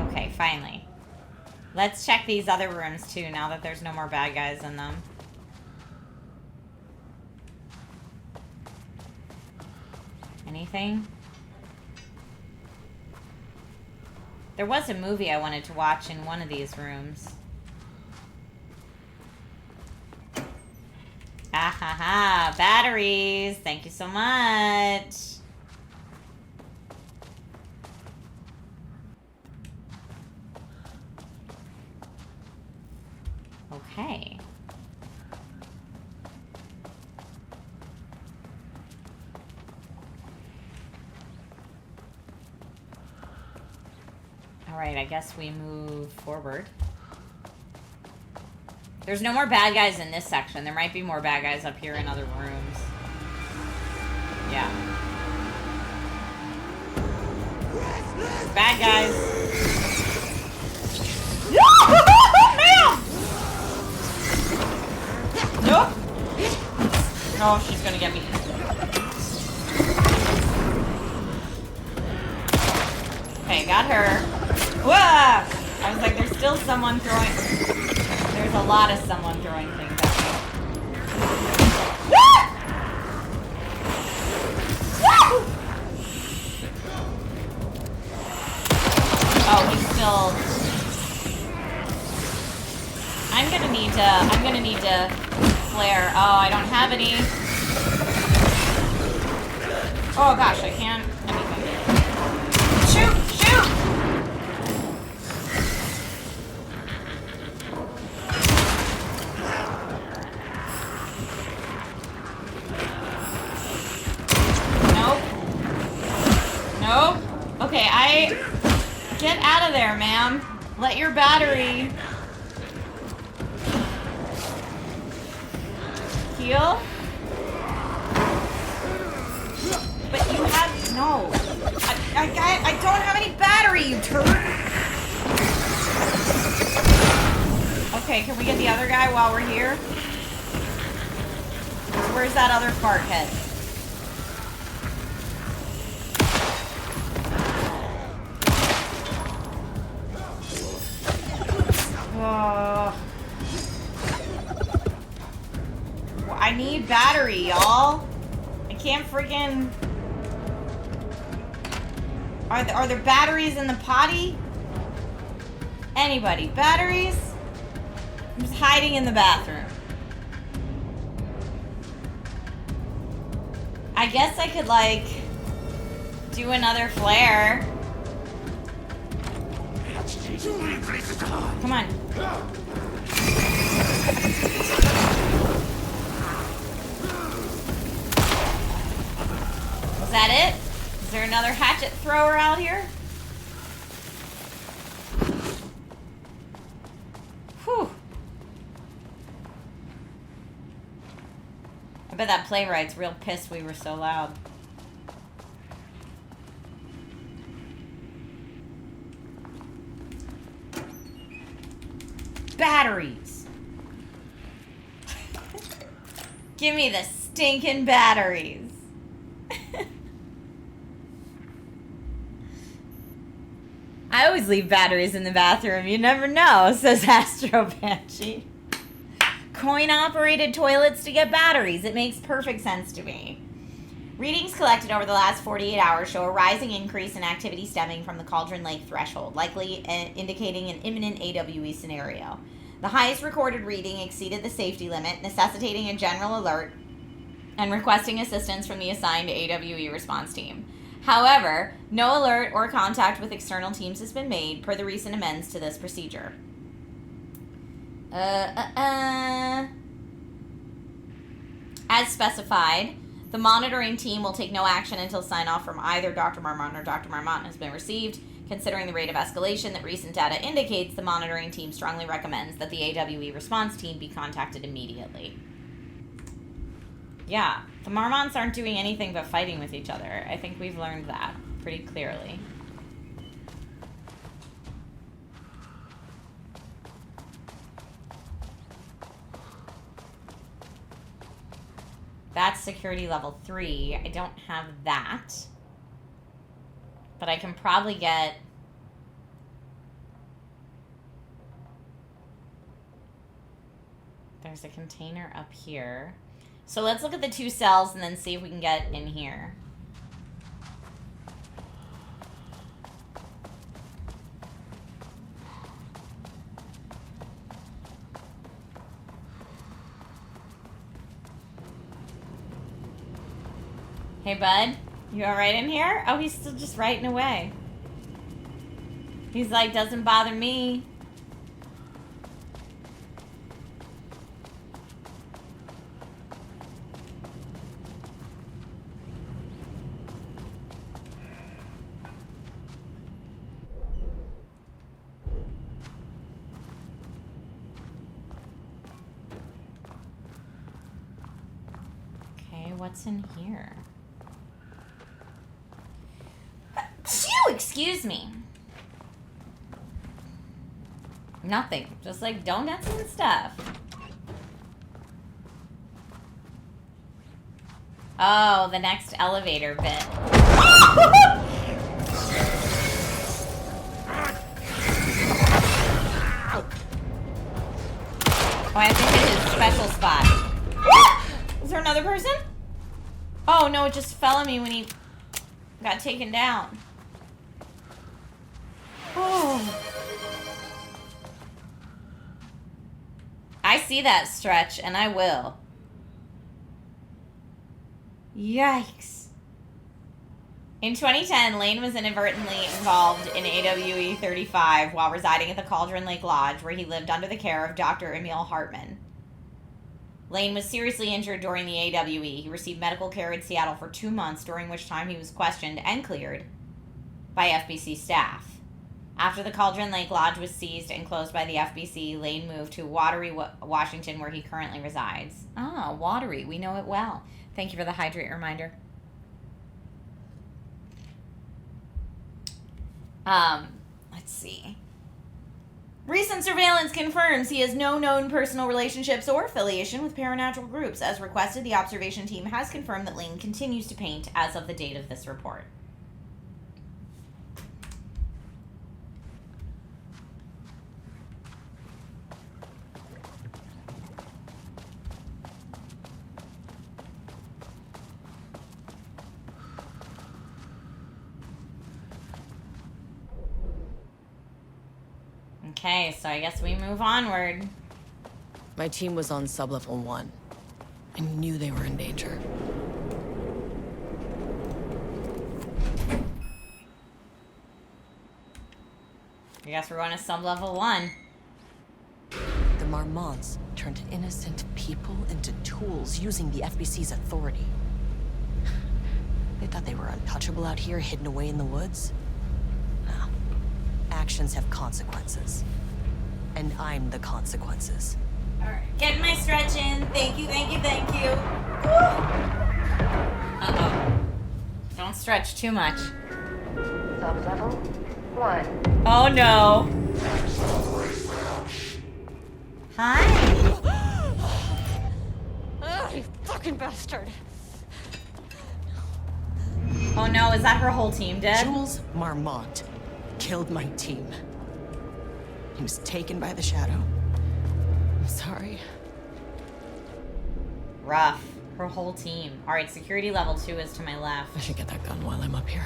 Okay, finally. Let's check these other rooms too, now that there's no more bad guys in them. Anything? There was a movie I wanted to watch in one of these rooms. Ah ha ha, batteries. Thank you so much. Okay. Alright, I guess we move forward. There's no more bad guys in this section. There might be more bad guys up here in other rooms. Yeah. Bad guys. Ma'am! Nope. Oh, she's gonna get me. Okay, got her. Whoa! I was like, there's still someone throwing... There's a lot of someone throwing things at me. Oh, he's still... I'm gonna need to flare. Oh, I don't have any. Oh gosh, I can't. Shoot! Shoot! Nope. Nope. Okay, get out of there, ma'am. Let your battery heal. But you have no. I don't have any battery, you turd. Okay, can we get the other guy while we're here? Where's that other fart head? Oh. I need battery, y'all. I can't freaking... Are there batteries in the potty? Anybody? Batteries? I'm just hiding in the bathroom. I guess I could, like, do another flare. Come on. Was that it? Is there another hatchet thrower out here? Whew. I bet that playwright's real pissed we were so loud. Batteries. Give me the stinking batteries. I always leave batteries in the bathroom. You never know, says Astro Banshee. Coin-operated toilets to get batteries. It makes perfect sense to me. Readings collected over the last 48 hours show a rising increase in activity stemming from the Cauldron Lake threshold, likely indicating an imminent AWE scenario. The highest recorded reading exceeded the safety limit, necessitating a general alert and requesting assistance from the assigned AWE response team. However, no alert or contact with external teams has been made per the recent amends to this procedure. As specified, the monitoring team will take no action until sign-off from either Dr. Marmont or Dr. Marmont has been received. Considering the rate of escalation that recent data indicates, the monitoring team strongly recommends that the AWE response team be contacted immediately. Yeah, the Marmonts aren't doing anything but fighting with each other. I think we've learned that pretty clearly. That's security level 3. I don't have that. But I can probably get... There's a container up here. So let's look at the 2 cells and then see if we can get in here. Hey, bud. You alright in here? Oh, he's still just writing away. He's like, doesn't bother me. Okay, what's in here? Phew, excuse me. Nothing. Just like donuts and stuff. Oh, the next elevator bit. Oh, I think it's his special spot. Is there another person? Oh, no, it just fell on me when he got taken down. Oh. I see that stretch, and I will. Yikes. In 2010, Lane was inadvertently involved in AWE 35 while residing at the Cauldron Lake Lodge, where he lived under the care of Dr. Emil Hartman. Lane was seriously injured during the AWE. He received medical care in Seattle for 2 months, during which time he was questioned and cleared by FBC staff. After the Cauldron Lake Lodge was seized and closed by the FBC, Lane moved to Watery, Washington, where he currently resides. Ah, Watery. We know it well. Thank you for the hydrate reminder. Let's see. Recent surveillance confirms he has no known personal relationships or affiliation with paranatural groups. As requested, the observation team has confirmed that Lane continues to paint as of the date of this report. Okay, so I guess we move onward. My team was on sublevel 1. I knew they were in danger. I guess we're going to sublevel 1. The Marmonts turned innocent people into tools using the FBC's authority. They thought they were untouchable out here, hidden away in the woods. No. Actions have consequences. And I'm the consequences. Alright, getting my stretch in. Thank you, thank you, thank you. Woo! Uh-oh. Don't stretch too much. Sublevel 1. Oh no. Hi. Oh, you fucking bastard. Oh no, is that her whole team dead? Jules Marmont killed my team. He was taken by the Shadow. I'm sorry. Rough. Her whole team. Alright, security level 2 is to my left. I should get that gun while I'm up here.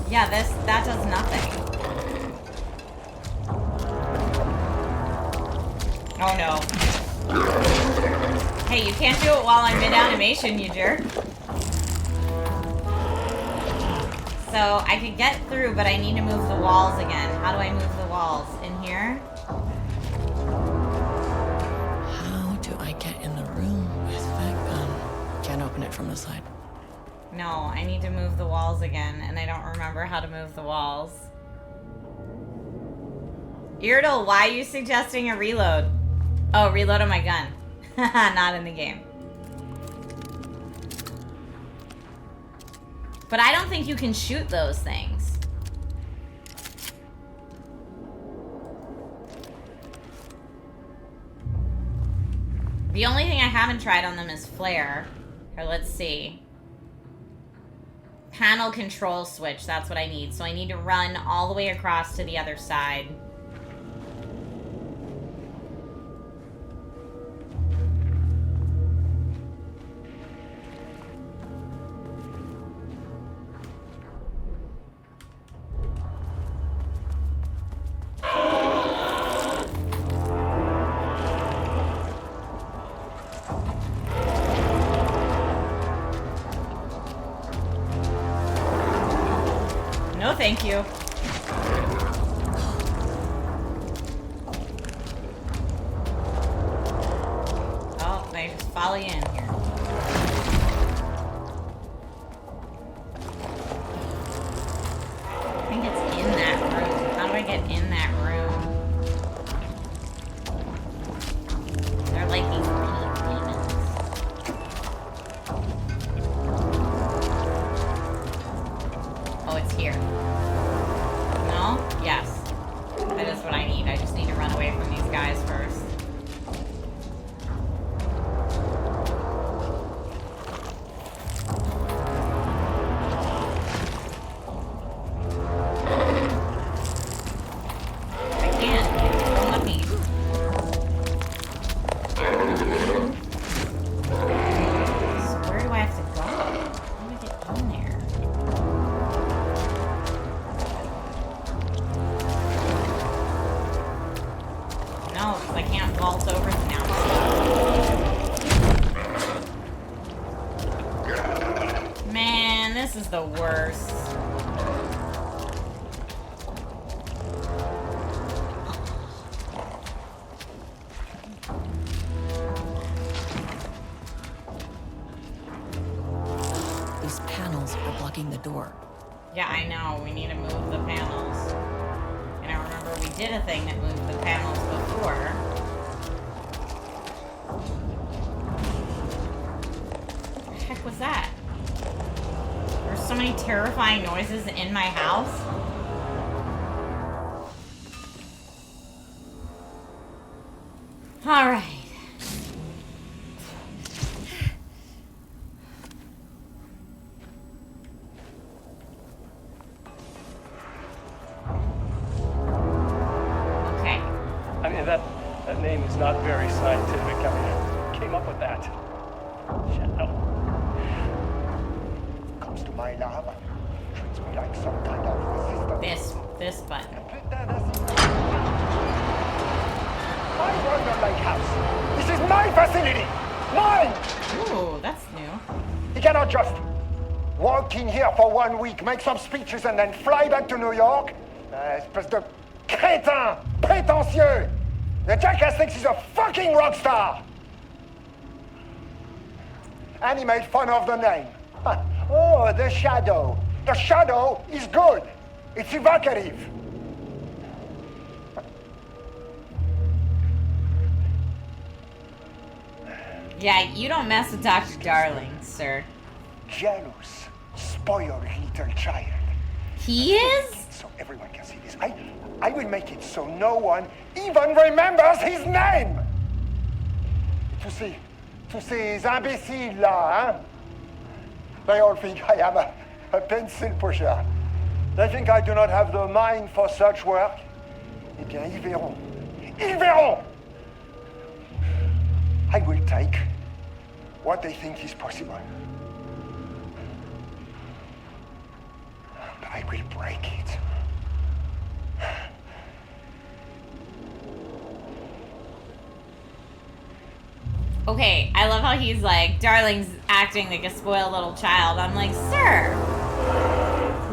Yeah, that does nothing. Oh no. Hey, you can't do it while I'm mid-animation, you jerk. So, I could get through, but I need to move the walls again. How do I move the walls? In here? How do I get in the room with that gun? Can't open it from the side. No, I need to move the walls again, and I don't remember how to move the walls. Irdle, why are you suggesting a reload? Oh, reload on my gun. Not in the game. But I don't think you can shoot those things. The only thing I haven't tried on them is flare. Here, let's see. Panel control switch, that's what I need. So I need to run all the way across to the other side. No, thank you. Oh, they just follow you in here. I think it's in that room. How do I get in that room? They're like these pink demons. Oh, it's here. No? Yes. That is what I need. I just need to run away from these guys first. This is the worst. These panels are blocking the door. Yeah, I know. We need to move the panels. And I remember we did a thing that moved the panels before. What the heck was that? There's so many terrifying noises in my house. All right. I mean, that name is not very scientific. I mean, who came up with that? Shadow. Comes to my lab, treats me like some kind of resistant. This button. I run the lake house. This is my facility. Mine. Ooh, that's new. You cannot just walk in here for 1 week, make some speeches, and then fly back to New York. Espèce de crétin, prétentieux. The jackass thinks he's a fucking rock star. And he made fun of the name. Oh, the Shadow. The Shadow is good. It's evocative. Yeah, you don't mess with Dr. Darling, sir. Jealous, spoiled little child. He is? So everyone can see this. I will make it so no one even remembers his name. Tous ces imbéciles là, hein? They all think I am a pencil pusher. They think I do not have the mind for such work. Eh bien, ils verront. Ils verront! I will take what they think is possible. But I will break it. Okay, I love how he's like, Darling's acting like a spoiled little child. I'm like, sir,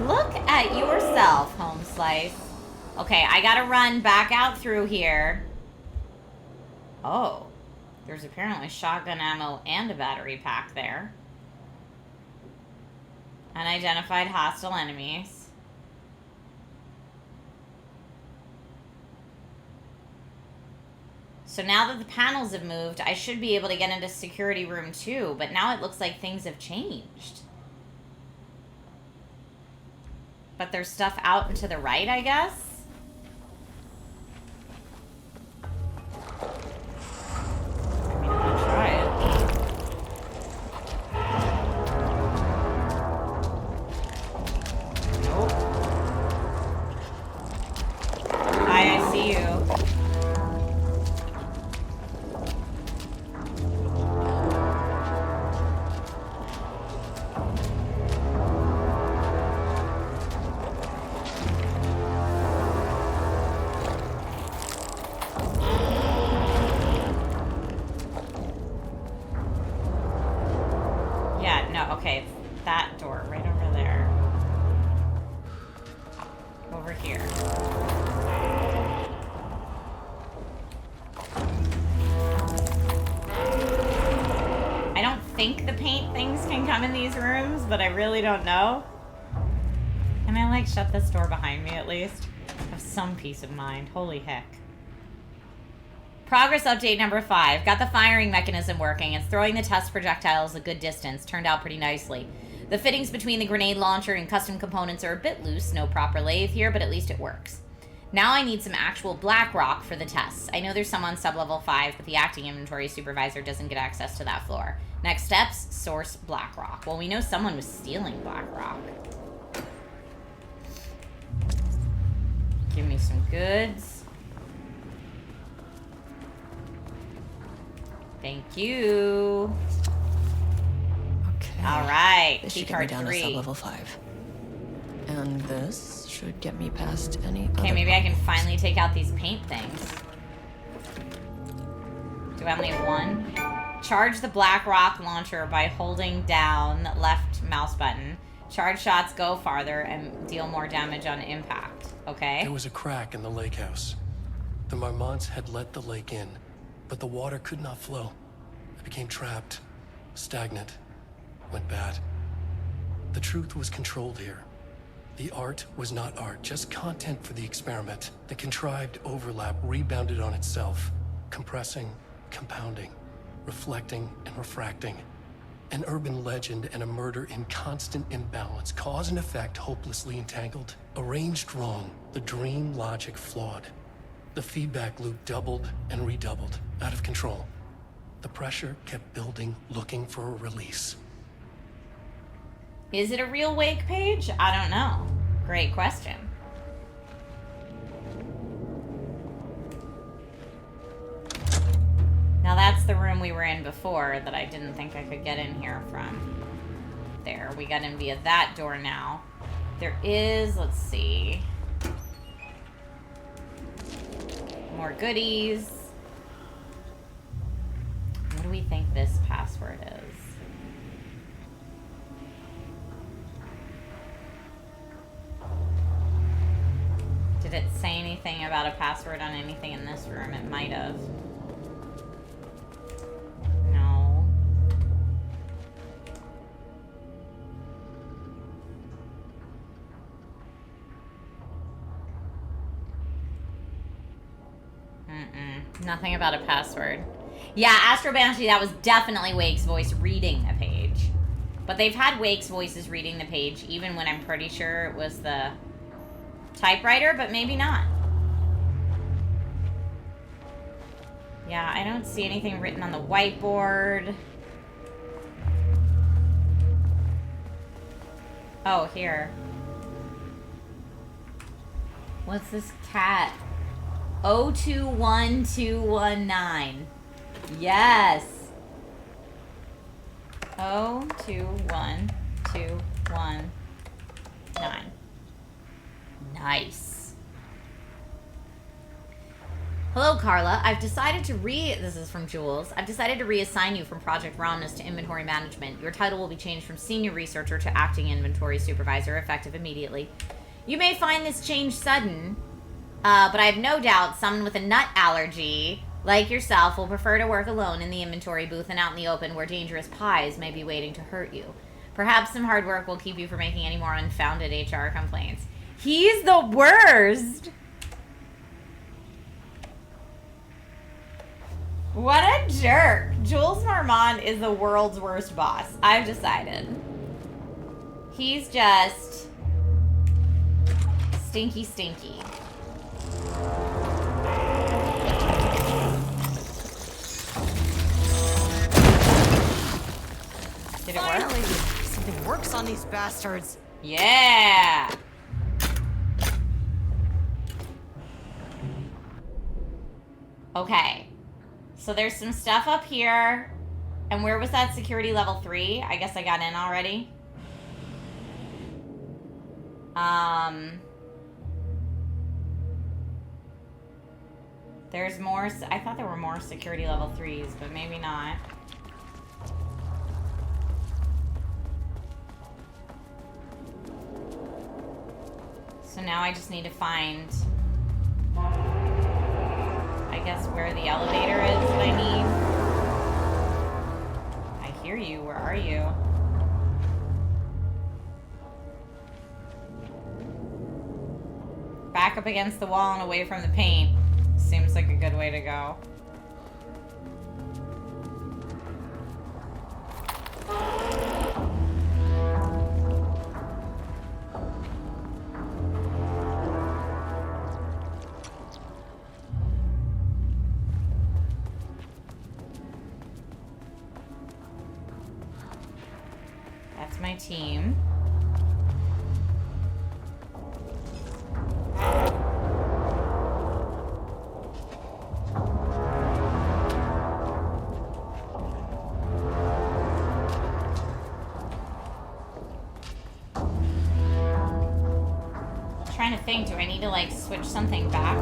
look at yourself, Home Slice. Okay, I gotta run back out through here. Oh, there's apparently shotgun ammo and a battery pack there. Unidentified hostile enemies. So now that the panels have moved, I should be able to get into security room 2, but now it looks like things have changed. But there's stuff out and to the right, I guess? I mean, I'll try it. Nope. Hi, I see you. Okay, it's that door right over there. Over here. I don't think the paint things can come in these rooms, but I really don't know. Can I, like, shut this door behind me at least? Have some peace of mind. Holy heck. Progress update number 5. Got the firing mechanism working. It's throwing the test projectiles a good distance. Turned out pretty nicely. The fittings between the grenade launcher and custom components are a bit loose. No proper lathe here, but at least it works. Now I need some actual black rock for the tests. I know there's some on sub-level 5, but the acting inventory supervisor doesn't get access to that floor. Next steps, source black rock. Well, we know someone was stealing black rock. Give me some goods. Thank you. Okay. All right. This Key should get me card down 3. to sub-level 5. And this should get me past any Okay, other maybe I can finally take out these paint things. Do I only have one? Charge the black rock launcher by holding down left mouse button. Charged shots go farther and deal more damage on impact. Okay. There was a crack in the lake house. The Marmonts had let the lake in, but the water could not flow. It became trapped, stagnant, went bad. The truth was controlled here. The art was not art, just content for the experiment. The contrived overlap rebounded on itself, compressing, compounding, reflecting and refracting. An urban legend and a murder in constant imbalance, cause and effect hopelessly entangled. Arranged wrong, the dream logic flawed. The feedback loop doubled and redoubled, out of control. The pressure kept building, looking for a release. Is it a real wake page? I don't know. Great question. Now that's the room we were in before that I didn't think I could get in here from. There, we got in via that door now. There is, let's see. More goodies. What do we think this password is? Did it say anything about a password on anything in this room? It might have. No. Nothing about a password. Yeah, Astro Banshee, that was definitely Wake's voice reading the page. But they've had Wake's voices reading the page even when I'm pretty sure it was the typewriter, but maybe not. Yeah, I don't see anything written on the whiteboard. Oh, here. What's this cat? 021219. Yes. 021219. Nice. Hello, Carla. I've decided to this is from Jules. I've decided to reassign you from Project Romnus to Inventory Management. Your title will be changed from Senior Researcher to Acting Inventory Supervisor, effective immediately. You may find this change sudden, but I have no doubt someone with a nut allergy, like yourself, will prefer to work alone in the inventory booth and out in the open where dangerous pies may be waiting to hurt you. Perhaps some hard work will keep you from making any more unfounded HR complaints. He's the worst! What a jerk. Jules Marmont is the world's worst boss. I've decided. He's just stinky, stinky. Did it work? Finally, something works on these bastards. Yeah. Okay. So there's some stuff up here. And where was that security level 3? I guess I got in already. There's more. I thought there were more security level 3s, but maybe not. So now I just need to find, I guess, where the elevator is that I need. I hear you. Where are you? Back up against the wall and away from the paint. Seems like a good way to go. That's my team. Trying to think, do I need to like switch something back?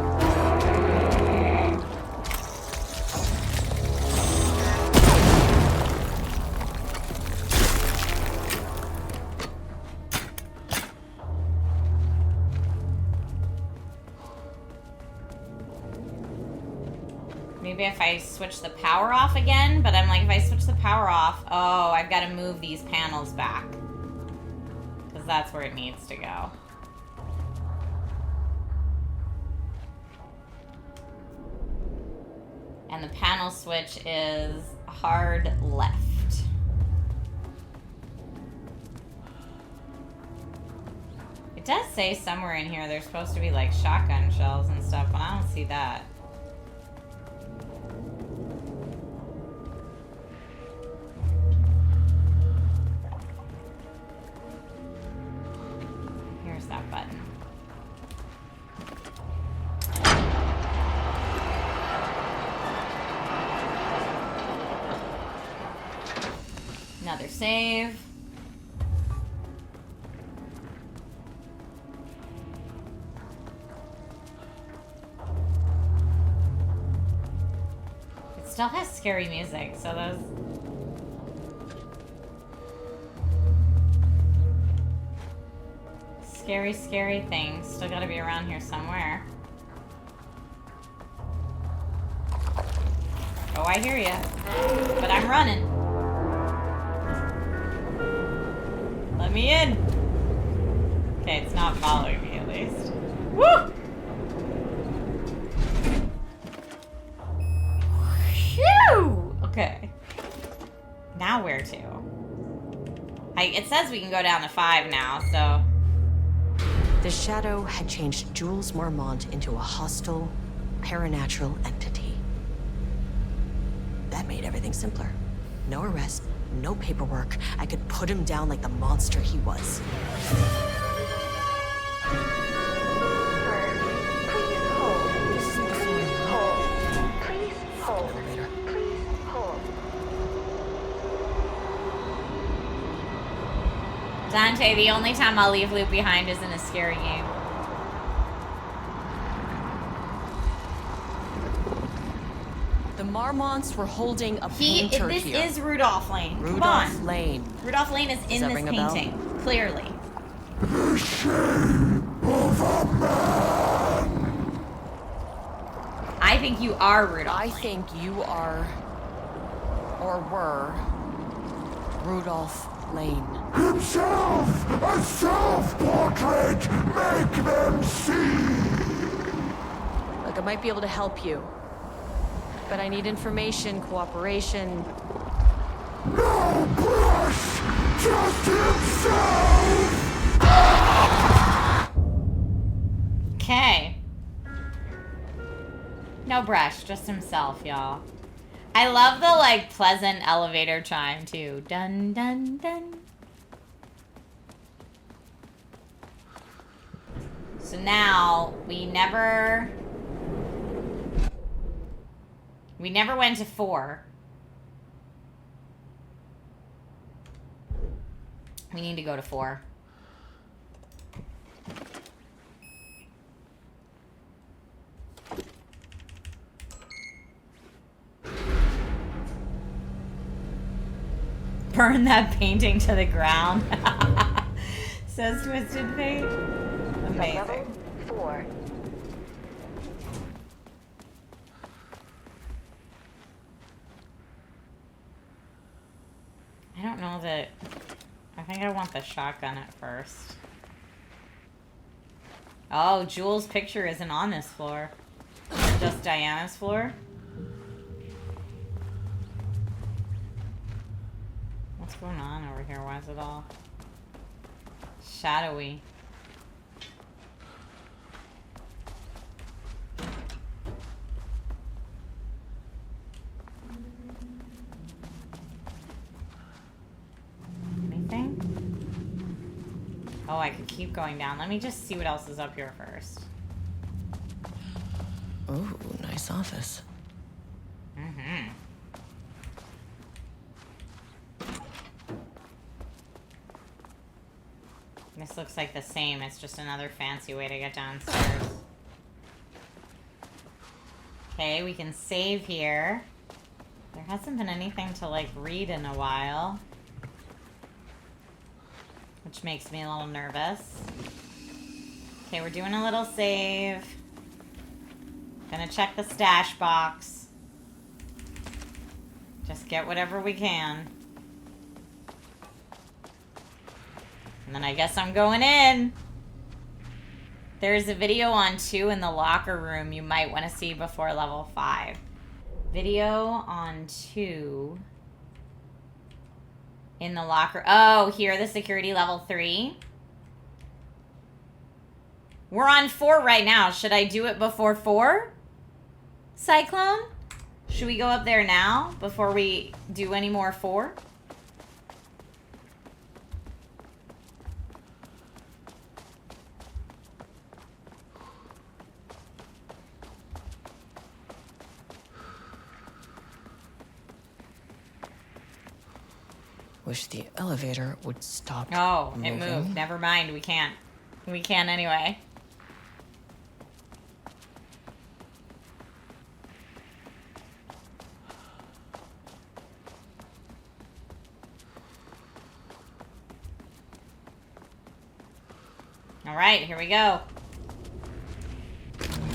Maybe if I switch the power off again, but I'm like, if I switch the power off, oh, I've got to move these panels back. Because that's where it needs to go. And the panel switch is hard left. It does say somewhere in here there's supposed to be like shotgun shells and stuff, but I don't see that. Here's that button. Another save. It still has scary music, so those... Scary, scary things still gotta be around here somewhere. Oh, I hear ya. But I'm running. Let me in. Okay, it's not following me at least. Woo! Phew! Okay. Now where to? It says we can go down to 5 now, so... The Shadow had changed Jules Marmont into a hostile, paranatural entity. That made everything simpler. No arrest, no paperwork. I could put him down like the monster he was. Dante, the only time I'll leave Luke behind is in a scary game. The Marmonts were holding a painter This here. is Rudolph Lane. Come Rudolph on. Lane. Rudolph Lane is in that this ring a bell? painting. Clearly. The shame of a man. I think you are Rudolph I Lane. think you are, or were, Rudolph Lane. Himself, a self-portrait. Make them see. Look, I might be able to help you, but I need information, cooperation. No brush, just himself. Okay. No brush, just himself, y'all. I love the, like, pleasant elevator chime, too. Dun, dun, dun. So now, we never went to 4. We need to go to 4. Burn that painting to the ground. Says Twisted Fate. Amazing. Level 4. I don't know that... I think I want the shotgun at first. Oh, Jules' picture isn't on this floor. Just Diana's floor. What's going on over here? Why is it all shadowy? Anything? Oh, I could keep going down. Let me just see what else is up here first. Ooh, nice office. Mm-hmm. This looks like the same. It's just another fancy way to get downstairs. Okay, we can save here. There hasn't been anything to, like, read in a while. Which makes me a little nervous. Okay, we're doing a little save. Gonna check the stash box. Just get whatever we can. And then I guess I'm going in. There's a video on 2 in the locker room you might want to see before level 5. Video on 2 in the locker. Oh, here, the security level 3. We're on 4 right now. Should I do it before 4? Cyclone? Should we go up there now before we do any more 4? Wish the elevator would stop. Oh, it moving. moved. Never mind. We can't. We can anyway. All right, here we go.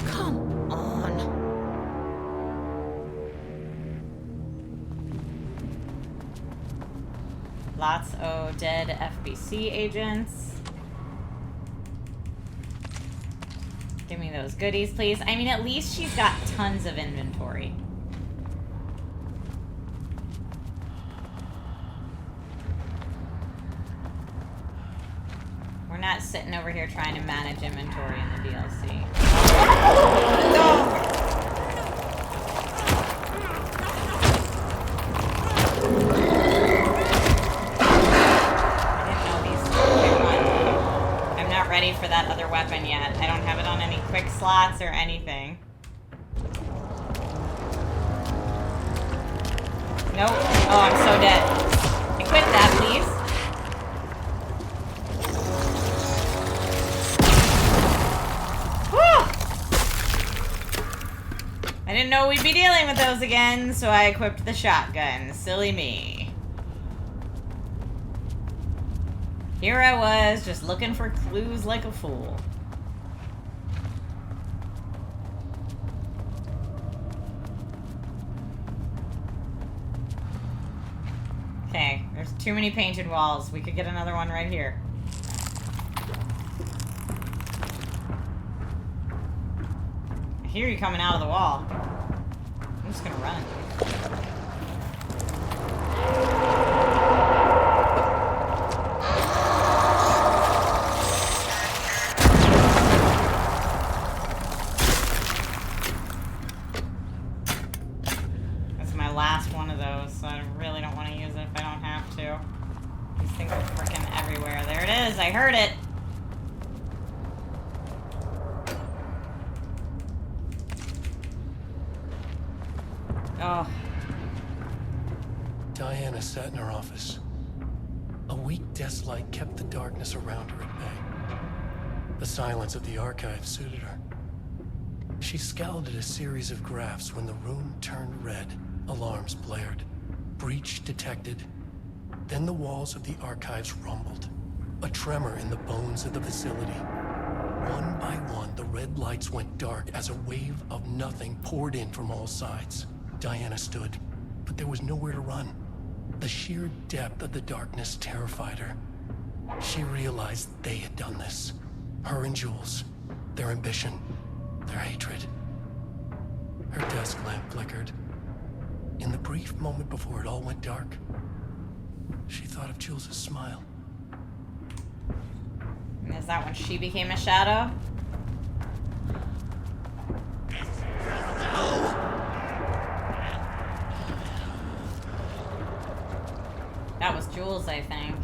Come on. Lots of dead FBC agents. Give me those goodies, please. I mean, at least she's got tons of inventory. We're not sitting over here trying to manage inventory in the DLC. Ready for that other weapon yet. I don't have it on any quick slots or anything. Nope. Oh, I'm so dead. Equip that, please. Whew! I didn't know we'd be dealing with those again, so I equipped the shotgun. Silly me. Here I was, just looking for clues like a fool. Okay, there's too many painted walls. We could get another one right here. I hear you coming out of the wall. I'm just gonna run. I heard it. Oh. Diana sat in her office. A weak desk light kept the darkness around her at bay. The silence of the archive suited her. She scowled at a series of graphs when the room turned red. Alarms blared. Breach detected. Then the walls of the archives rumbled. A tremor in the bones of the facility. One by one, the red lights went dark as a wave of nothing poured in from all sides. Diana stood, but there was nowhere to run. The sheer depth of the darkness terrified her. She realized they had done this. Her and Jules. Their ambition. Their hatred. Her desk lamp flickered. In the brief moment before it all went dark, she thought of Jules' smile. Is that when she became a shadow? That was Jules, I think.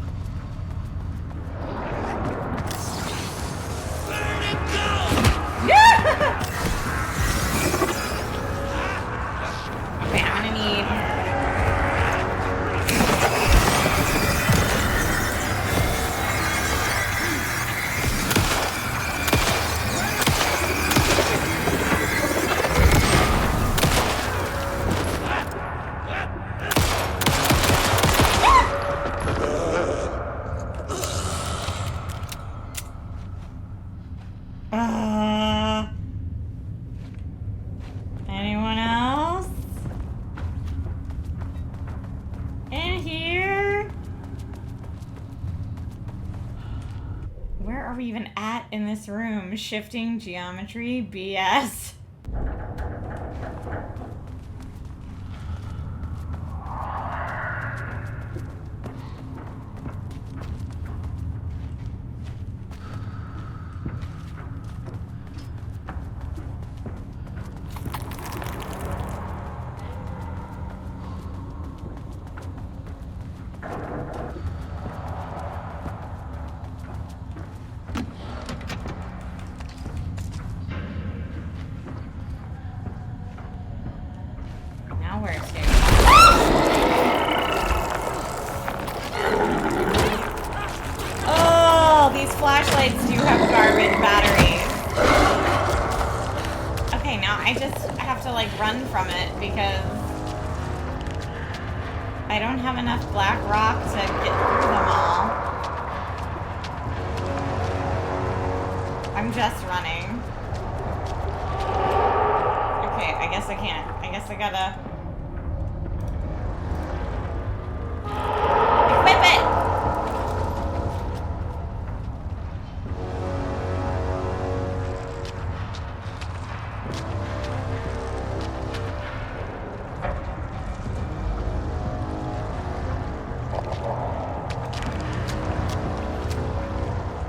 Okay, I'm gonna need... are we even at in this room? Shifting geometry? BS.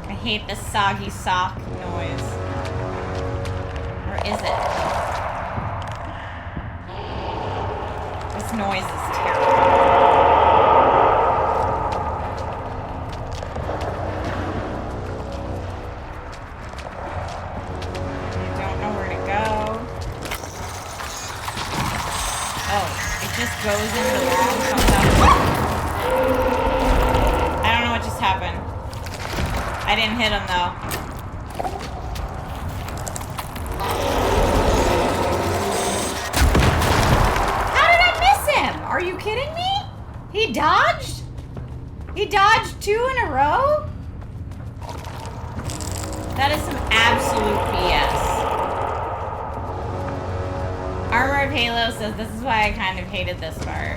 I hate this soggy sock noise. Or is it? This noise is terrible. I don't know where to go. Oh, it just goes into the wall and comes out. I don't know what just happened. I didn't hit him though. How did I miss him? Are you kidding me? He dodged? He dodged 2 in a row? That is some absolute BS. Armor of Halo says this is why I kind of hated this part.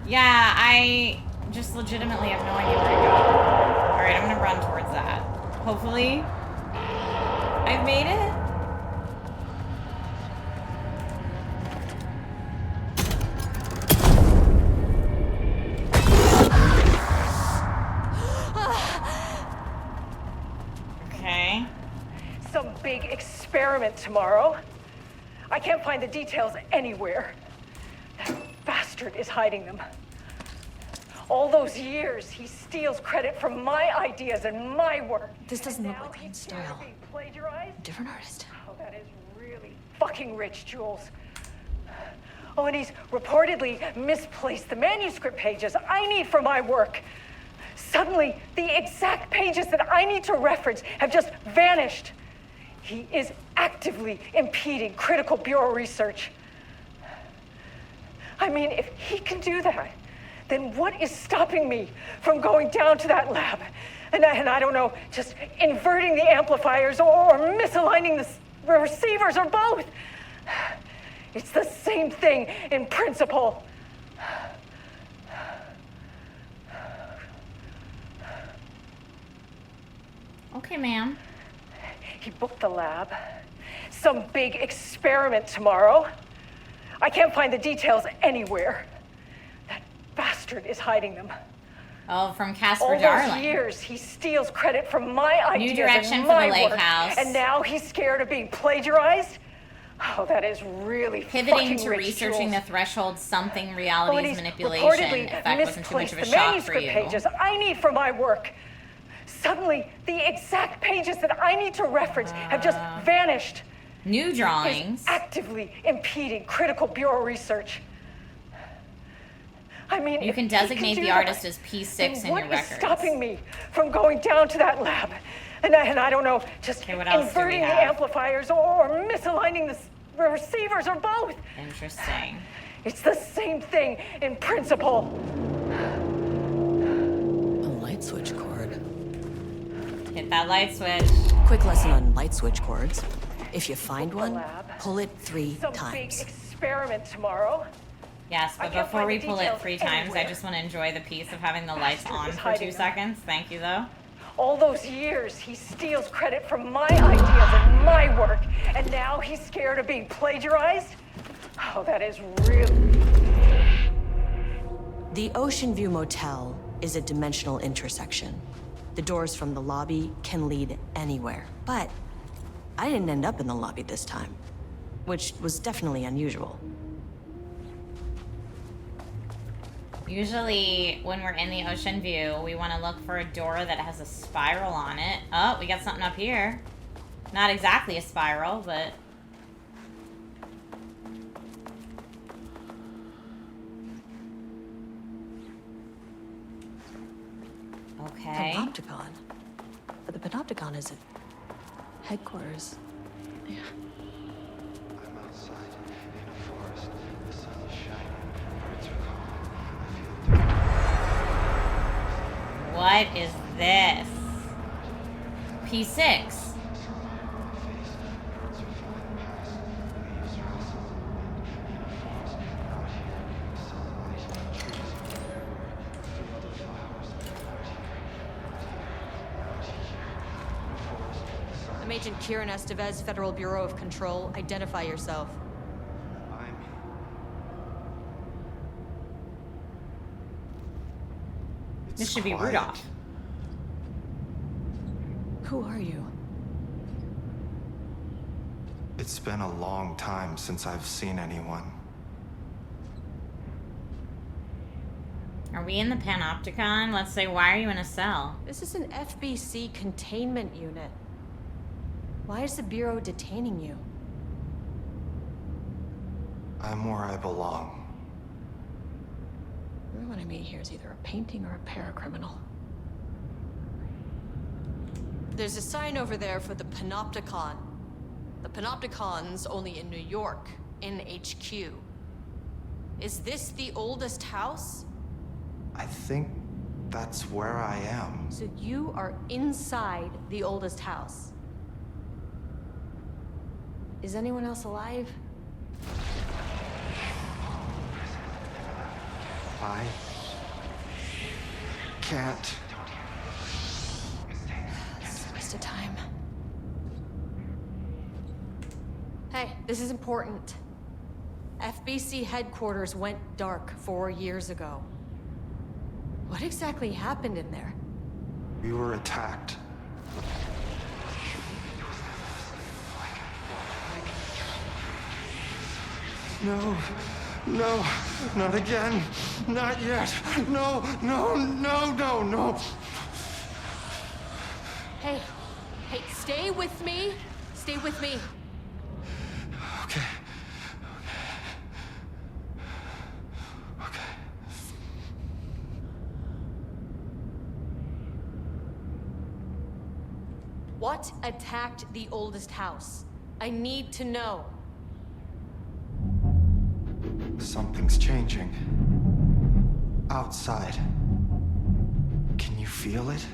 Yeah, I just legitimately have no idea where to go. Alright, I'm gonna run towards that. Hopefully, I've made it. Okay. Some big experiment tomorrow. I can't find the details anywhere. That bastard is hiding them. All those years, he steals credit for my ideas and my work. This doesn't look like Lane's style. Different artist. Oh, that is really fucking rich, Jules. Oh, and he's reportedly misplaced the manuscript pages I need for my work. Suddenly, the exact pages that I need to reference have just vanished. He is actively impeding critical bureau research. I mean, if he can do that, then what is stopping me from going down to that lab? And I don't know, just inverting the amplifiers or misaligning the receivers or both. It's the same thing in principle. Okay, ma'am. He booked the lab. Some big experiment tomorrow. I can't find the details anywhere. That bastard is hiding them. Oh, from Casper All Darling. those years, he steals credit for my ideas New direction and for my the lake work, house. and now he's scared of being plagiarized? Oh, that is really Pivoting fucking to rich, researching Jules. the threshold something Oh, reality's and he's manipulation. reportedly If that wasn't too much of a misplaced the shock for manuscript you. pages I need for my work. Suddenly, the exact pages that I need to reference have just vanished. New drawings. He's actively impeding critical bureau research. I mean, You if can he designate do the that, artist as P6 then in what your is records. stopping me from going down to that lab? And I don't know, just what else do we inverting the have? amplifiers or misaligning the receivers or both. Interesting. It's the same thing in principle. A light switch cord. Hit that light switch. Quick lesson on light switch cords. If you find one, pull it 3 Some times. big experiment tomorrow. Yes, I but can't before find we the pull it details 3 times, I anywhere. just want to enjoy the piece of having the lights on is for hiding 2 them. seconds. Thank you, though. All those years, he steals credit for my ideas and my work, and now he's scared of being plagiarized? Oh, that is really... The Ocean View Motel is a dimensional intersection. The doors from the lobby can lead anywhere, but I didn't end up in the lobby this time, which was definitely unusual. Usually, when we're in the Ocean View, we want to look for a door that has a spiral on it. Oh, we got something up here. Not exactly a spiral, but... Okay. Panopticon. But the Panopticon is at headquarters. Yeah. I'm outside in a forest. The sun is shining. Birds are calling. I feel What is this? P6. I'm Agent Kieran Estevez, Federal Bureau of Control. Identify yourself. This should be quiet. Rudolph. Who are you? It's been a long time since I've seen anyone. Are we in the Panopticon? Let's say, why are you in a cell? This is an FBC containment unit. Why is the Bureau detaining you? I'm where I belong. Everyone I meet here is either a painting or a paracriminal. There's a sign over there for the Panopticon. The Panopticon's only in New York, in HQ. Is this the oldest house? I think that's where I am. So you are inside the oldest house. Is anyone else alive? I can't. It's a waste of time. Hey, this is important. FBC headquarters went dark 4 years ago. What exactly happened in there? We were attacked. No, no, not again. Not yet. No, no, no, no, no. Hey, stay with me. Stay with me. Okay. Okay. What attacked the oldest house? I need to know. Something's changing. Outside. Can you feel it?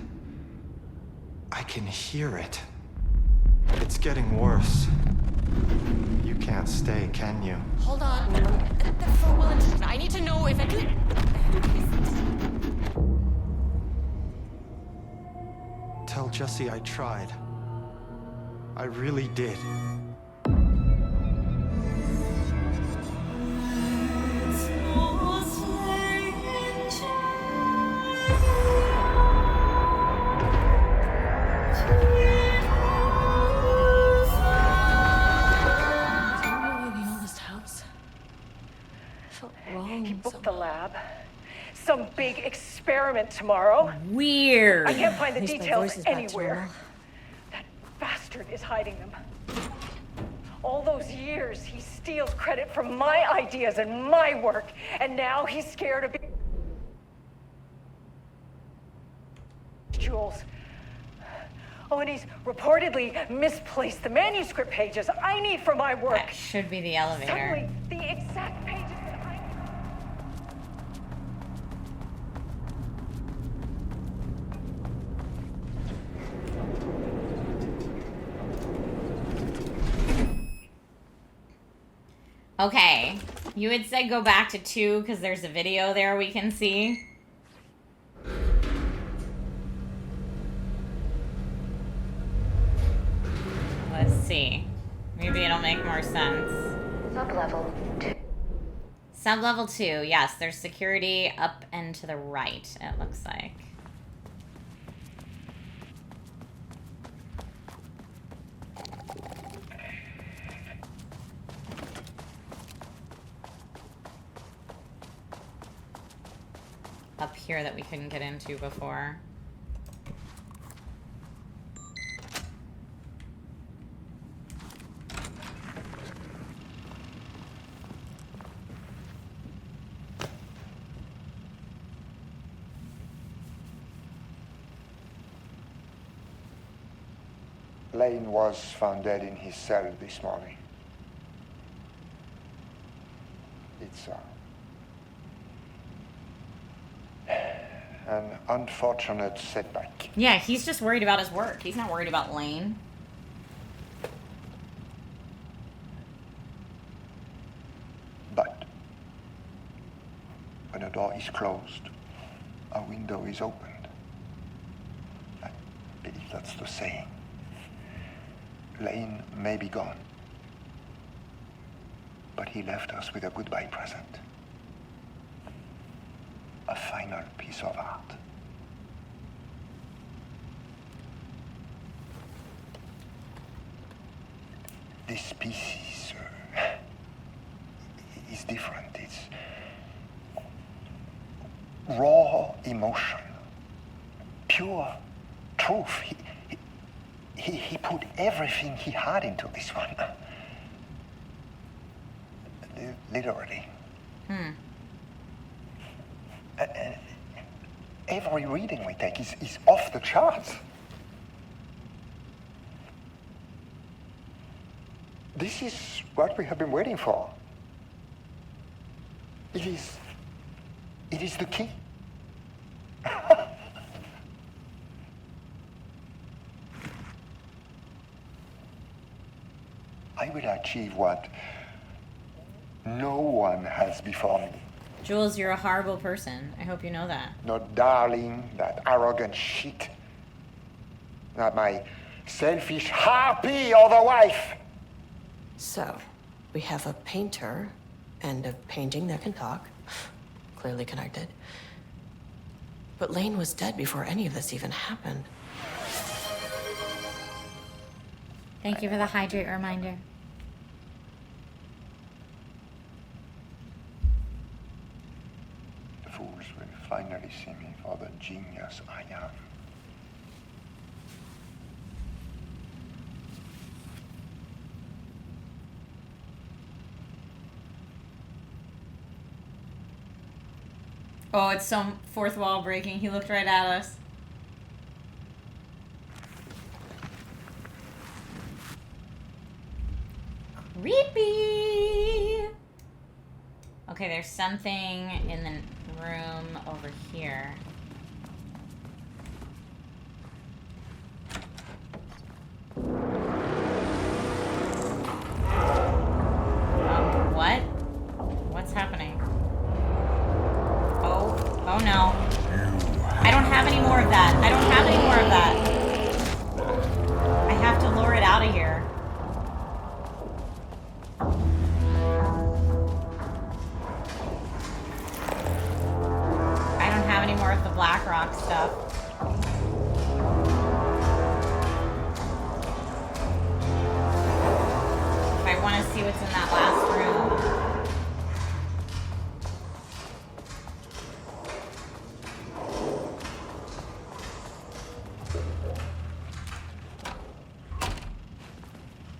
I can hear it. It's getting worse. You can't stay, can you? Hold on. I need to know if it... Tell Jesse I tried. I really did. He booked the lab. Some big experiment tomorrow. Weird. I can't find the At least my details voice is back to anywhere. normal. That bastard is hiding them. All those years, he steals credit for my ideas and my work, and now he's scared of being... Jules. Oh, and he's reportedly misplaced the manuscript pages I need for my work. That should be the elevator. Suddenly, the exact pages that I... Okay. You had said go back to 2 because there's a video there we can see. Maybe it'll make more sense. Sublevel 2. Sublevel 2, yes. There's security up and to the right, it looks like. Up here that we couldn't get into before. Lane was found dead in his cell this morning. It's an unfortunate setback. Yeah, he's just worried about his work. He's not worried about Lane. But when a door is closed, a window is opened. I believe that's the saying. Lane may be gone, but he left us with a goodbye present. A final piece of art. This piece is different. It's raw emotion, pure truth. He put everything he had into this one. Literally. Every reading we take is off the charts. This is what we have been waiting for. It is the key. I will achieve what no one has before me. Jules, you're a horrible person. I hope you know that. Not darling, that arrogant shit. Not my selfish harpy or the wife. So, we have a painter and a painting that can talk. Clearly connected. But Lane was dead before any of this even happened. Thank you for the hydrate reminder. The fools will finally see me for the genius I am. Oh, it's some fourth wall breaking. He looked right at us. Creepy. Okay, there's something in the room over here. What? What's happening? Oh no. I don't have any more of that. I don't have any more of that. I have to lure it out of here. I don't have any more of the black rock stuff. If I want to see what's in that last room.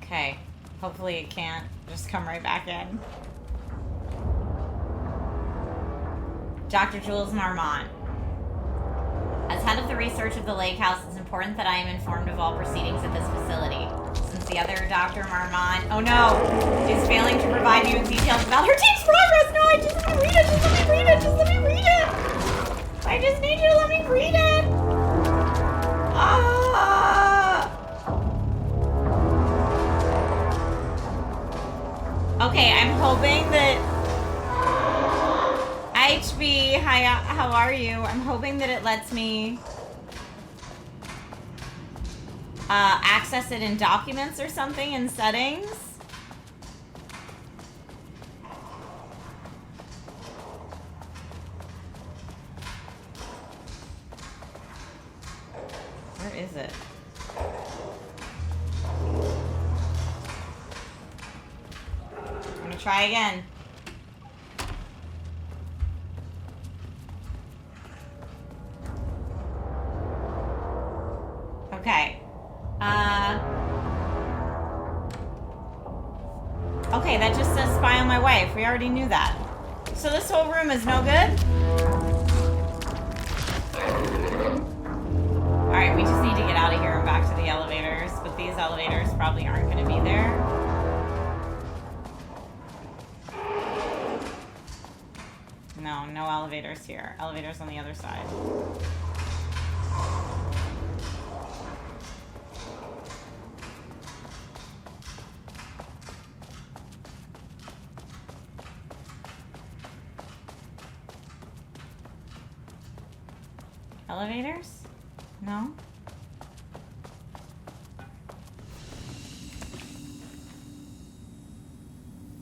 Okay, hopefully it can't just come right back in. Dr. Jules Marmont. As head of the research of the lake house, it's important that I am informed of all proceedings at this facility. Since the other Dr. Marmont, oh no, is failing to provide me with details about her team's progress. No, I just want to read it. Just let me read it. Just let me read it. I just need you to let me read it. Okay, I'm hoping that HB, hi, how are you? I'm hoping that it lets me access it in documents or something in settings. Where is it? I'm gonna try again. Okay. Okay, that just says spy on my wife. We already knew that. So this whole room is no good? Alright, we just need to get out of here and back to the elevators. But these elevators probably aren't going to be there. No, no elevators here. Elevators on the other side. Elevators? No?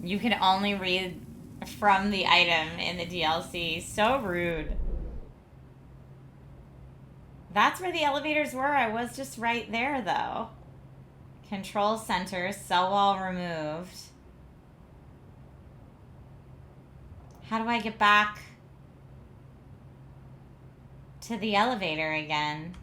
You can only read from the item in the DLC. So rude. That's where the elevators were. I was just right there, though. Control center, cell wall removed. How do I get back to the elevator again?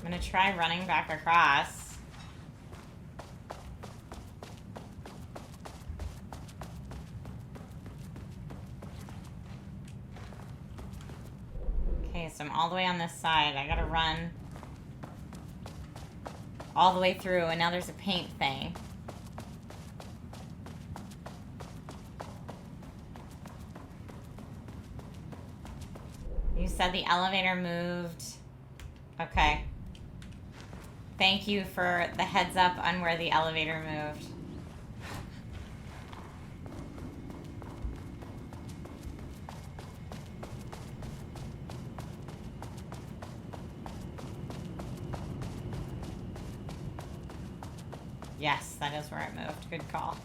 I'm gonna try running back across. Okay, so I'm all the way on this side. I gotta run all the way through, and now there's a paint thing. You said the elevator moved. Okay. Thank you for the heads up on where the elevator moved. Yes, that is where it moved. Good call.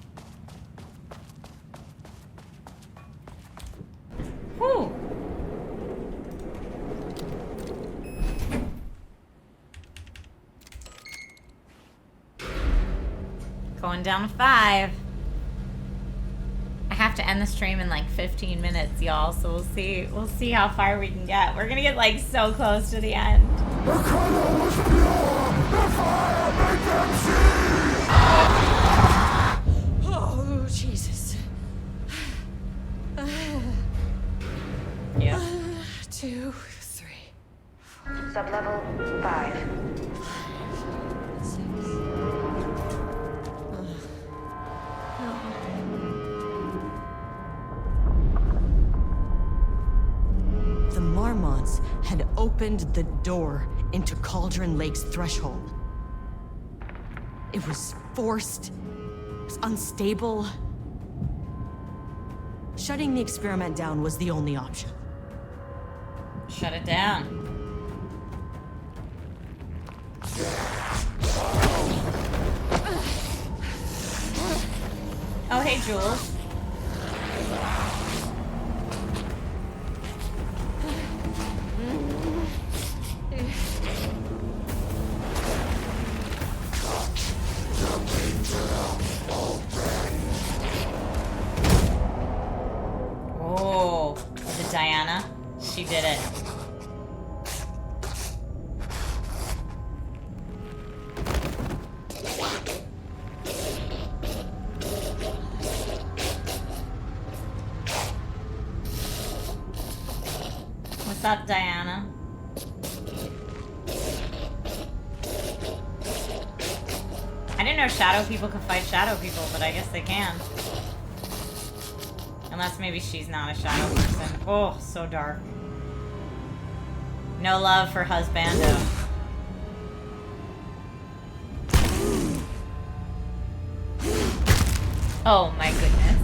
Whew. Going down to 5. I have to end the stream in like 15 minutes, y'all. So we'll see. We'll see how far we can get. We're gonna get like so close to the end. The color was pure. The fire made them see. Oh, Jesus. Yeah. 2, 3. Sublevel 5. The Marmonts had opened the door into Cauldron Lake's threshold. It was forced, it was unstable. Shutting the experiment down was the only option. Shut it down. Oh, hey, Jules. Oh, is it Diana? She did it. What's up, Diana? I didn't know shadow people could fight shadow people, but I guess they can. Unless maybe she's not a shadow person. Oh, so dark. No love for husbando. Oh my goodness.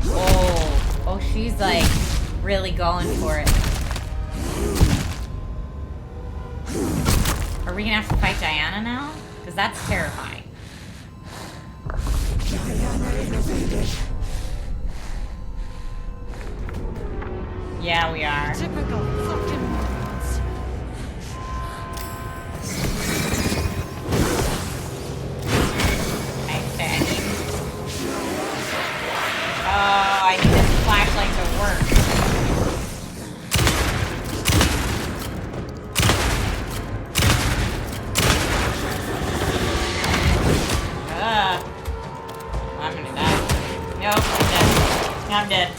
Oh, she's like really going for it. Are we gonna have to fight Diana now? Because that's terrifying. Yeah, we are. Typical fucking morons. I need this flashlight to work. I'm gonna die. Nope, I'm dead.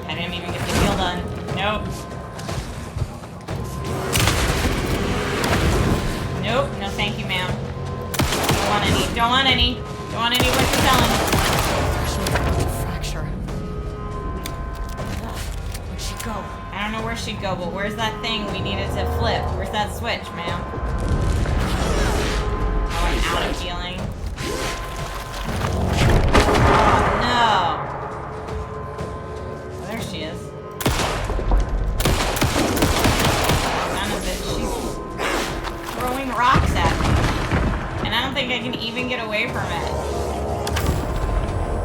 I didn't even get the heal done. Nope. Nope, no thank you, ma'am. Don't want any. Don't want any. Don't want any what you're telling. Fracture. Where'd she go? I don't know where she'd go, but where's that thing we needed to flip? Where's that switch, ma'am? Oh, I'm out of healing. Oh, no. Oh, there she is. None of it. She's throwing rocks at me. And I don't think I can even get away from it.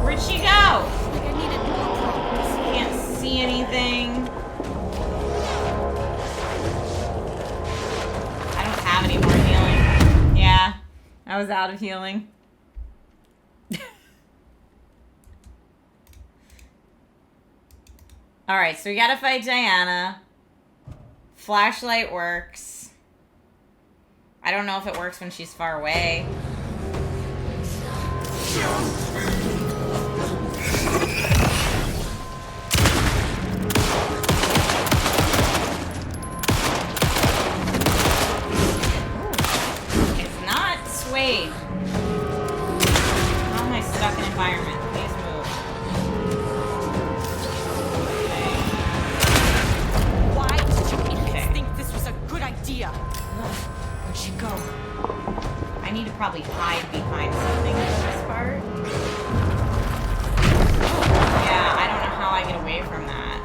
Where'd she go? Like I needed more progress. Can't see anything. I don't have any more healing. Yeah, I was out of healing. Alright, so we gotta fight Diana. Flashlight works. I don't know if it works when she's far away. It's not Suede. How am I stuck in environment? Please move. Why did you idiots think this was a good idea? Where'd she go? I need to probably hide behind something for this part. Yeah, I don't know how I get away from that.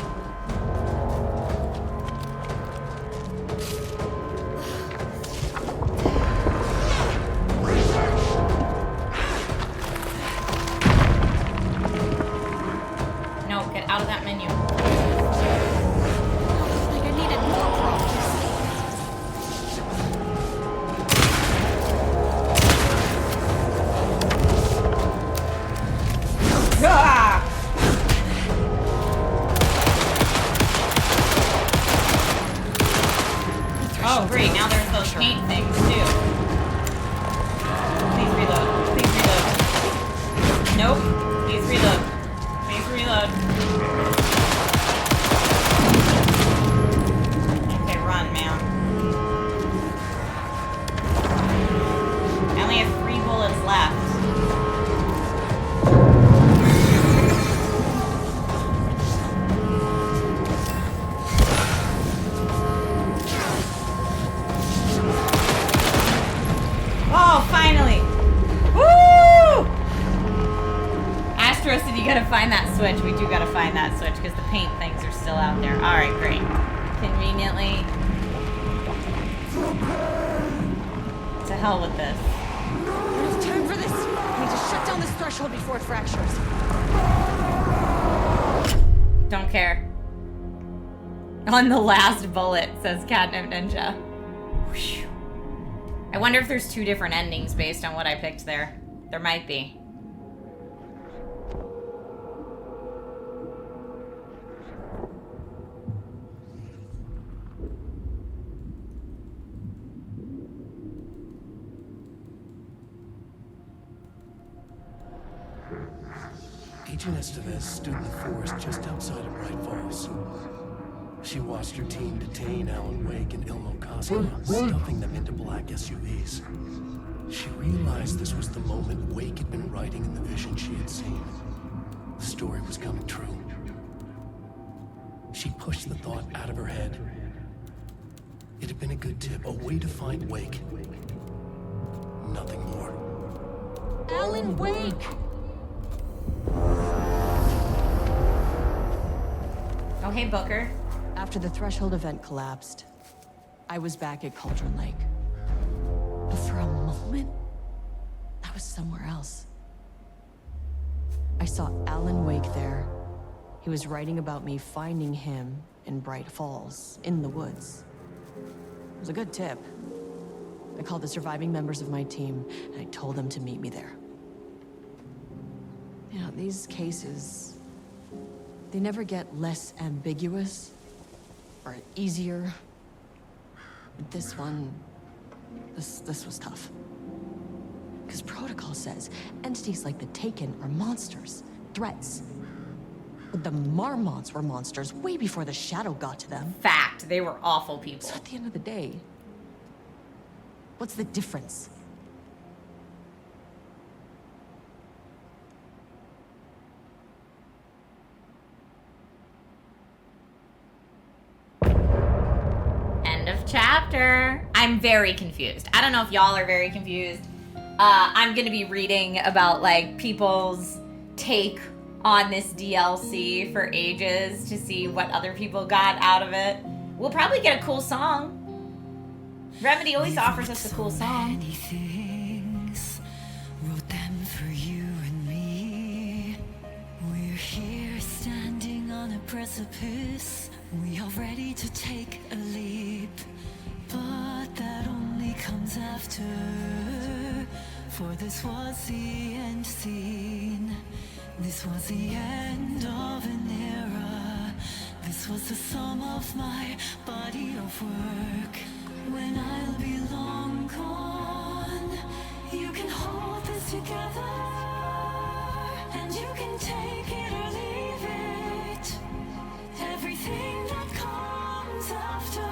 No, get out of that menu. Like I needed more progress. Ah! Oh, great. Now there's those paint things, too. Please reload. Please reload. Nope. Please reload. Please reload. Okay, run, ma'am. I only have 3 bullets left. Oh, finally! Woo! Astro said you gotta find that switch. We do gotta find that switch because the paint things are still out there. Alright, great. Conveniently. To hell with this. It's time for this. I need to shut down this threshold before it fractures. Don't care. On the last bullet, says Catnip Ninja. Whew. I wonder if there's 2 different endings based on what I picked there. There might be. Agent Estevez stood in the forest just outside of Bright Falls. She watched her team detain Alan Wake and Ilmo Koska, stuffing them into black SUVs. She realized this was the moment Wake had been writing in the vision she had seen. The story was coming true. She pushed the thought out of her head It had been a good tip, a way to find Wake. Nothing more. Alan Wake! Oh, hey, Booker. After the Threshold event collapsed, I was back at Cauldron Lake. But for a moment, I was somewhere else. I saw Alan Wake there. He was writing about me finding him in Bright Falls, in the woods. It was a good tip. I called the surviving members of my team, and I told them to meet me there. You know, these cases, they never get less ambiguous or easier. But this one, this was tough. Because protocol says entities like the Taken are monsters, threats. But the Marmonts were monsters way before the Shadow got to them. Fact, they were awful people. So at the end of the day, what's the difference? End of chapter. I'm very confused. I don't know if y'all are very confused. I'm gonna be reading about like people's take on this DLC for ages to see what other people got out of it. We'll probably get a cool song. Remedy always offers us a cool song. Many things, wrote them for you and me. We're here standing on a precipice. We are ready to take a leap, but that only comes after. For this was the end scene. This was the end of an era. This was the sum of my body of work. When I'll be long gone, you can hold this together, and you can take it or leave it. Everything that comes after,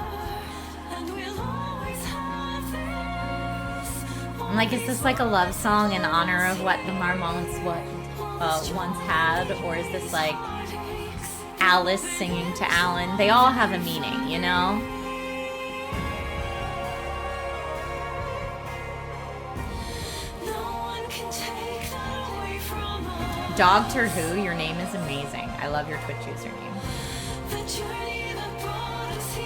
and we'll always have this. I'm like, is this like a love song in honor of what the Marmonts once had? Or is this like Alice singing to Alan? They all have a meaning, you know? Dr. Who, your name is amazing. I love your Twitch username. The journey that brought us here.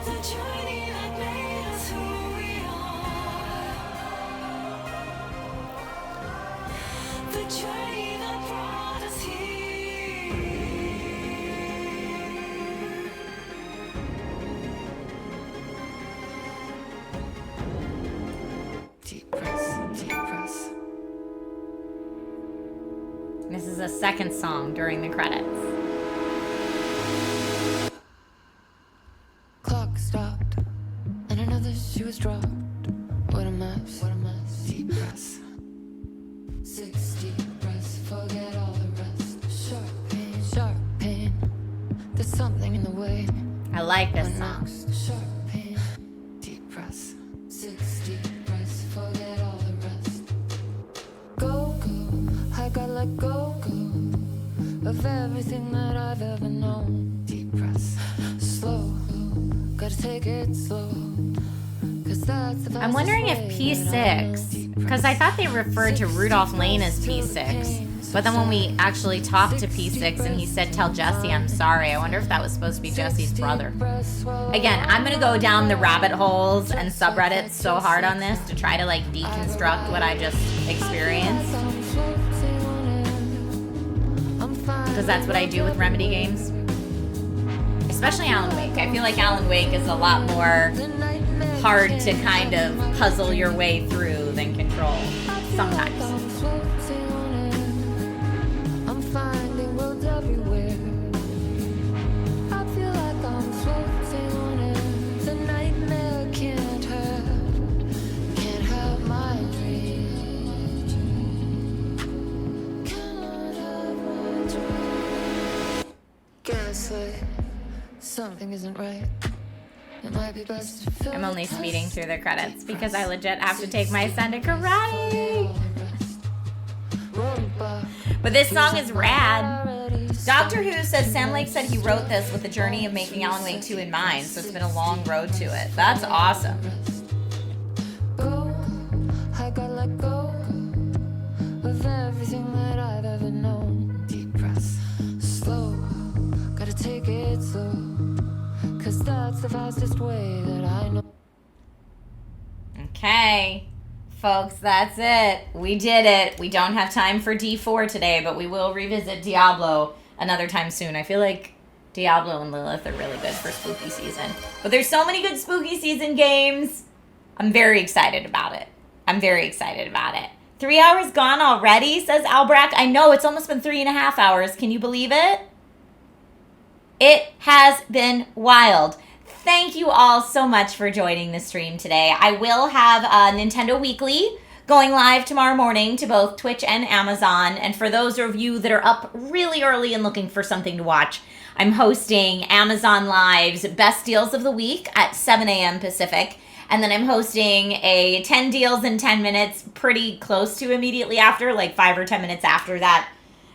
The journey that made us who we are. The journey that brought us here. Deep breaths, deep breaths. This is a second song during the credits. Clock stopped, and another shoe was dropped. What a mess, what a mess. Deep breaths. 6 deep breaths, forget all the rest. Sharp pain. There's something in the way. I like this song. Sharp pain. Deep breaths. 6 deep breaths, forget all the rest. Go, I gotta let go of everything that I've ever known. Deep breaths. Slow, gotta take it slow. I'm wondering if P6, because I thought they referred to Rudolph Lane as P6, but then when we actually talked to P6 and he said, tell Jesse I'm sorry, I wonder if that was supposed to be Jesse's brother. Again, I'm gonna go down the rabbit holes and subreddits so hard on this to try to like deconstruct what I just experienced. Because that's what I do with Remedy games. Especially Alan Wake. I feel like Alan Wake is a lot more hard to kind of puzzle your way through than Control. Sometimes. I'm finding worlds everywhere. I feel like I'm floating on it. The nightmare can't have my dream. Cannot have my dream. Gaslight, something isn't right. It might be best to fill I'm only speeding through the credits because I legit have to take my son to karate. But this song is rad. Doctor Who says Sam Lake said he wrote this with the journey of making Alan Wake 2 in mind, so it's been a long road to it. That's awesome. I gotta let go of everything that I've ever known. Deep breaths, slow, gotta take it slow, 'cause that's the fastest way that I know. Okay, folks, that's it. We did it. We don't have time for D4 today, but we will revisit Diablo another time soon. I feel like Diablo and Lilith are really good for spooky season. But there's so many good spooky season games. I'm very excited about it. I'm very excited about it. 3 hours gone already, says Albrack. I know, it's almost been 3.5 hours. Can you believe it? It has been wild. Thank you all so much for joining the stream today. I will have a Nintendo Weekly going live tomorrow morning to both Twitch and Amazon. And for those of you that are up really early and looking for something to watch, I'm hosting Amazon Live's Best Deals of the Week at 7 a.m. Pacific. And then I'm hosting a 10 deals in 10 minutes pretty close to immediately after, like 5 or 10 minutes after that.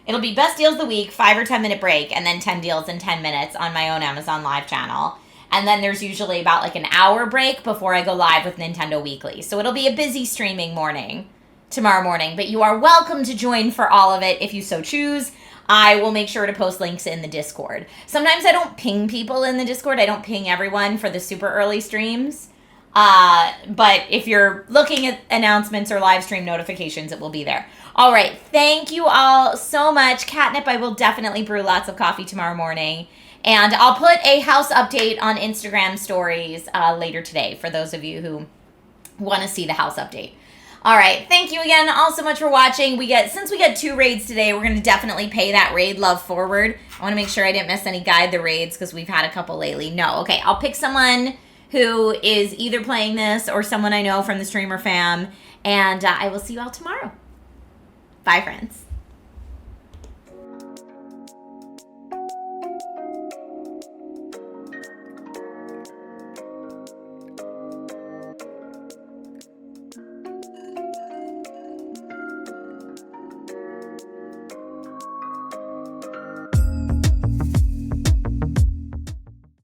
It'll be Best Deals of the Week, 5 or 10 minute break, and then 10 deals in 10 minutes on my own Amazon Live channel. And then there's usually about like an hour break before I go live with Nintendo Weekly. So it'll be a busy streaming morning tomorrow morning. But you are welcome to join for all of it if you so choose. I will make sure to post links in the Discord. Sometimes I don't ping people in the Discord. I don't ping everyone for the super early streams. But if you're looking at announcements or live stream notifications, it will be there. All right. Thank you all so much. Catnip, I will definitely brew lots of coffee tomorrow morning. And I'll put a house update on Instagram stories later today for those of you who want to see the house update. All right. Thank you again all so much for watching. Since we got 2 raids today, we're going to definitely pay that raid love forward. I want to make sure I didn't miss any guide the raids because we've had a couple lately. No. Okay. I'll pick someone who is either playing this or someone I know from the streamer fam. And I will see you all tomorrow. Bye, friends.